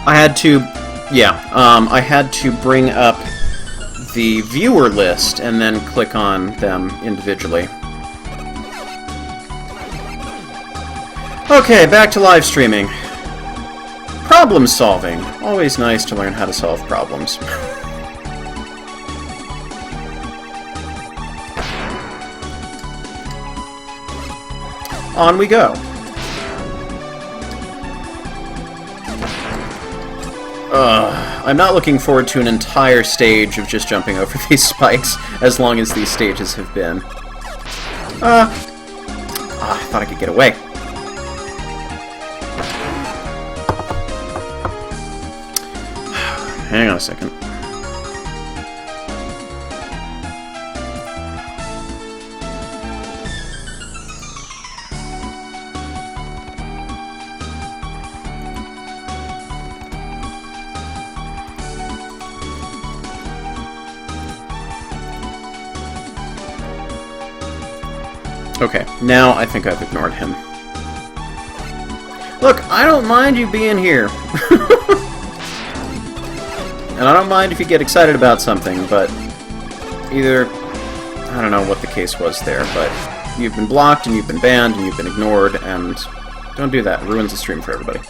I had to... Yeah, I had to bring up the viewer list and then click on them individually. Okay, back to live streaming. Problem solving. Always nice to learn how to solve problems. On we go. I'm not looking forward to an entire stage of just jumping over these spikes, as long as these stages have been. I thought I could get away. Hang on a second. Okay, now I think I've ignored him. Look, I don't mind you being here. And I don't mind if you get excited about something, but either... I don't know what the case was there, but you've been blocked, and you've been banned, and you've been ignored, and don't do that. It ruins the stream for everybody.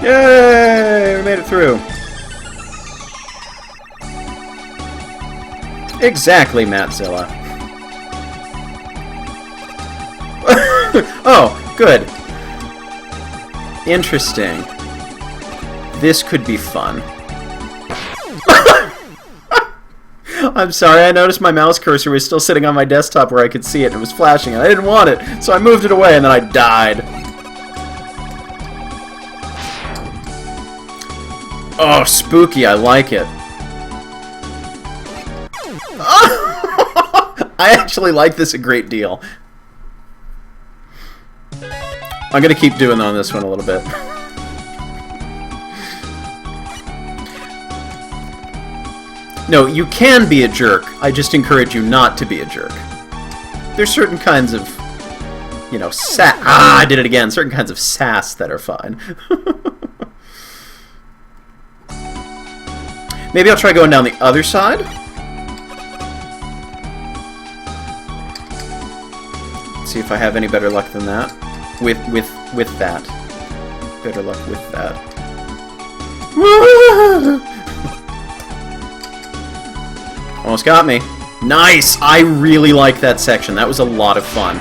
Yay! We made it through. Exactly, Mattzilla. Oh, good. Interesting. This could be fun. I'm sorry, I noticed my mouse cursor was still sitting on my desktop where I could see it, and it was flashing, and I didn't want it, so I moved it away, and then I died. Oh, spooky, I like it. I actually like this a great deal. I'm gonna keep doing on this one a little bit. No, you can be a jerk. I just encourage you not to be a jerk. There's certain kinds of, you know, I did it again. Certain kinds of sass that are fine. Maybe I'll try going down the other side. See if I have any better luck than that. With that. Better luck with that. Almost got me. Nice! I really like that section. That was a lot of fun.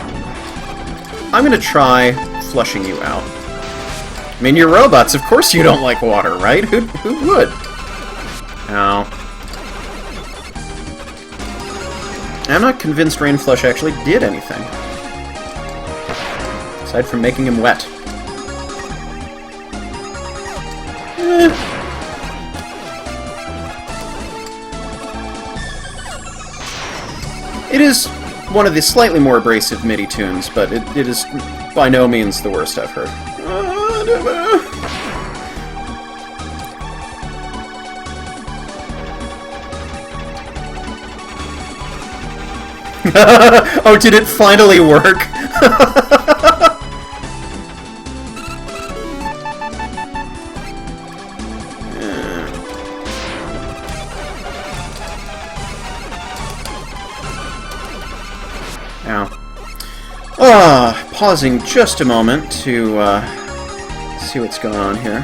I'm gonna try flushing you out. I mean, you're robots. Of course you don't like water, right? Who would? Ow. I'm not convinced Rain Flush actually did anything. Aside from making him wet. It is one of the slightly more abrasive MIDI tunes, but it is by no means the worst I've heard. Oh, did it finally work? Pausing just a moment to see what's going on here.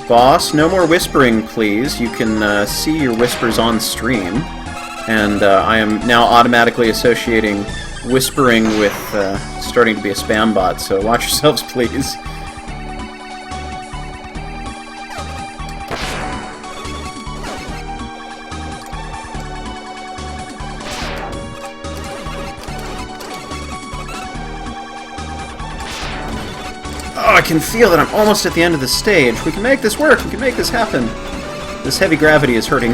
Boss, no more whispering, please. You can see your whispers on stream, and I am now automatically associating whispering with starting to be a spam bot, so watch yourselves, please. Oh, I can feel that I'm almost at the end of the stage. We can make this work. We can make this happen. This heavy gravity is hurting.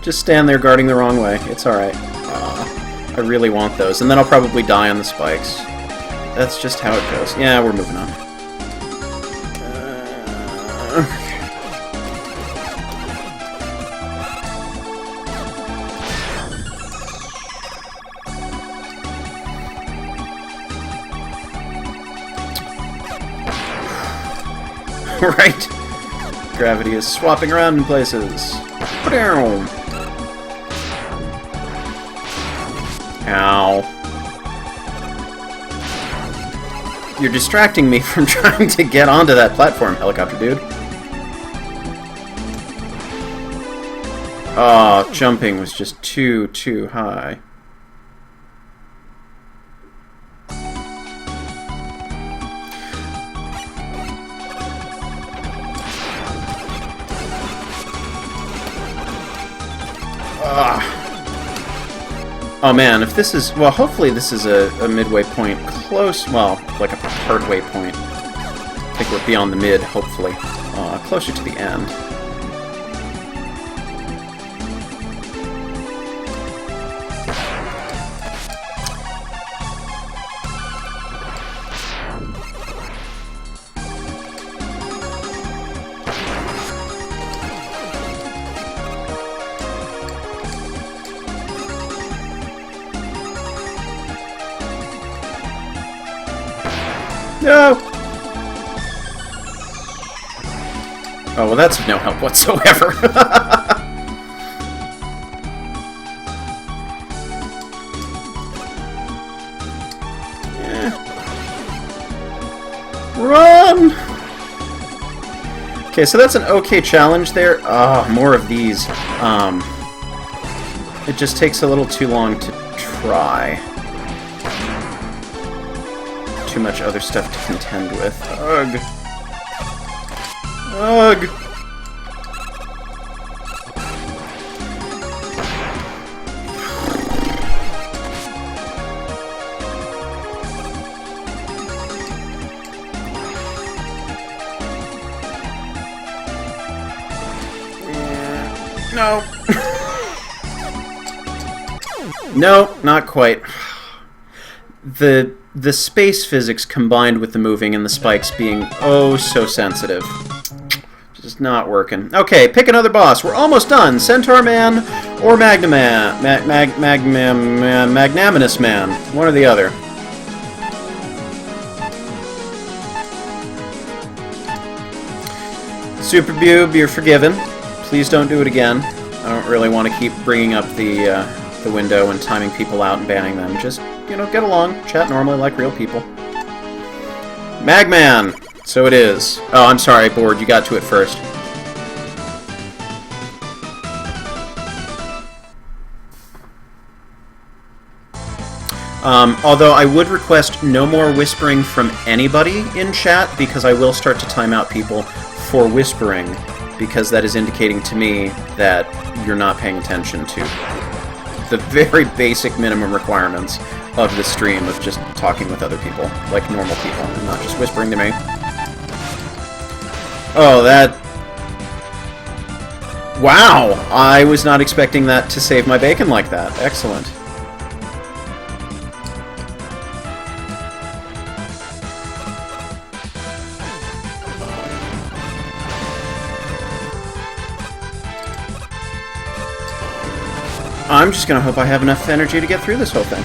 Just stand there guarding the wrong way. It's alright. I really want those. And then I'll probably die on the spikes. That's just how it goes. Yeah, we're moving on. Right. Gravity is swapping around in places. Ow. You're distracting me from trying to get onto that platform, helicopter dude. Oh, jumping was just too high. Oh man, if this is... Well, hopefully this is a midway point close... Well, like a partway point. I think we're beyond the mid, hopefully. Closer to the end. No! Oh, well that's no help whatsoever. Run! Okay, so that's an okay challenge there. Ah, more of these. It just takes a little too long to try. Too much other stuff to contend with. Ugh. Ugh. No. No, not quite. The space physics combined with the moving and the spikes being oh so sensitive. Just not working. Okay, pick another boss. We're almost done. Centaur Man or Magnanimous Man. One or the other. Super Bube, you're forgiven. Please don't do it again. I don't really want to keep bringing up the window and timing people out and banning them. Just, you know, get along, chat normally like real people. Magman! So it is. Oh, I'm sorry, Board, you got to it first. Although I would request no more whispering from anybody in chat, because I will start to time out people for whispering, because that is indicating to me that you're not paying attention to the very basic minimum requirements of the stream of just talking with other people, like normal people, and not just whispering to me. Oh, that... Wow! I was not expecting that to save my bacon like that. Excellent. I'm just gonna hope I have enough energy to get through this whole thing.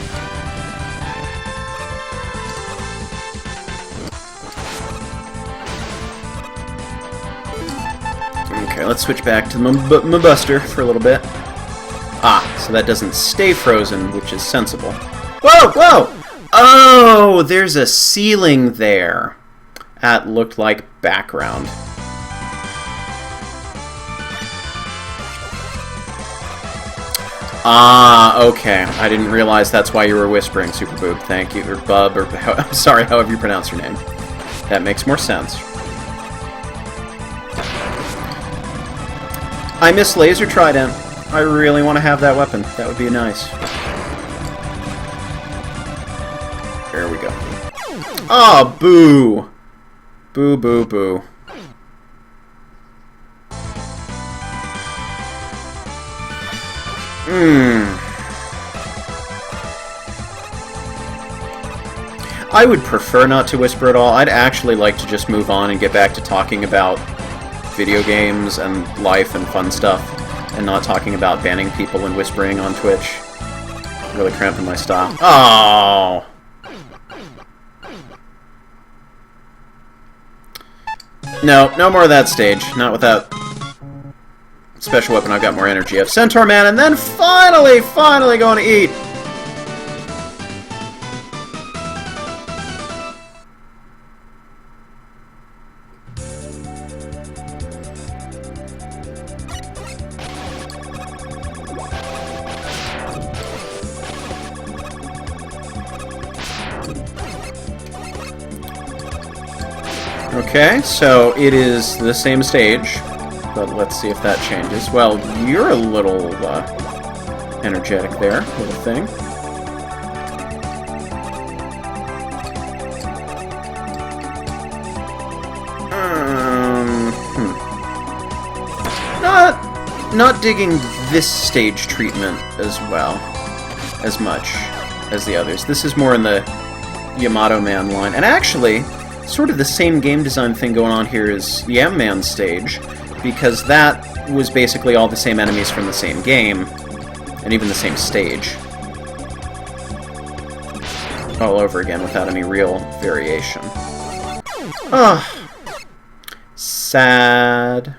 Here, let's switch back to my Buster for a little bit. Ah, so that doesn't stay frozen, which is sensible. Whoa, whoa! Oh, there's a ceiling there. That looked like background. Ah, okay. I didn't realize that's why you were whispering, Super Boob. Thank you, or Bub, or I'm sorry, however you pronounce your name. That makes more sense. I miss Laser Trident. I really want to have that weapon. That would be nice. There we go. Oh, boo! Boo, boo, boo. I would prefer not to whisper at all. I'd actually like to just move on and get back to talking about video games and life and fun stuff, and not talking about banning people and whispering on Twitch. Really cramping my style. Oh! No, no more of that stage. Not with that special weapon I've got more energy of. Centaur Man, and then finally going to eat! Okay, so it is the same stage, but let's see if that changes. Well, you're a little energetic there, little thing. Not digging this stage treatment as well, as much as the others. This is more in the Yamato Man line, and actually, sort of the same game design thing going on here as Yam Man stage, because that was basically all the same enemies from the same game, and even the same stage. All over again without any real variation. Ugh. Sad.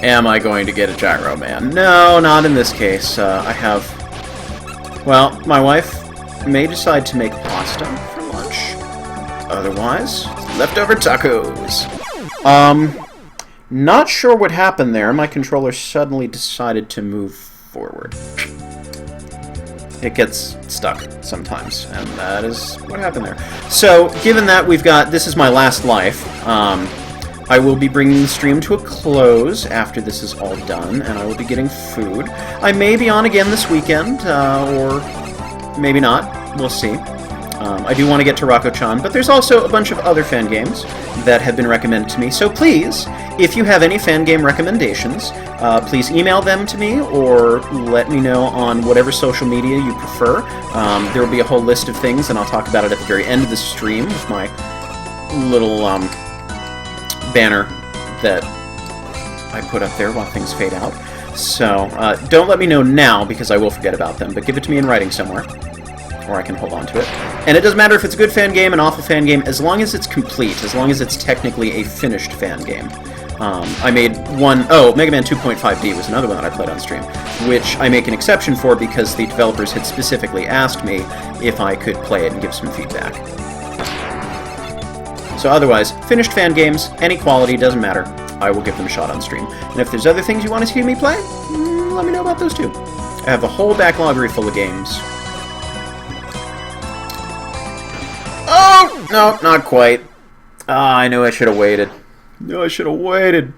Am I going to get a Gyro Man? No, not in this case. I have... Well, my wife may decide to make pasta for lunch. Otherwise, leftover tacos. Not sure what happened there. My controller suddenly decided to move forward. It gets stuck sometimes, and that is what happened there. So, given that we've got... This is my last life. I will be bringing the stream to a close after this is all done, and I will be getting food. I may be on again this weekend, or maybe not. We'll see. I do want to get to Rako-chan, but there's also a bunch of other fan games that have been recommended to me, so please, if you have any fan game recommendations, please email them to me, or let me know on whatever social media you prefer. There will be a whole list of things, and I'll talk about it at the very end of the stream with my little, banner that I put up there while things fade out. So, don't let me know now, because I will forget about them, but give it to me in writing somewhere, or I can hold on to it. And it doesn't matter if it's a good fan game, an awful fan game, as long as it's complete, as long as it's technically a finished fan game. I made one... Oh, Mega Man 2.5D was another one that I played on stream, which I make an exception for because the developers had specifically asked me if I could play it and give some feedback. So otherwise, finished fan games, any quality, doesn't matter. I will give them a shot on stream. And if there's other things you want to see me play, let me know about those too. I have a whole backlog full of games. Oh! No, not quite. Ah, I knew I should have waited. No, I should have waited.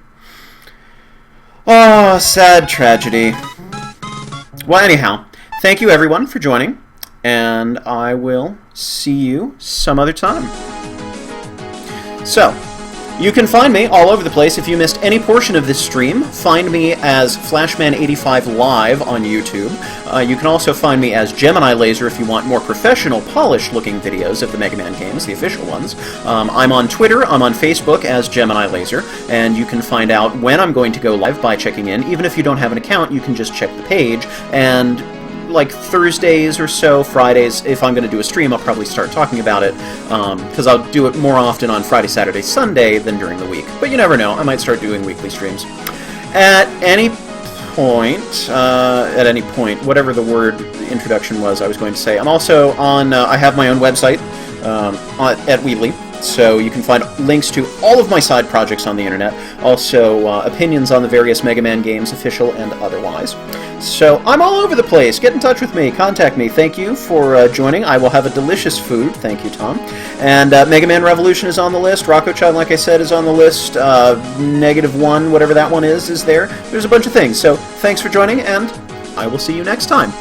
Oh, sad tragedy. Well, anyhow, thank you everyone for joining, and I will see you some other time. So, you can find me all over the place. If you missed any portion of this stream, find me as Flashman85 Live on YouTube. You can also find me as Gemini Laser if you want more professional, polished-looking videos of the Mega Man games, the official ones. I'm on Twitter, I'm on Facebook as Gemini Laser, and you can find out when I'm going to go live by checking in. Even if you don't have an account, you can just check the page, and like Thursdays or so, Fridays, if I'm going to do a stream, I'll probably start talking about it, because I'll do it more often on Friday, Saturday, Sunday than during the week. But you never know, I might start doing weekly streams. At any point, whatever the word introduction was I was going to say, I'm also on, I have my own website at Weebly, so you can find links to all of my side projects on the internet, also opinions on the various Mega Man games, official and otherwise. So I'm all over the place. Get in touch with me, contact me. Thank you for joining. I will have a delicious food. Thank you, Tom. And Mega Man Revolution is on the list. Rocco Child, like I said, is on the list. -1, whatever that one is there. There's a bunch of things. So thanks for joining, and I will see you next time.